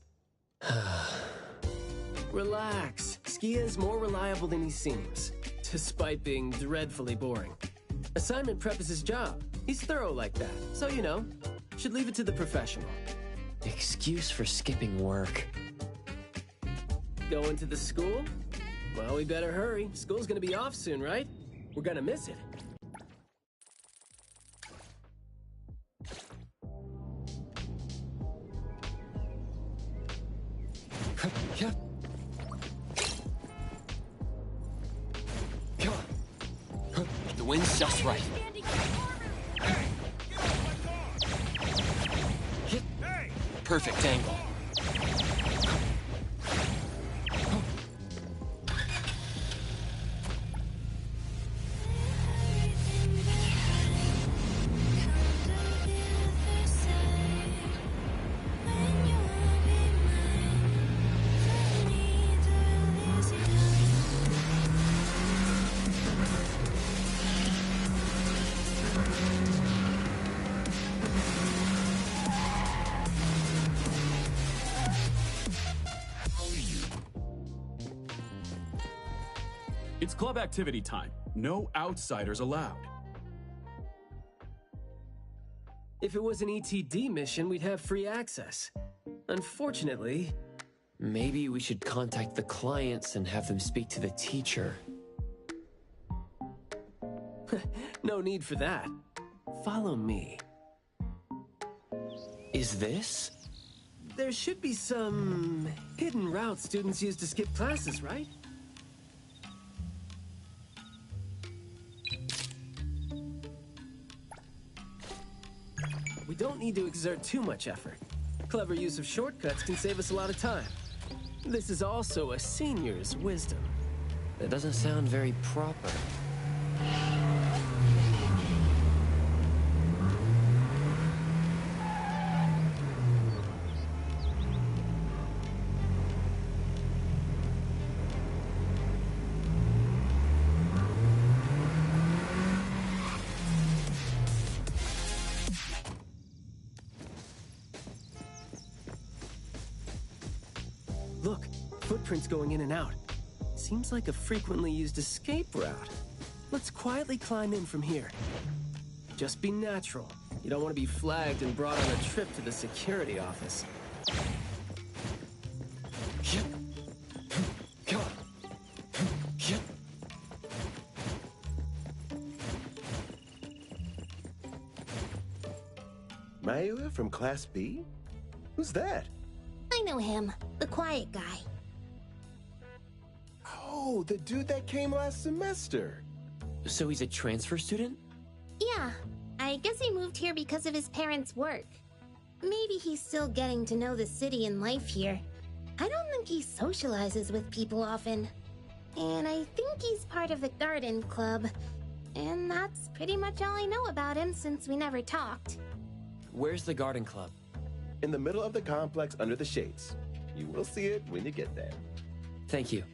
Speaker 7: Relax. Skia is more reliable than he seems, despite being dreadfully boring. Assignment prep is his job. He's thorough like that, so you know, should leave it to the professional.
Speaker 2: Excuse for skipping work.
Speaker 7: Going to the school? Well, we better hurry. School's gonna be off soon, right? We're gonna miss it.
Speaker 2: Yeah. Come on.
Speaker 13: The wind's just right. Perfect angle.
Speaker 15: It's club activity time. No outsiders allowed.
Speaker 7: If it was an ETD mission, we'd have free access. Unfortunately,
Speaker 2: Maybe we should contact the clients and have them speak to the teacher.
Speaker 7: No need for that. Follow me.
Speaker 2: Is this?
Speaker 7: There should be some hidden route students use to skip classes, right? We don't need to exert too much effort. Clever use of shortcuts can save us a lot of time. This is also a senior's wisdom.
Speaker 2: That doesn't sound very proper.
Speaker 7: Look, footprints going in and out. Seems like a frequently used escape route. Let's quietly climb in from here. Just be natural. You don't want to be flagged and brought on a trip to the security office.
Speaker 5: Mayua from Class B? Who's that?
Speaker 6: I know him, the quiet guy.
Speaker 5: Oh, the dude that came last semester.
Speaker 2: So he's a transfer student?
Speaker 6: Yeah, I guess he moved here because of his parents' work. Maybe he's still getting to know the city and life here. I don't think he socializes with people often. And I think he's part of the garden club. And that's pretty much all I know about him since we never talked.
Speaker 2: Where's the garden club?
Speaker 5: In the middle of the complex under the shades. You will see it when you get there.
Speaker 2: Thank you.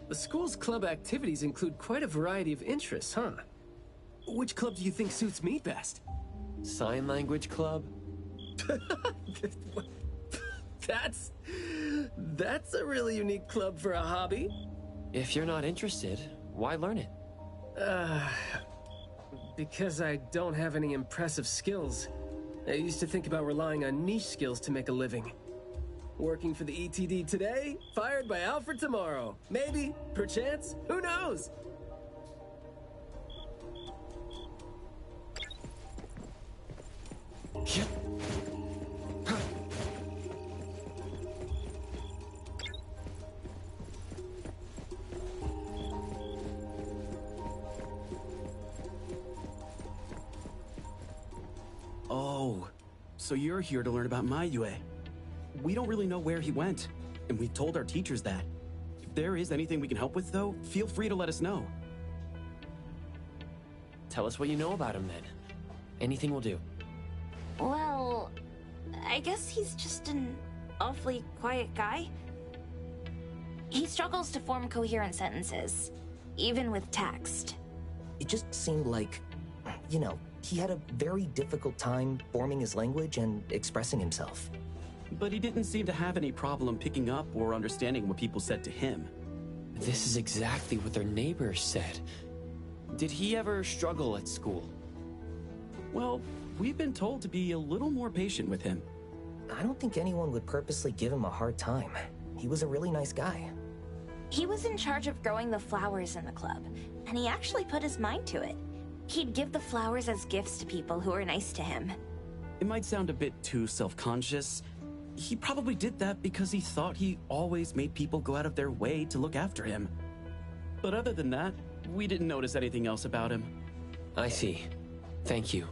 Speaker 7: The school's club activities include quite a variety of interests, huh? Which club do you think suits me best?
Speaker 2: Sign language club?
Speaker 7: That's a really unique club for a hobby.
Speaker 2: If you're not interested, why learn it?
Speaker 7: Because I don't have any impressive skills. I used to think about relying on niche skills to make a living. Working for the ETD today, fired by Alfred tomorrow. Maybe, perchance, who knows?
Speaker 15: Oh, so you're here to learn about Mayue. We don't really know where he went, and we told our teachers that. If there is anything we can help with, though, feel free to let us know.
Speaker 2: Tell us what you know about him, then. Anything will do.
Speaker 6: Well, I guess he's just an awfully quiet guy. He struggles to form coherent sentences, even with text.
Speaker 14: It just seemed like, you know, he had a very difficult time forming his language and expressing himself.
Speaker 15: But he didn't seem to have any problem picking up or understanding what people said to him.
Speaker 2: This is exactly what their neighbors said. Did he ever struggle at school?
Speaker 15: Well, we've been told to be a little more patient with him.
Speaker 14: I don't think anyone would purposely give him a hard time. He was a really nice guy.
Speaker 6: He was in charge of growing the flowers in the club, and he actually put his mind to it. He'd give the flowers as gifts to people who were nice to him.
Speaker 15: It might sound a bit too self-conscious. He probably did that because he thought he always made people go out of their way to look after him. But other than that, we didn't notice anything else about him.
Speaker 2: I see. Thank you.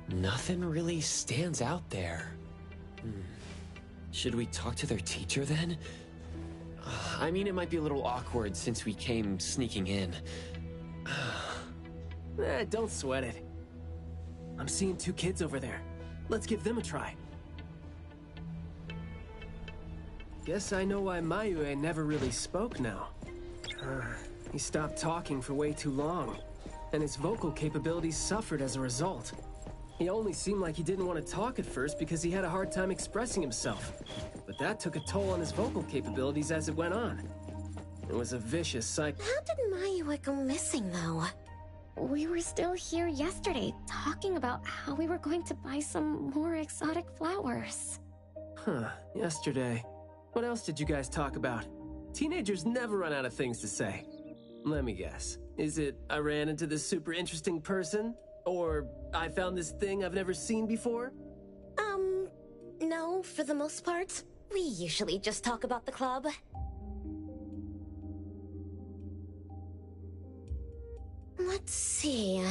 Speaker 2: Nothing really stands out there. Should we talk to their teacher then? I mean, it might be a little awkward since we came sneaking in.
Speaker 7: Don't sweat it. I'm seeing 2 kids over there. Let's give them a try. Guess I know why Mayue never really spoke now. He stopped talking for way too long, and his vocal capabilities suffered as a result. He only seemed like he didn't want to talk at first because he had a hard time expressing himself. But that took a toll on his vocal capabilities as it went on. It was a vicious cycle.
Speaker 6: How did Mayue go missing, though?
Speaker 10: We were still here yesterday, talking about how we were going to buy some more exotic flowers.
Speaker 7: Yesterday. What else did you guys talk about? Teenagers never run out of things to say. Let me guess. Is it I ran into this super interesting person? Or I found this thing I've never seen before?
Speaker 6: No, for the most part. We usually just talk about the club. Let's see.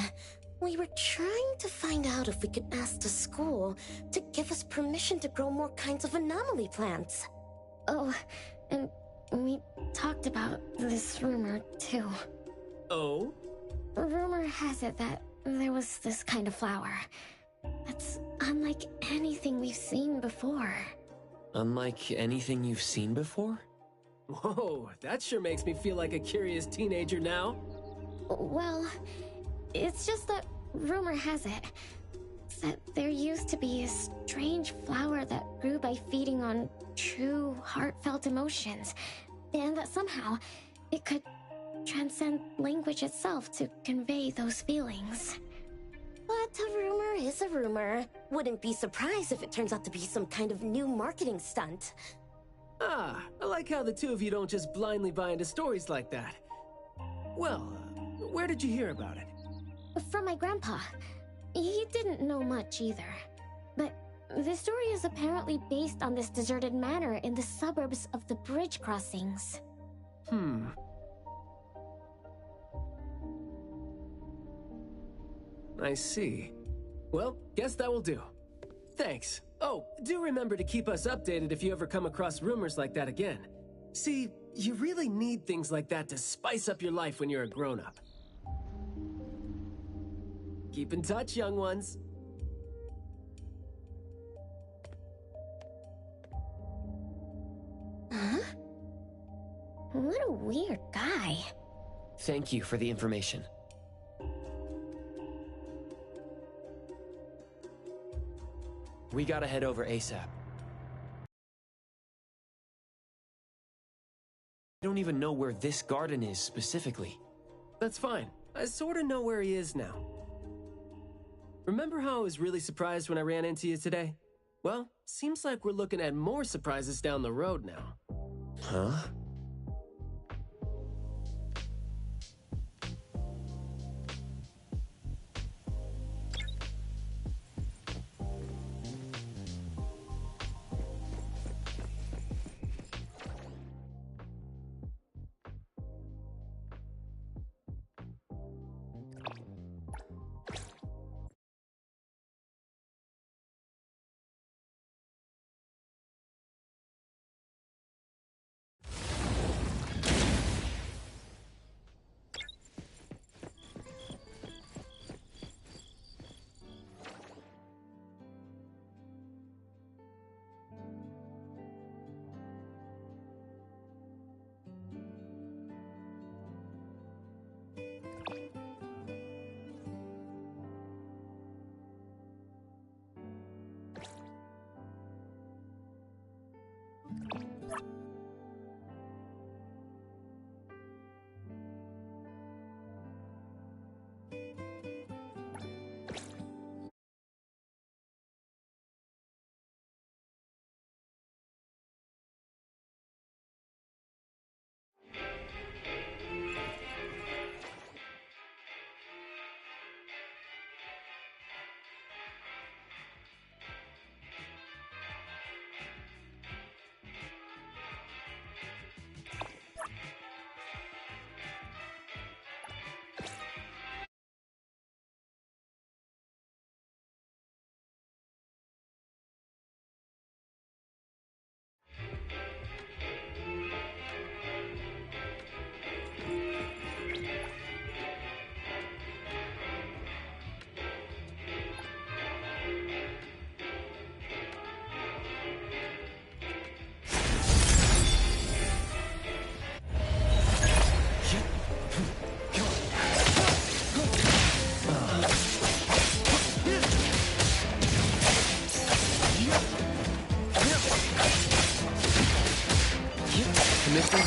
Speaker 6: We were trying to find out if we could ask the school to give us permission to grow more kinds of anomaly plants.
Speaker 10: Oh, and we talked about this rumor, too.
Speaker 7: Oh?
Speaker 10: Rumor has it that there was this kind of flower that's unlike anything we've seen before.
Speaker 2: Unlike anything you've seen before?
Speaker 7: Whoa, that sure makes me feel like a curious teenager now.
Speaker 10: Well, it's just that rumor has it that there used to be a strange flower that grew by feeding on true, heartfelt emotions, and that somehow it could transcend language itself to convey those feelings.
Speaker 6: But a rumor is a rumor. Wouldn't be surprised if it turns out to be some kind of new marketing stunt.
Speaker 7: I like how the 2 of you don't just blindly buy into stories like that. Well, where did you hear about it?
Speaker 10: From my grandpa. He didn't know much either. But the story is apparently based on this deserted manor in the suburbs of the bridge crossings.
Speaker 7: I see. Well, guess that will do. Thanks. Oh, do remember to keep us updated if you ever come across rumors like that again. See, you really need things like that to spice up your life when you're a grown-up. Keep in touch, young ones.
Speaker 10: Huh? What a weird guy.
Speaker 2: Thank you for the information. We gotta head over ASAP. I don't even know where this garden is specifically.
Speaker 7: That's fine. I sorta know where he is now. Remember how I was really surprised when I ran into you today? Well, seems like we're looking at more surprises down the road now.
Speaker 2: Huh?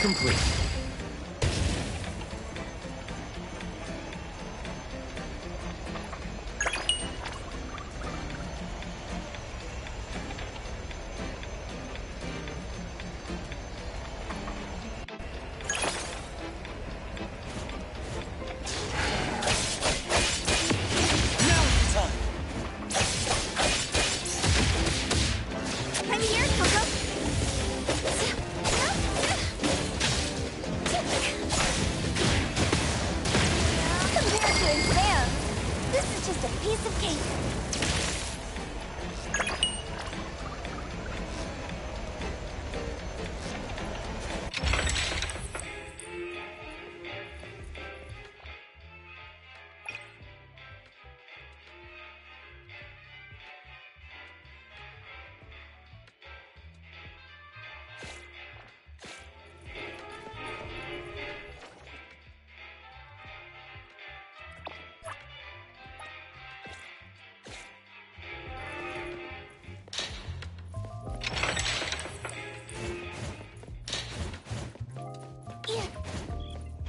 Speaker 13: complete.
Speaker 6: I'm here, Coco. Compared to exams, this is just a piece of cake.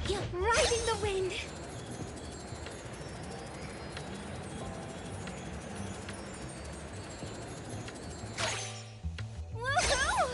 Speaker 6: Yeah, riding the wind. Woohoo!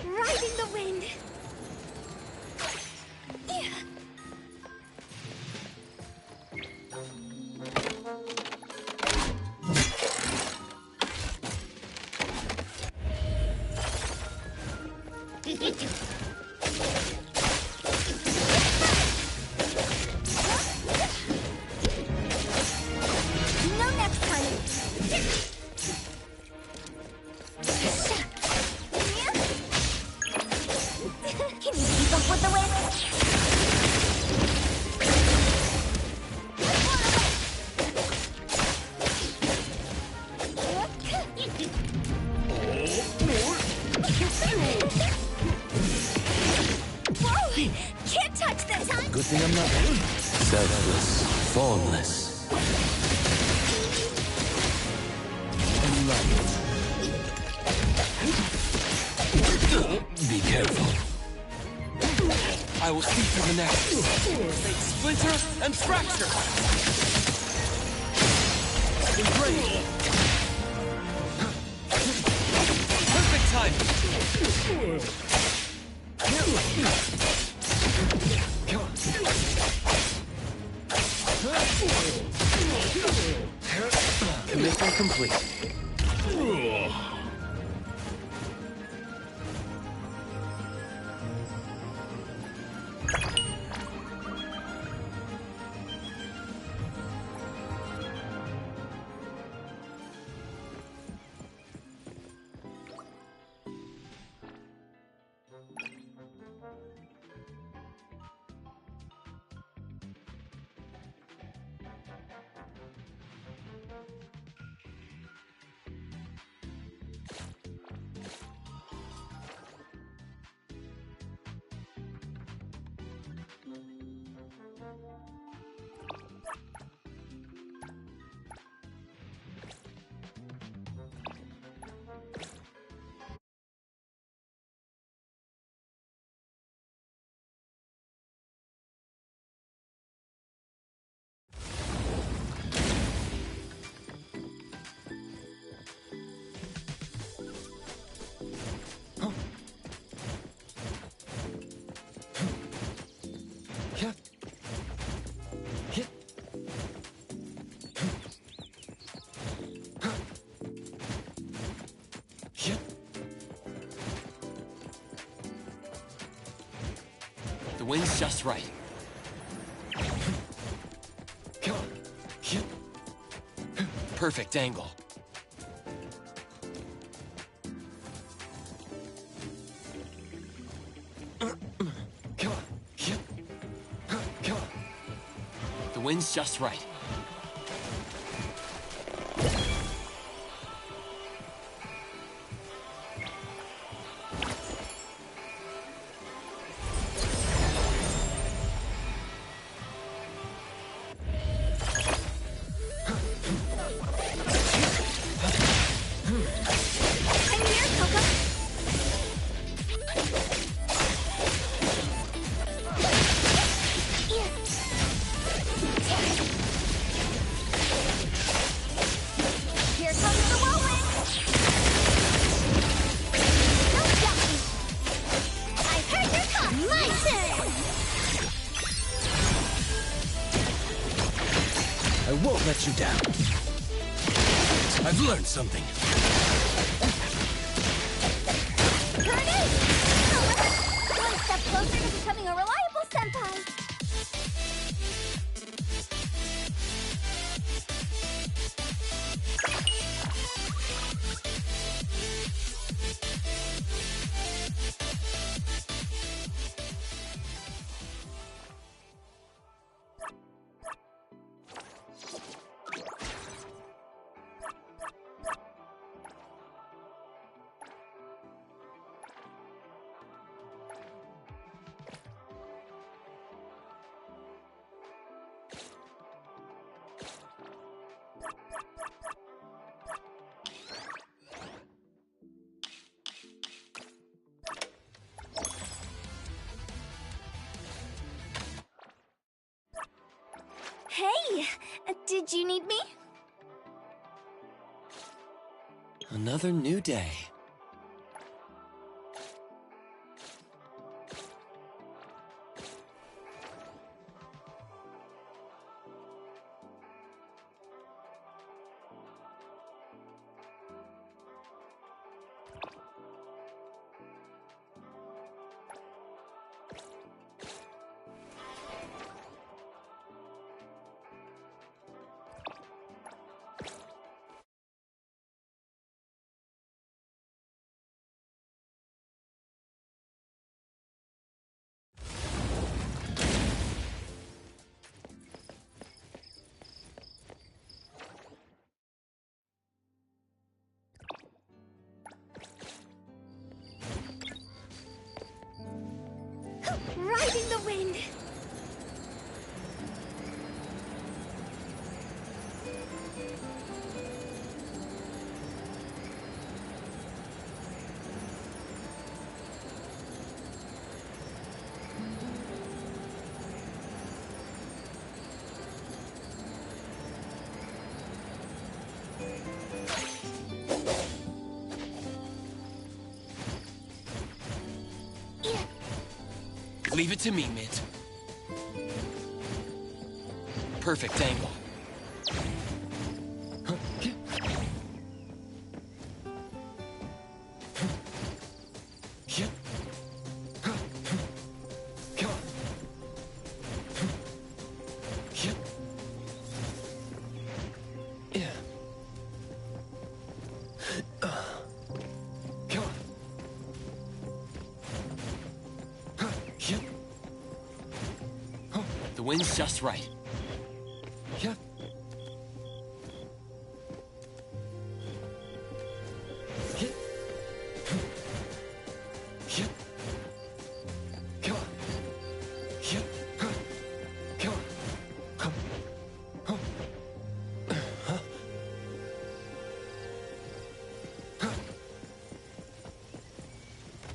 Speaker 6: Riding the wind. No next time. Can you keep up with the wind? Whoa! Can't touch this, huh?
Speaker 3: Good thing I'm not selfless, formless. Be careful.
Speaker 13: I will see through the nexus. Make splinter and fracture. Engrave. Perfect time.
Speaker 17: Mission complete.
Speaker 2: wind's just right. Perfect angle. The wind's just right.
Speaker 13: I won't let you down. I've learned something.
Speaker 1: Grenade! One step closer to becoming a reliable senpai. Hey! Did you need me?
Speaker 2: Another new day.
Speaker 1: Riding the wind!
Speaker 2: Leave it to me, Mint. Perfect angle. The wind's just right. Yeah.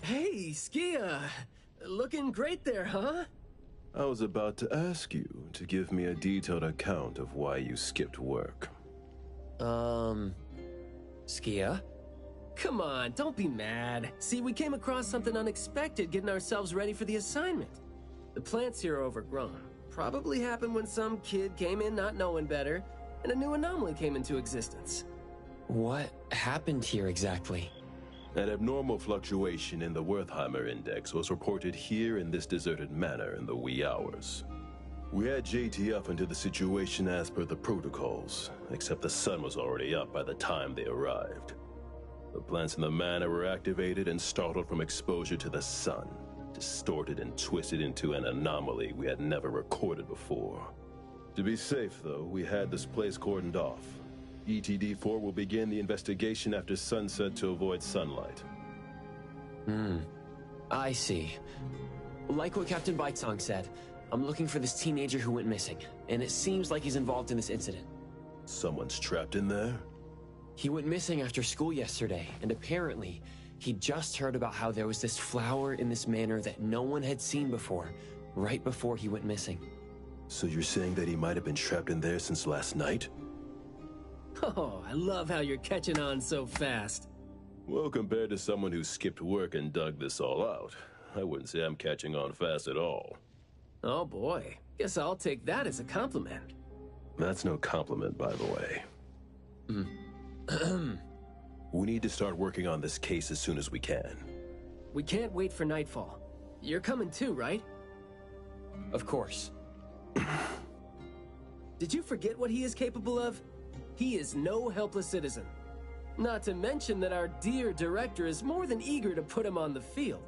Speaker 7: Hey, Skia! Looking great there, huh?
Speaker 11: I was about to ask you to give me a detailed account of why you skipped work.
Speaker 2: Skia?
Speaker 7: Come on, don't be mad. See, we came across something unexpected getting ourselves ready for the assignment. The plants here are overgrown. Probably happened when some kid came in not knowing better, and a new anomaly came into existence.
Speaker 2: What happened here exactly?
Speaker 11: An abnormal fluctuation in the Wertheimer index was reported here in this deserted manor in the wee hours. We had JT up into the situation as per the protocols, except the sun was already up by the time they arrived. The plants in the manor were activated and startled from exposure to the sun, distorted and twisted into an anomaly we had never recorded before. To be safe, though, we had this place cordoned off. ETD-4 will begin the investigation after sunset to avoid sunlight.
Speaker 2: I see. Like what Captain Baitong said, I'm looking for this teenager who went missing, and it seems like he's involved in this incident.
Speaker 11: Someone's trapped in there?
Speaker 2: He went missing after school yesterday, and apparently, he just heard about how there was this flower in this manor that no one had seen before, right before he went missing.
Speaker 11: So you're saying that he might have been trapped in there since last night?
Speaker 7: Oh, I love how you're catching on so fast.
Speaker 11: Well, compared to someone who skipped work and dug this all out, I wouldn't say I'm catching on fast at all.
Speaker 7: Oh boy, guess I'll take that as a compliment.
Speaker 11: That's no compliment, by the way. We need to start working on this case as soon as we can.
Speaker 7: We can't wait for nightfall. You're coming too, right?
Speaker 2: Of course.
Speaker 7: Did you forget what he is capable of? He is no helpless citizen. Not to mention that our dear director is more than eager to put him on the field.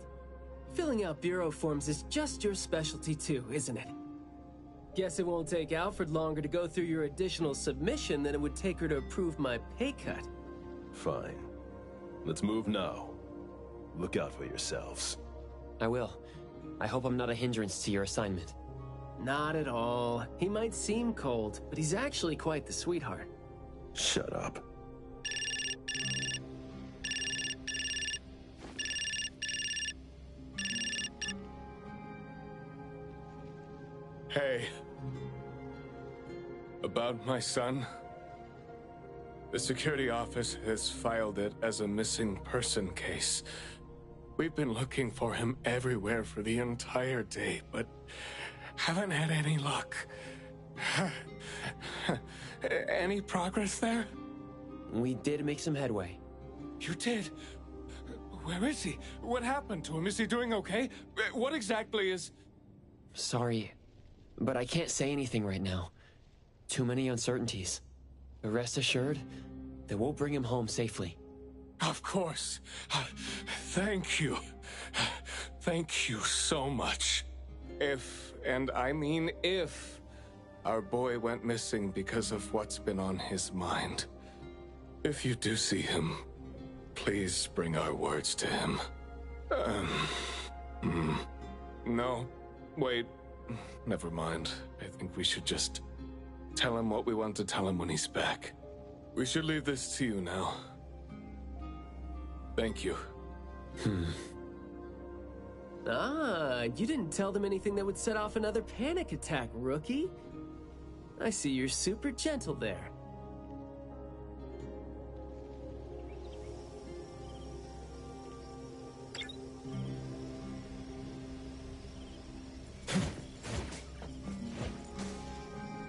Speaker 7: Filling out bureau forms is just your specialty too, isn't it? Guess it won't take Alfred longer to go through your additional submission than it would take her to approve my pay cut.
Speaker 11: Fine. Let's move now. Look out for yourselves.
Speaker 2: I will. I hope I'm not a hindrance to your assignment.
Speaker 7: Not at all. He might seem cold, but he's actually quite the sweetheart.
Speaker 11: Shut up.
Speaker 21: Hey. About my son? The security office has filed it as a missing person case. We've been looking for him everywhere for the entire day, but haven't had any luck. Any progress there?
Speaker 2: We did make some headway.
Speaker 21: You did? Where is he? What happened to him? Is he doing okay? What exactly is...
Speaker 2: Sorry, but I can't say anything right now. Too many uncertainties. But rest assured that we'll bring him home safely.
Speaker 21: Of course. Thank you. Thank you so much. If, and I mean if, our boy went missing because of what's been on his mind. If you do see him, please bring our words to him. No, wait, never mind. I think we should just tell him what we want to tell him when he's back. We should leave this to you now. Thank you.
Speaker 7: Ah, you didn't tell them anything that would set off another panic attack, rookie. I see you're super gentle there.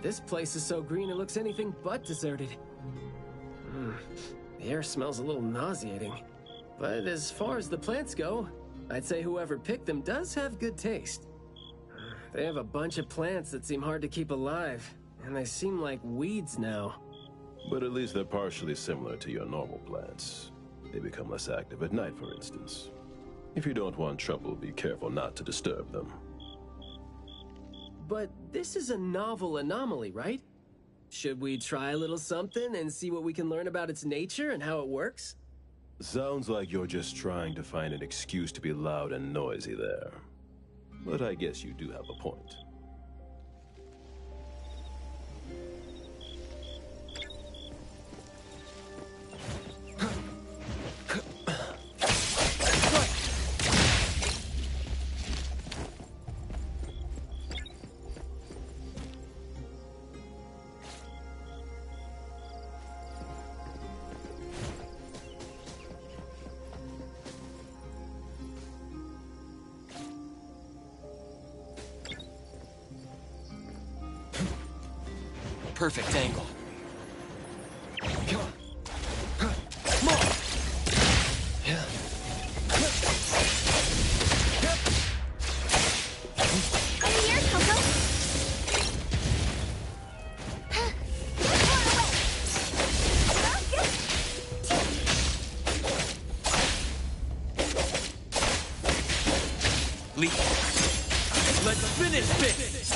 Speaker 7: This place is so green it looks anything but deserted. The air smells a little nauseating. But as far as the plants go, I'd say whoever picked them does have good taste. They have a bunch of plants that seem hard to keep alive, and they seem like weeds now.
Speaker 11: But at least they're partially similar to your normal plants. They become less active at night, for instance. If you don't want trouble, be careful not to disturb them.
Speaker 7: But this is a novel anomaly, right? Should we try a little something and see what we can learn about its nature and how it works?
Speaker 11: Sounds like you're just trying to find an excuse to be loud and noisy there. But I guess you do have a point.
Speaker 2: Perfect angle. Come on. Come on. Yeah.
Speaker 13: Leap. Let's finish this!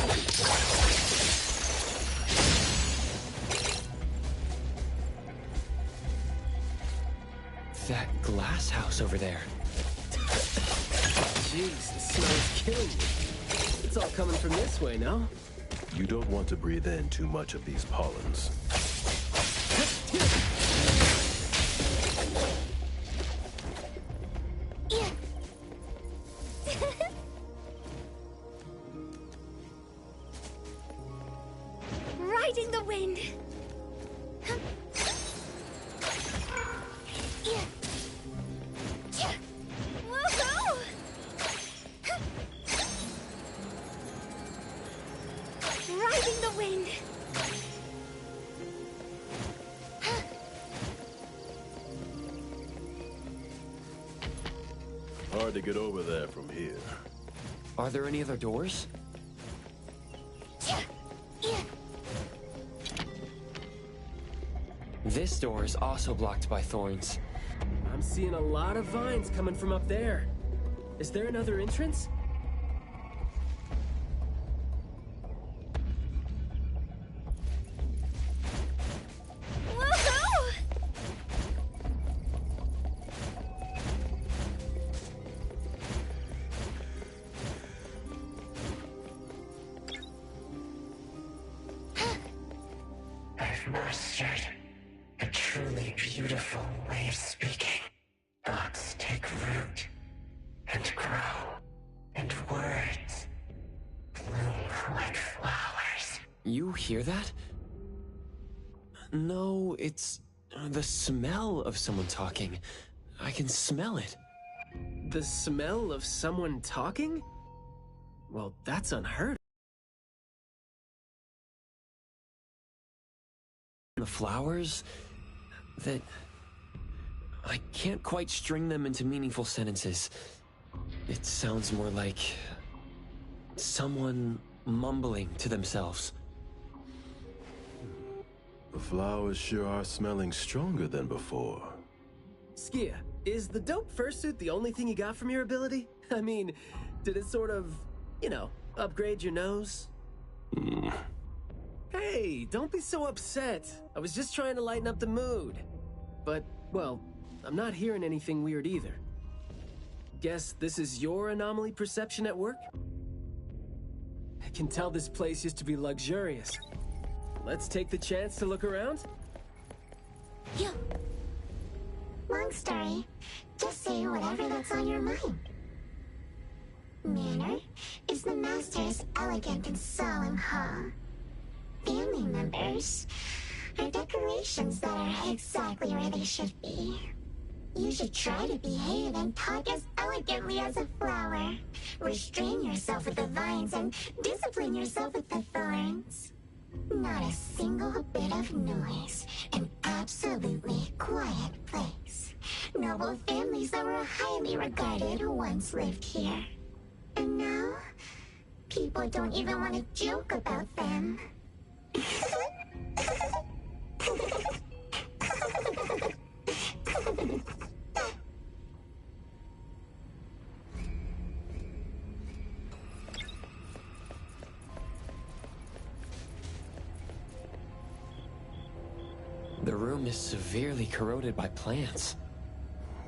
Speaker 2: That glass house over there.
Speaker 7: Jeez, the smell is killing me. It's all coming from this way, no?
Speaker 11: You don't want to breathe in too much of these pollens.
Speaker 1: Riding the wind. Woohoo! Riding the wind.
Speaker 11: Hard to get over there from here.
Speaker 2: Are there any other doors? This door is also blocked by thorns.
Speaker 7: I'm seeing a lot of vines coming from up there. Is there another entrance?
Speaker 1: Woohoo!
Speaker 8: I've mastered a truly beautiful way of speaking. Thoughts take root and grow, and words bloom like flowers.
Speaker 2: You hear that? No, it's the smell of someone talking. I can smell it.
Speaker 7: The smell of someone talking? Well, that's unheard of.
Speaker 2: The flowers that I can't quite string them into meaningful sentences. It sounds more like someone mumbling to themselves.
Speaker 11: The flowers sure are smelling stronger than before.
Speaker 7: Skia, is the dope fursuit the only thing you got from your ability? I mean, did it sort of, upgrade your nose? Hey, don't be so upset. I was just trying to lighten up the mood. But, well, I'm not hearing anything weird either. Guess this is your anomaly perception at work? I can tell this place used to be luxurious. Let's take the chance to look around?
Speaker 1: Yeah. Long story. Just say whatever that's on your mind. Manner is the master's elegant and solemn hall. Family members are decorations that are exactly where they should be. You should try to behave and talk as elegantly as a flower. Restrain yourself with the vines and discipline yourself with the thorns. Not a single bit of noise. An absolutely quiet place. Noble families that were highly regarded once lived here. And now, people don't even want to joke about them.
Speaker 2: The room is severely corroded by plants.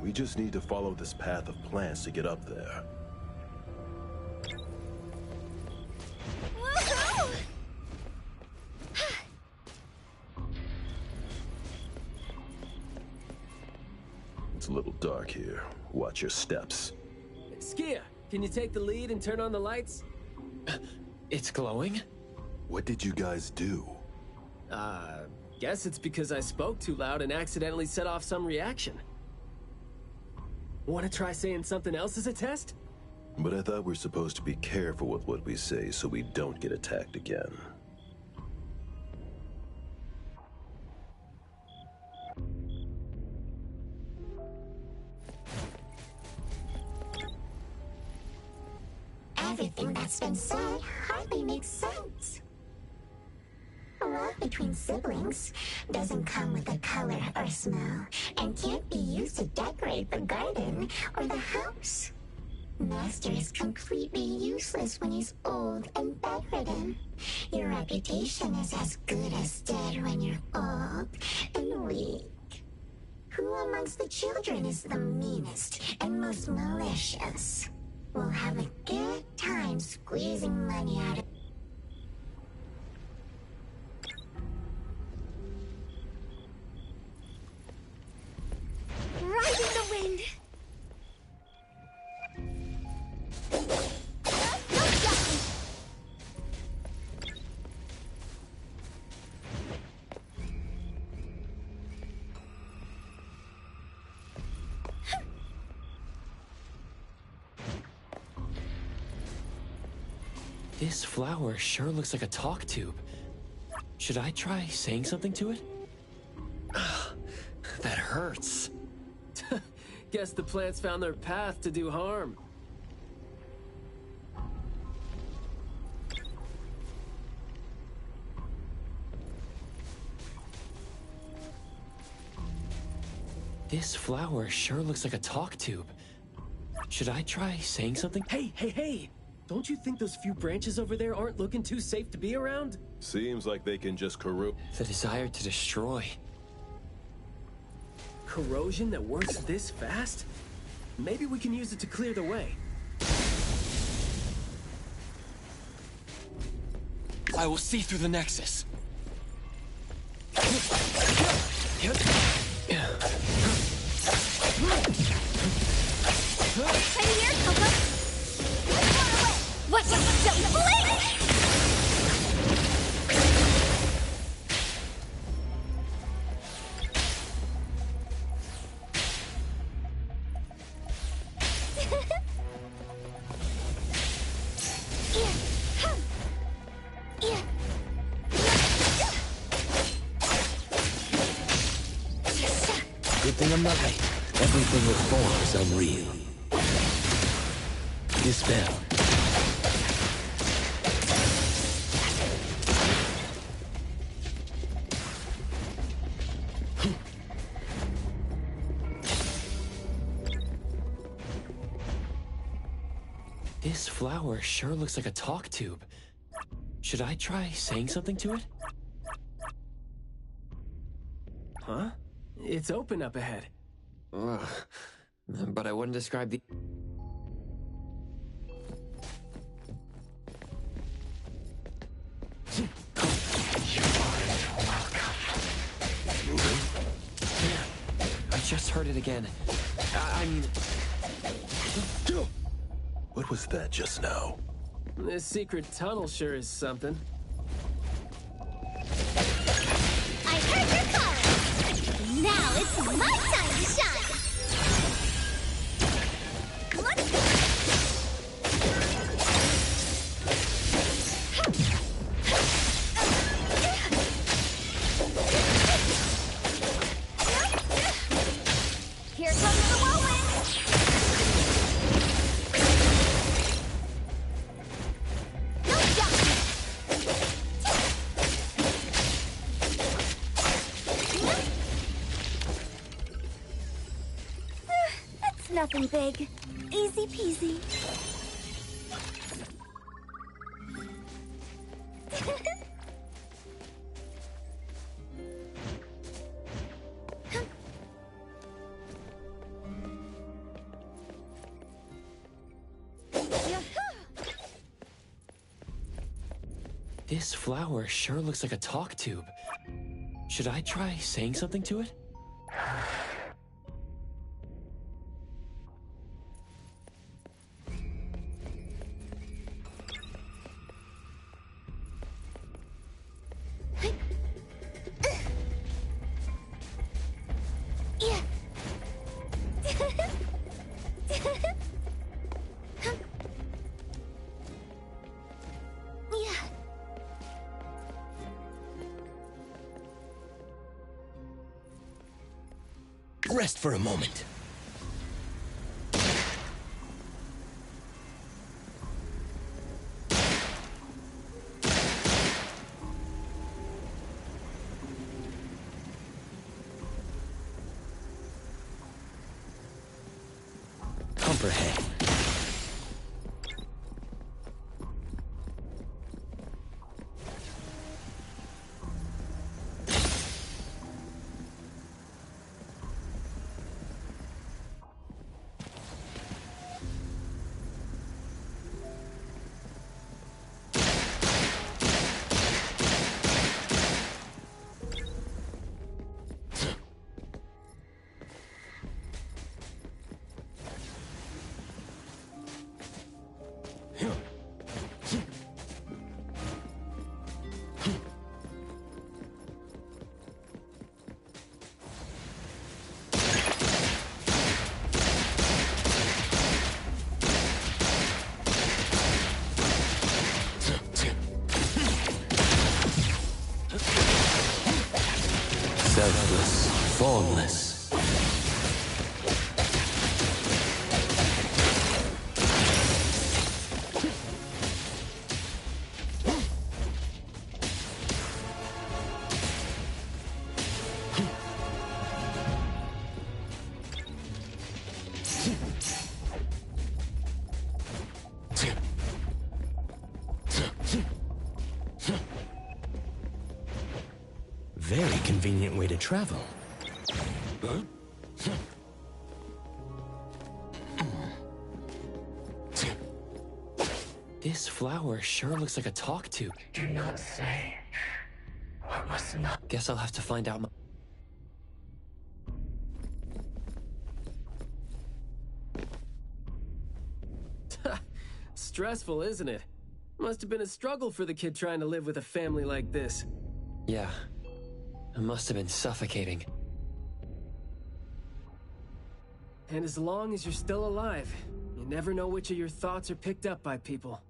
Speaker 11: We just need to follow this path of plants to get up there.
Speaker 1: Woohoo!
Speaker 11: It's a little dark here. Watch your steps.
Speaker 7: Skia, can you take the lead and turn on the lights?
Speaker 2: It's glowing?
Speaker 11: What did you guys do?
Speaker 7: Guess it's because I spoke too loud and accidentally set off some reaction. Want to try saying something else as a test?
Speaker 11: But I thought we're supposed to be careful with what we say so we don't get attacked again.
Speaker 1: Everything that's been said hardly makes sense. Love between siblings doesn't come with a color or smell and can't be used to decorate the garden or the house.
Speaker 9: Master is completely useless when he's old and bedridden. Your reputation is as good as dead when you're old and weak. Who amongst the children is the meanest and most malicious? We'll have a good time squeezing money out of...
Speaker 1: Riding the wind!
Speaker 2: This flower sure looks like a talk tube. Should I try saying something to it? That hurts.
Speaker 7: Guess the plants found their path to do harm.
Speaker 2: This flower sure looks like a talk tube. Should I try saying something?
Speaker 7: Hey! Don't you think those few branches over there aren't looking too safe to be around?
Speaker 11: Seems like they can just corrode.
Speaker 2: The desire to destroy.
Speaker 7: Corrosion that works this fast? Maybe we can use it to clear the way.
Speaker 2: I will see through the Nexus.
Speaker 1: Right here, Coco! Watch out! Don't blink!
Speaker 3: Good thing I'm not late. Everything with form is unreal. Dispel.
Speaker 2: This flower sure looks like a talk tube. Should I try saying something to it?
Speaker 7: Huh? It's open up ahead.
Speaker 2: Ugh. But I wouldn't describe the... I just heard it again. I mean...
Speaker 11: What was that just now?
Speaker 7: This secret tunnel sure is something.
Speaker 1: I heard your calling! Now it's my time to shine! Let's go! Here comes the whirlwind! No doubt! That's nothing big. Easy peasy.
Speaker 2: This flower sure looks like a talk tube. Should I try saying something to it?
Speaker 3: Rest for a moment. Comprehend. Formless. Very convenient way to travel. Huh?
Speaker 2: This flower sure looks like a talk tube.
Speaker 8: Do not say what was not.
Speaker 2: Guess I'll have to find out.
Speaker 7: Stressful, isn't it? Must have been a struggle for the kid trying to live with a family like this.
Speaker 2: Yeah. It must have been suffocating.
Speaker 7: And as long as you're still alive, you never know which of your thoughts are picked up by people.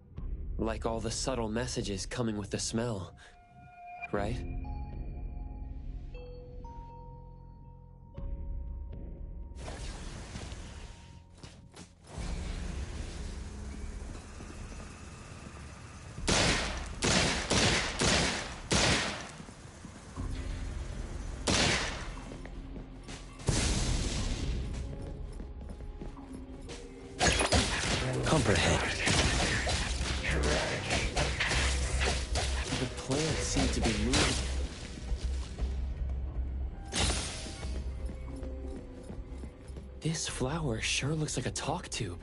Speaker 2: Like all the subtle messages coming with the smell. Right?
Speaker 3: Comprehend.
Speaker 2: The plants seem to be moving. This flower sure looks like a talk tube.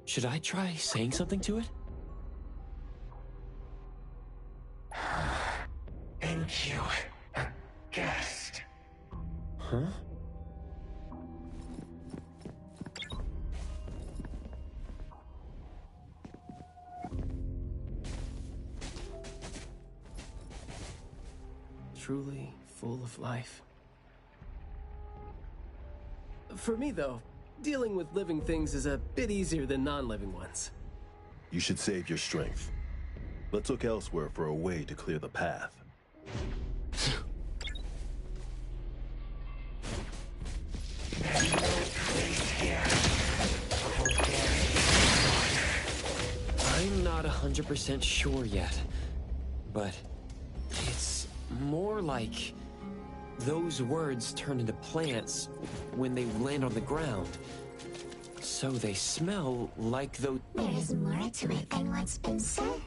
Speaker 2: Should I try saying something to it?
Speaker 8: Thank you, a guest.
Speaker 2: Huh?
Speaker 7: Truly full of life. For me, though, dealing with living things is a bit easier than non-living ones.
Speaker 11: You should save your strength. Let's look elsewhere for a way to clear the path.
Speaker 2: I'm not 100% sure yet, but it's more like those words turn into plants when they land on the ground. So they smell like those...
Speaker 9: There is more to it than what's been said.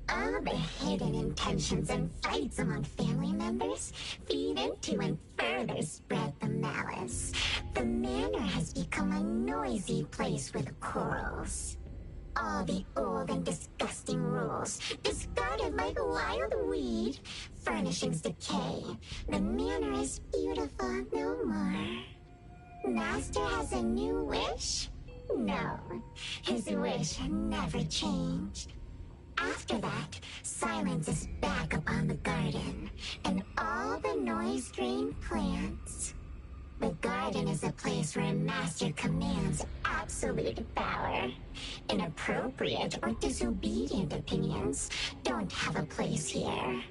Speaker 9: All the hidden intentions and fights among family members feed into and further spread the malice. The manor has become a noisy place with quarrels. All the old and disgusting rules, discarded like a wild weed. Furnishings decay. The manor is beautiful no more. Master has a new wish? No, his wish never changed. After that, silence is back upon the garden, and all the noise-drained plants. The garden is a place where Master commands absolute power. Inappropriate or disobedient opinions don't have a place here.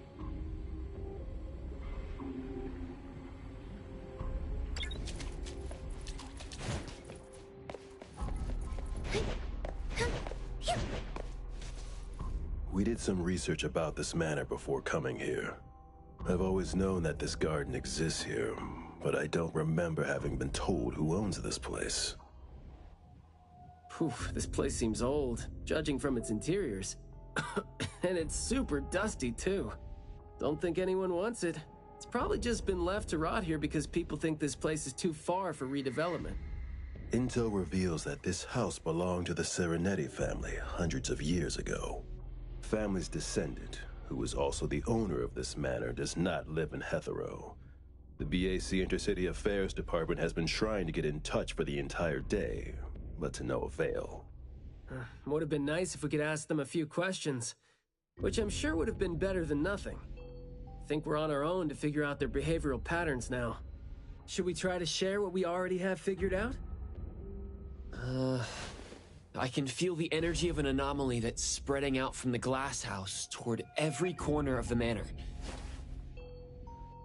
Speaker 11: We did some research about this manor before coming here. I've always known that this garden exists here, but I don't remember having been told who owns this place.
Speaker 7: Poof, this place seems old, judging from its interiors. And it's super dusty, too. Don't think anyone wants it. It's probably just been left to rot here because people think this place is too far for redevelopment.
Speaker 11: Intel reveals that this house belonged to the Serenetti family hundreds of years ago. Family's descendant, who was also the owner of this manor, does not live in Hethero. The BAC Intercity Affairs Department has been trying to get in touch for the entire day, but to no avail.
Speaker 7: Would have been nice if we could ask them a few questions, which I'm sure would have been better than nothing. I think we're on our own to figure out their behavioral patterns now. Should we try to share what we already have figured out?
Speaker 2: I can feel the energy of an anomaly that's spreading out from the glass house toward every corner of the manor.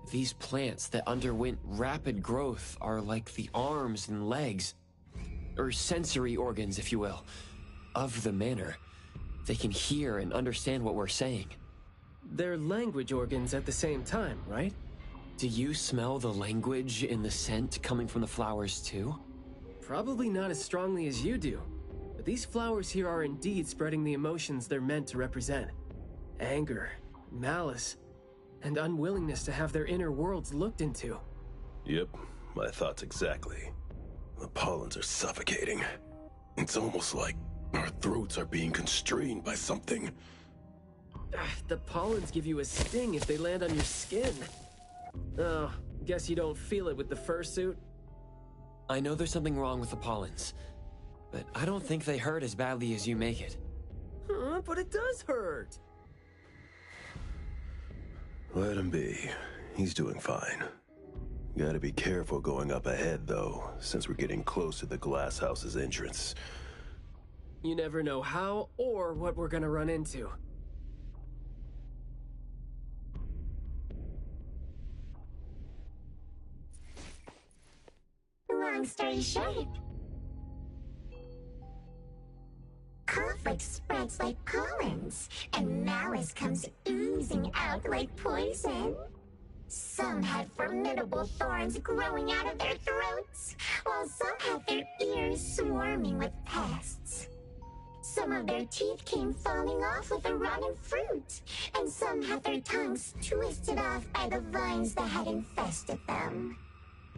Speaker 2: These plants that underwent rapid growth are like the arms and legs, or sensory organs, if you will, of the manor. They can hear and understand what we're saying.
Speaker 7: They're language organs at the same time, right?
Speaker 2: Do you smell the language in the scent coming from the flowers too?
Speaker 7: Probably not as strongly as you do, but these flowers here are indeed spreading the emotions they're meant to represent. Anger, malice, and unwillingness to have their inner worlds looked into.
Speaker 11: Yep, my thoughts exactly. The pollens are suffocating. It's almost like our throats are being constrained by something.
Speaker 7: The pollens give you a sting if they land on your skin. Oh, guess you don't feel it with the fursuit?
Speaker 2: I know there's something wrong with the pollens, but I don't think they hurt as badly as you make it.
Speaker 7: But it does hurt!
Speaker 11: Let him be. He's doing fine. Gotta be careful going up ahead, though, since we're getting close to the glass house's entrance.
Speaker 7: You never know how or what we're gonna run into.
Speaker 9: Long story short, conflict spreads like pollens, and malice comes oozing out like poison. Some had formidable thorns growing out of their throats, while some had their ears swarming with pests. Some of their teeth came falling off with the rotten fruit, and some had their tongues twisted off by the vines that had infested them.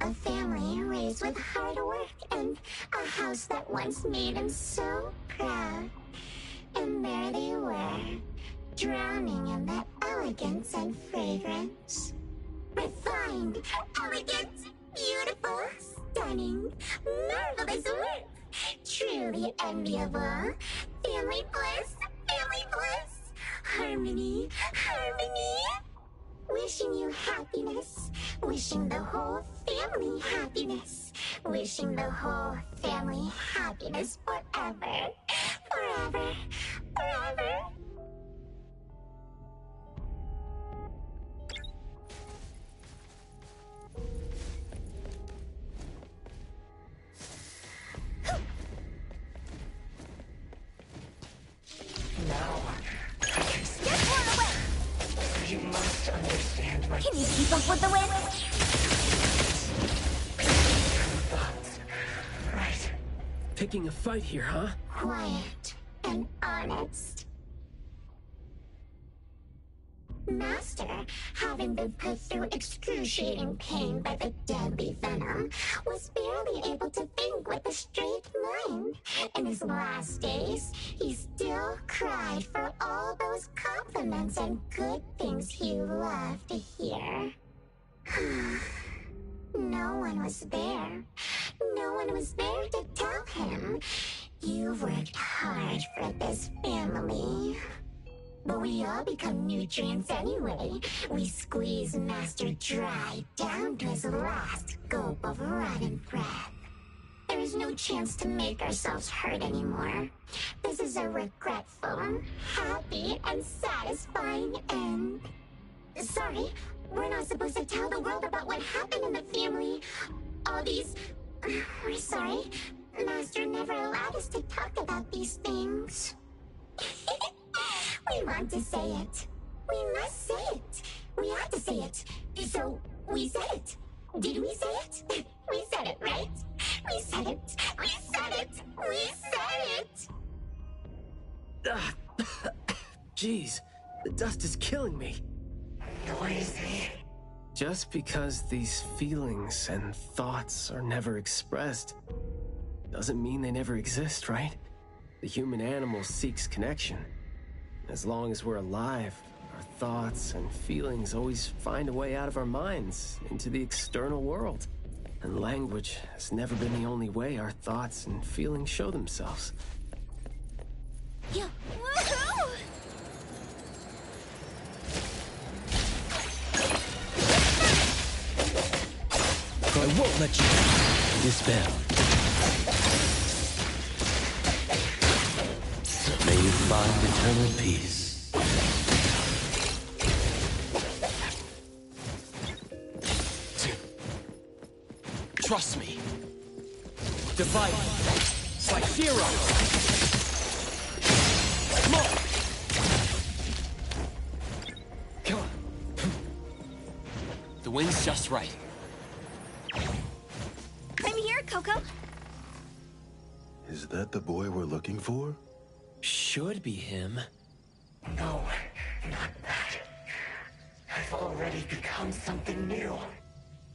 Speaker 9: A family raised with hard work and a house that once made them so proud. And there they were, drowning in that elegance and fragrance. Refined, elegant, beautiful, stunning, marvelous work. Truly enviable. Family bliss, family bliss. Harmony, harmony. Wishing you happiness. Wishing the whole family happiness. Wishing the whole family happiness forever. Forever. Forever.
Speaker 8: You must understand my...
Speaker 6: Can you keep up with the wind?
Speaker 8: thoughts. Right.
Speaker 7: Picking a fight here, huh?
Speaker 9: Quiet and honest. Master, having been put through excruciating pain by the deadly venom, was barely able to think with a straight mind. In his last days, he still cried for all those compliments and good things he loved to hear. No one was there. No one was there to tell him, "You've worked hard for this family." But we all become nutrients anyway. We squeeze Master dry down to his last gulp of rotten breath. There is no chance to make ourselves hurt anymore. This is a regretful, happy, and satisfying end. Sorry, we're not supposed to tell the world about what happened in the family. All these... We're sorry. Master never allowed us to talk about these things. We want to say it. We must say it. We have to say it. So, we said it. Did we say it? We said it, right? We said it. We said it. We said it.
Speaker 7: Jeez, the dust is killing me.
Speaker 8: Noisy.
Speaker 7: Just because these feelings and thoughts are never expressed doesn't mean they never exist, right? The human animal seeks connection. As long as we're alive, our thoughts and feelings always find a way out of our minds into the external world. And language has never been the only way our thoughts and feelings show themselves.
Speaker 6: Yeah. Woohoo!
Speaker 3: I won't let you dispel. May you find eternal peace.
Speaker 2: Trust me.
Speaker 13: Divide. Slice zero. Look!
Speaker 2: Come on. The wind's just right.
Speaker 6: I'm here, Coco.
Speaker 11: Is that the boy we're looking for?
Speaker 2: Should be him.
Speaker 8: No, not that. I've already become something new.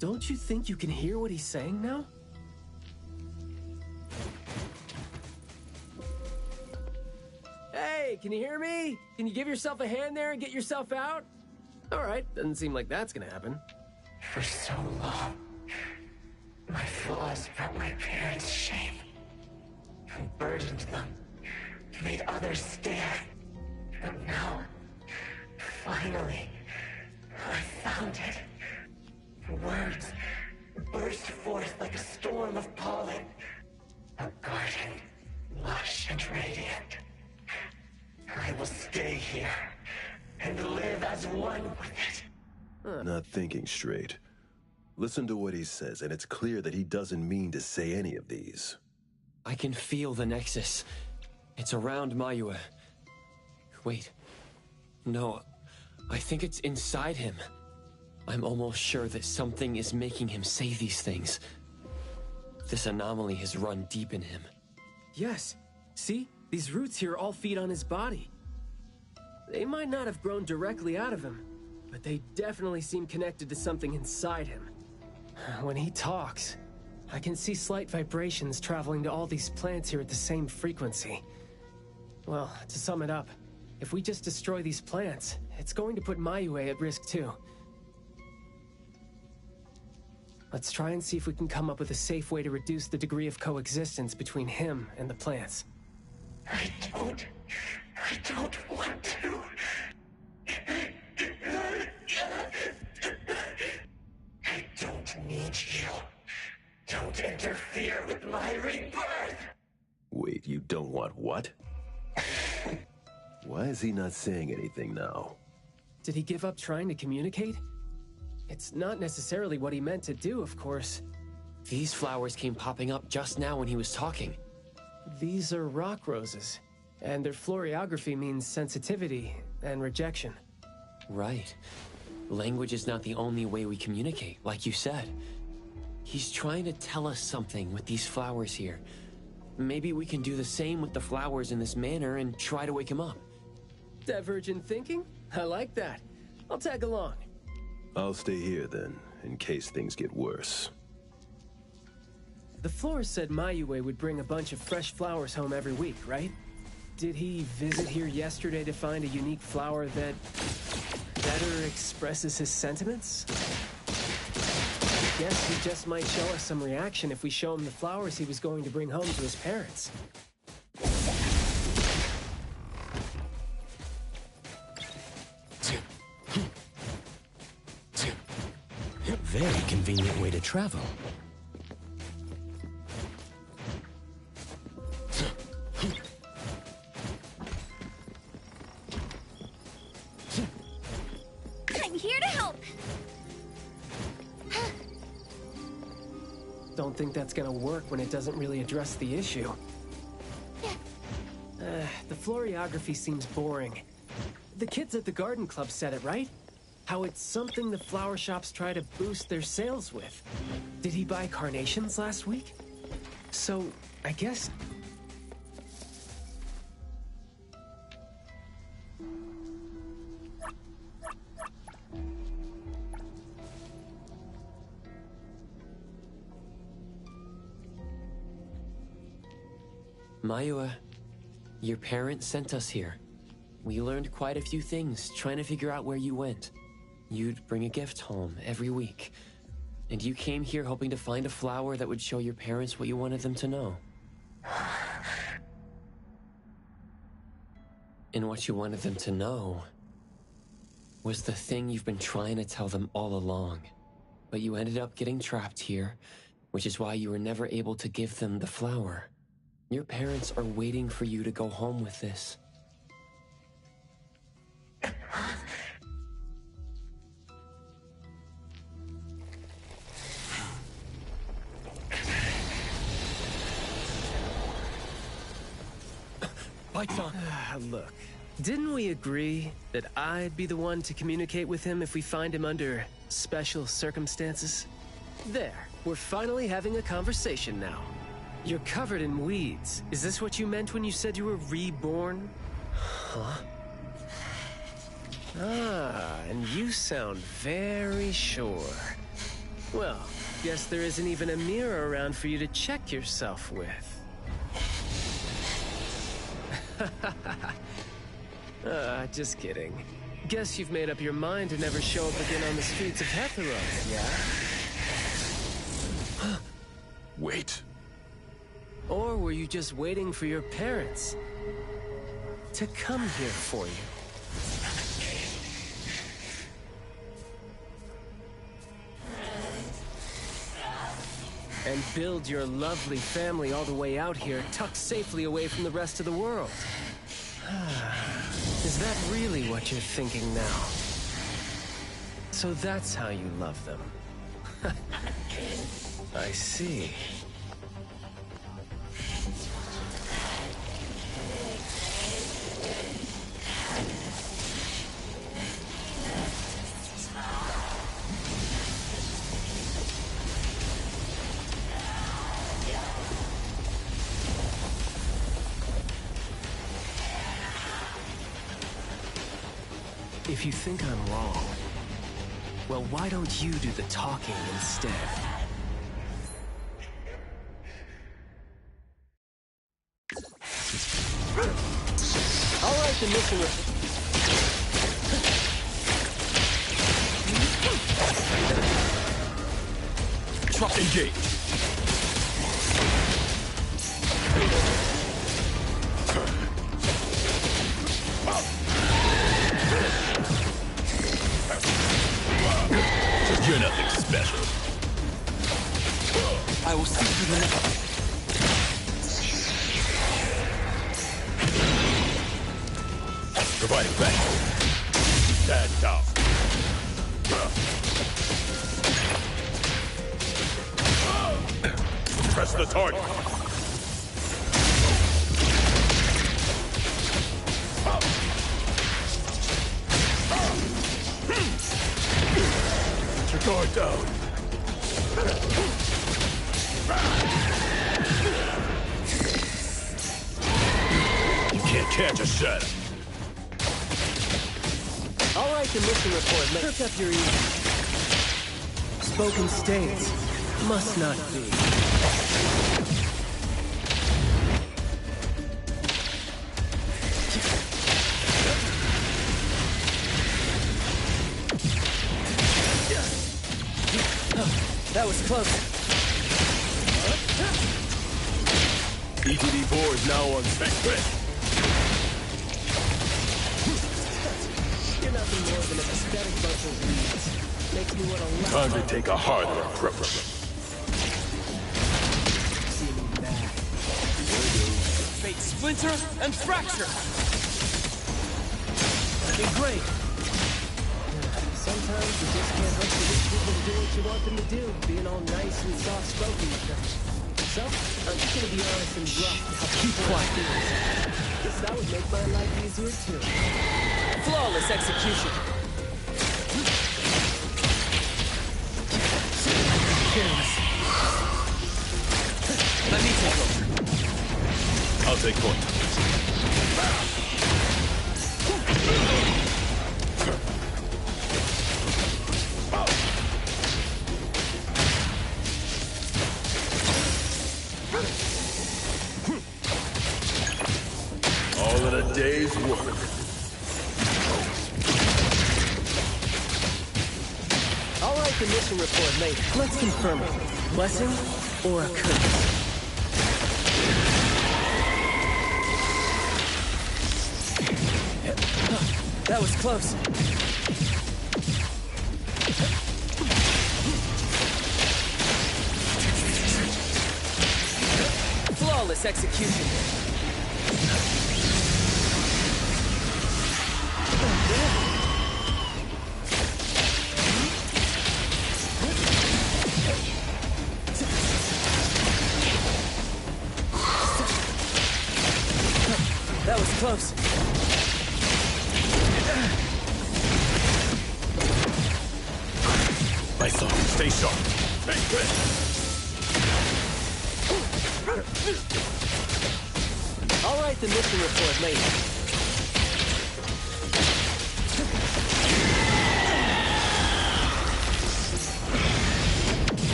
Speaker 7: Don't you think you can hear what he's saying now? Hey, can you hear me? Can you give yourself a hand there and get yourself out? Alright, doesn't seem like that's gonna happen.
Speaker 8: For so long, my flaws brought my parents shame. And burdened them. Made others stare. But now, finally, I found it. Words burst forth like a storm of pollen. A garden, lush and radiant. I will stay here and live as one with it.
Speaker 11: Not thinking straight. Listen to what he says, and it's clear that he doesn't mean to say any of these.
Speaker 2: I can feel the Nexus. It's around Mayue. Wait. No, I think it's inside him. I'm almost sure that something is making him say these things. This anomaly has run deep in him.
Speaker 7: Yes. See? These roots here all feed on his body. They might not have grown directly out of him, but they definitely seem connected to something inside him. When he talks, I can see slight vibrations traveling to all these plants here at the same frequency. Well, to sum it up, if we just destroy these plants, it's going to put Mayue at risk too. Let's try and see if we can come up with a safe way to reduce the degree of coexistence between him and the plants.
Speaker 8: I don't want to. I don't need you. Don't interfere with my rebirth.
Speaker 11: Wait, you don't want what? Why is he not saying anything now?
Speaker 7: Did he give up trying to communicate? It's not necessarily what he meant to do, of course.
Speaker 2: These flowers came popping up just now when he was talking.
Speaker 7: These are rock roses, and their floriography means sensitivity and rejection.
Speaker 2: Right. Language is not the only way we communicate, like you said. He's trying to tell us something with these flowers here. Maybe we can do the same with the flowers in this manner and try to wake him up.
Speaker 7: Divergent thinking? I like that. I'll tag along.
Speaker 11: I'll stay here then, in case things get worse.
Speaker 7: The florist said Mayue would bring a bunch of fresh flowers home every week, right? Did he visit here yesterday to find a unique flower that better expresses his sentiments? I guess he just might show us some reaction if we show him the flowers he was going to bring home to his parents.
Speaker 3: Very convenient way to travel.
Speaker 6: I'm here to help.
Speaker 7: Don't think that's gonna work when it doesn't really address the issue. The floriography seems boring. The kids at the garden club said it, right? How it's something the flower shops try to boost their sales with. Did he buy carnations last week? So, I guess...
Speaker 2: Mayue, your parents sent us here. We learned quite a few things trying to figure out where you went. You'd bring a gift home every week. And you came here hoping to find a flower that would show your parents what you wanted them to know. And what you wanted them to know was the thing you've been trying to tell them all along. But you ended up getting trapped here, which is why you were never able to give them the flower. Your parents are waiting for you to go home with this.
Speaker 17: Lights on.
Speaker 7: Look, didn't we agree that I'd be the one to communicate with him if we find him under special circumstances? There, we're finally having a conversation now. You're covered in weeds. Is this what you meant when you said you were reborn? Huh? Ah, and you sound very sure. Well, guess there isn't even a mirror around for you to check yourself with. Just kidding. Guess you've made up your mind to never show up again on the streets of Hetheros, yeah?
Speaker 11: Wait.
Speaker 7: Or were you just waiting for your parents to come here for you? And build your lovely family all the way out here, tucked safely away from the rest of the world. Is that really what you're thinking now? So that's how you love them. I see. If you think I'm wrong, well, why don't you do the talking instead? All right, the mission
Speaker 8: Truck engage. You're nothing special. I will see you the next. Providing back. Stand down. Press the target. Guard down. You can't catch a shadow.
Speaker 7: All right, the mission report. Perk up your ears. Spoken states must not be. That was close.
Speaker 8: ETD-4 is now on spec.
Speaker 7: You're nothing more than a pathetic bunch of weeds. Makes me want to laugh.
Speaker 8: Time to take a harder approach.
Speaker 13: Fate splinter and fracture.
Speaker 7: Okay, great. Sometimes you just can't let the rich people do what you want them to do, being all nice and soft-spoken with them. So, I'm just gonna be honest and rough to how people quiet. Guess that would make my life easier too.
Speaker 13: Flawless execution. Let me take over.
Speaker 8: I'll take point. All in a day's work.
Speaker 7: All right, the mission report, mate. Let's confirm it. Blessing or a curse? That was close.
Speaker 13: Flawless execution.
Speaker 7: That was close.
Speaker 8: My son, stay sharp.
Speaker 7: I'll write the mission report later.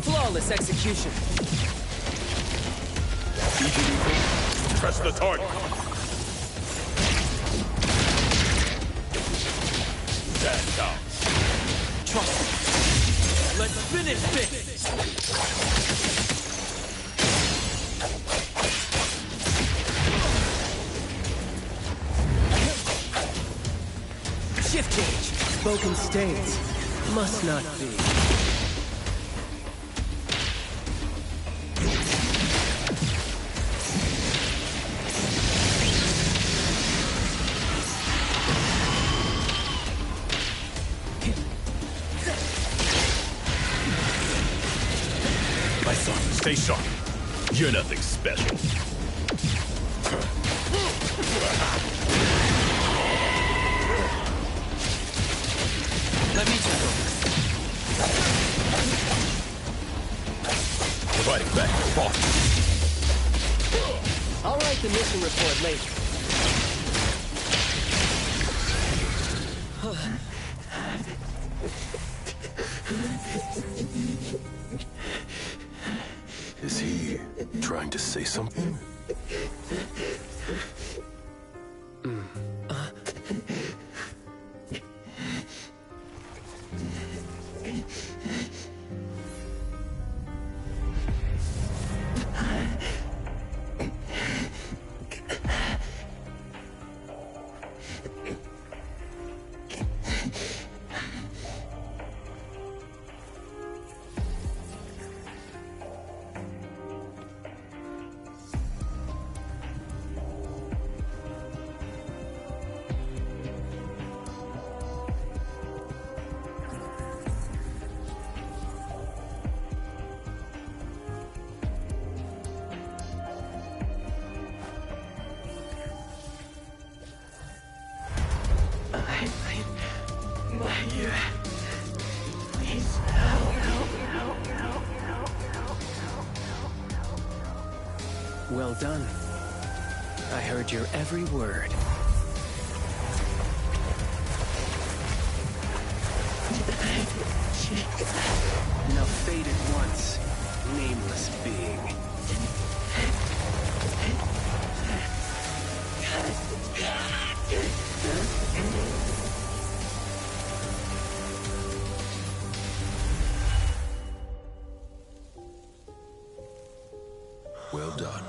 Speaker 7: Flawless execution.
Speaker 8: Press the target. That counts.
Speaker 7: Trust me. Let's finish this! Shift change. Spoken states. Must not be.
Speaker 8: My son, stay sharp. You're nothing special.
Speaker 7: Let me take over.
Speaker 8: Providing back to boss.
Speaker 7: I'll write the mission report later.
Speaker 11: Is he trying to say something?
Speaker 7: Well done. I heard your every word. Now fade at once, nameless being.
Speaker 11: Well done.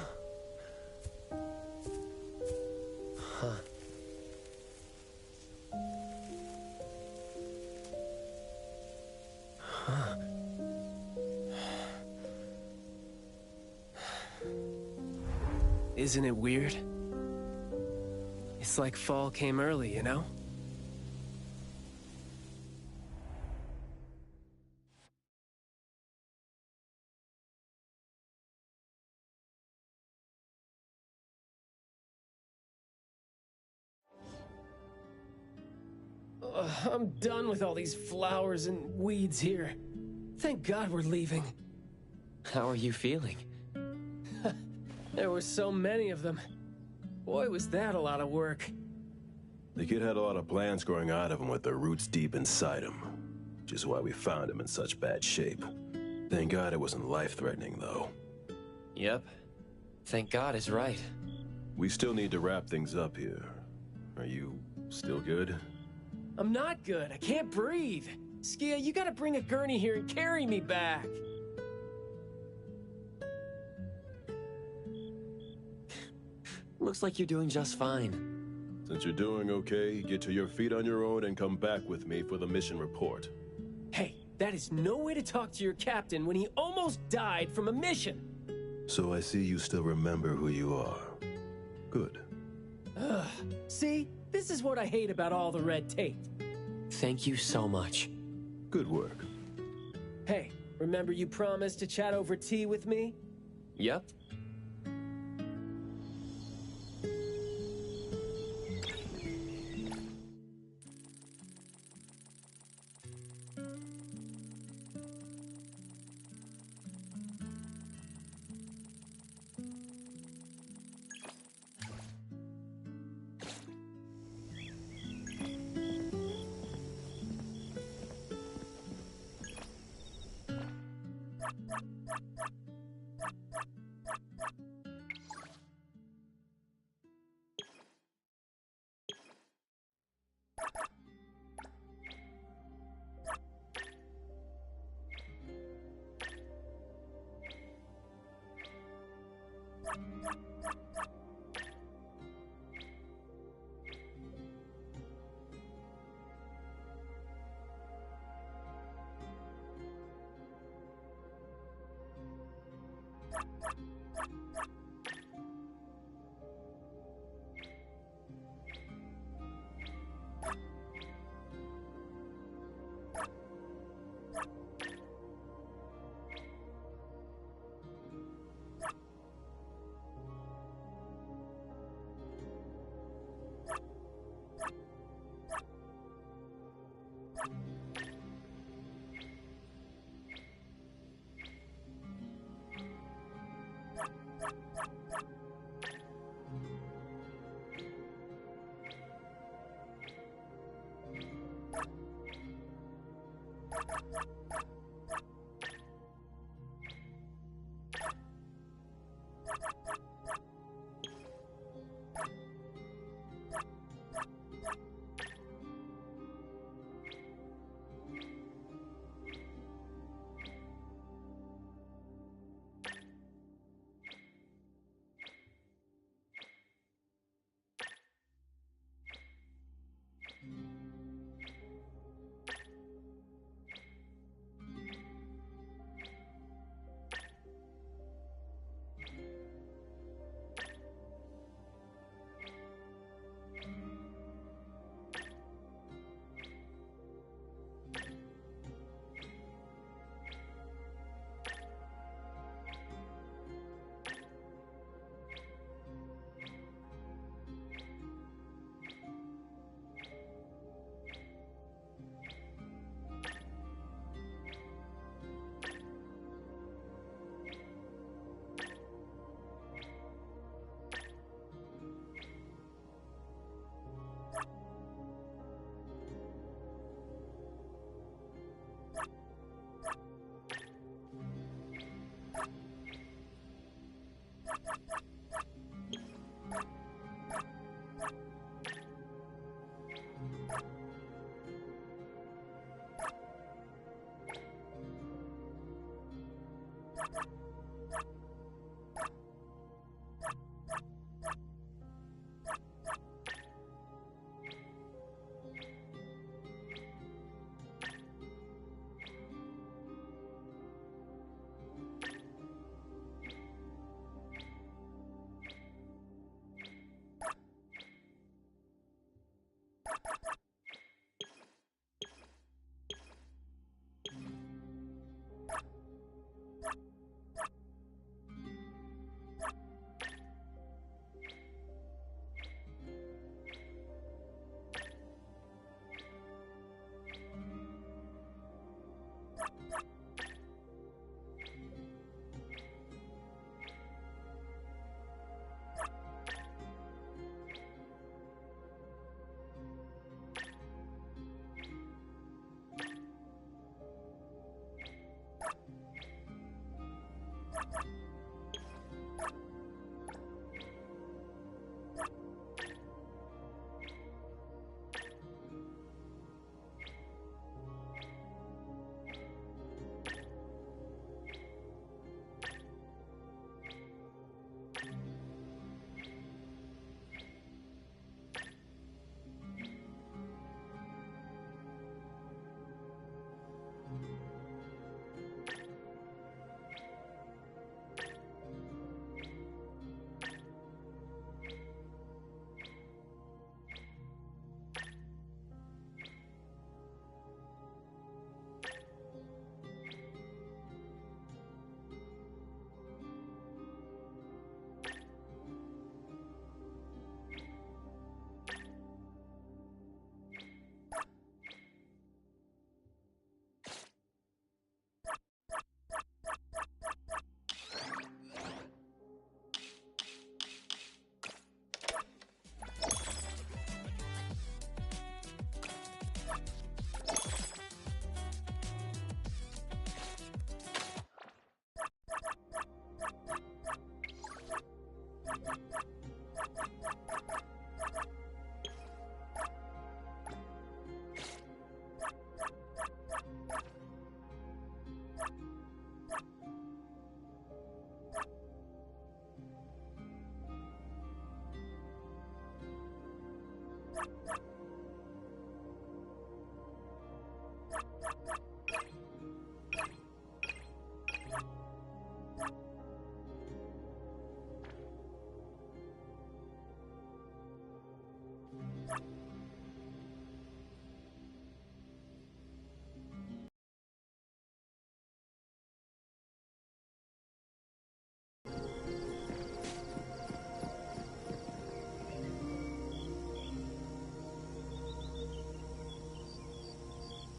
Speaker 7: Isn't it weird? It's like fall came early, you know? I'm done with all these flowers and weeds here. Thank God we're leaving.
Speaker 2: How are you feeling?
Speaker 7: There were so many of them. Boy, was that a lot of work.
Speaker 11: The kid had a lot of plants growing out of him with their roots deep inside him, which is why we found him in such bad shape. Thank God it wasn't life-threatening, though.
Speaker 2: Yep. Thank God is right.
Speaker 11: We still need to wrap things up here. Are you still good?
Speaker 7: I'm not good. I can't breathe. Skia, you gotta bring a gurney here and carry me back.
Speaker 2: Looks like you're doing just fine.
Speaker 11: Since you're doing okay, get to your feet on your own and come back with me for the mission report.
Speaker 7: Hey, that is no way to talk to your captain when he almost died from a mission.
Speaker 11: So I see you still remember who you are. Good.
Speaker 7: Ugh. See? This is what I hate about all the red tape.
Speaker 2: Thank you so much.
Speaker 11: Good work.
Speaker 7: Hey, remember you promised to chat over tea with me?
Speaker 2: Yep.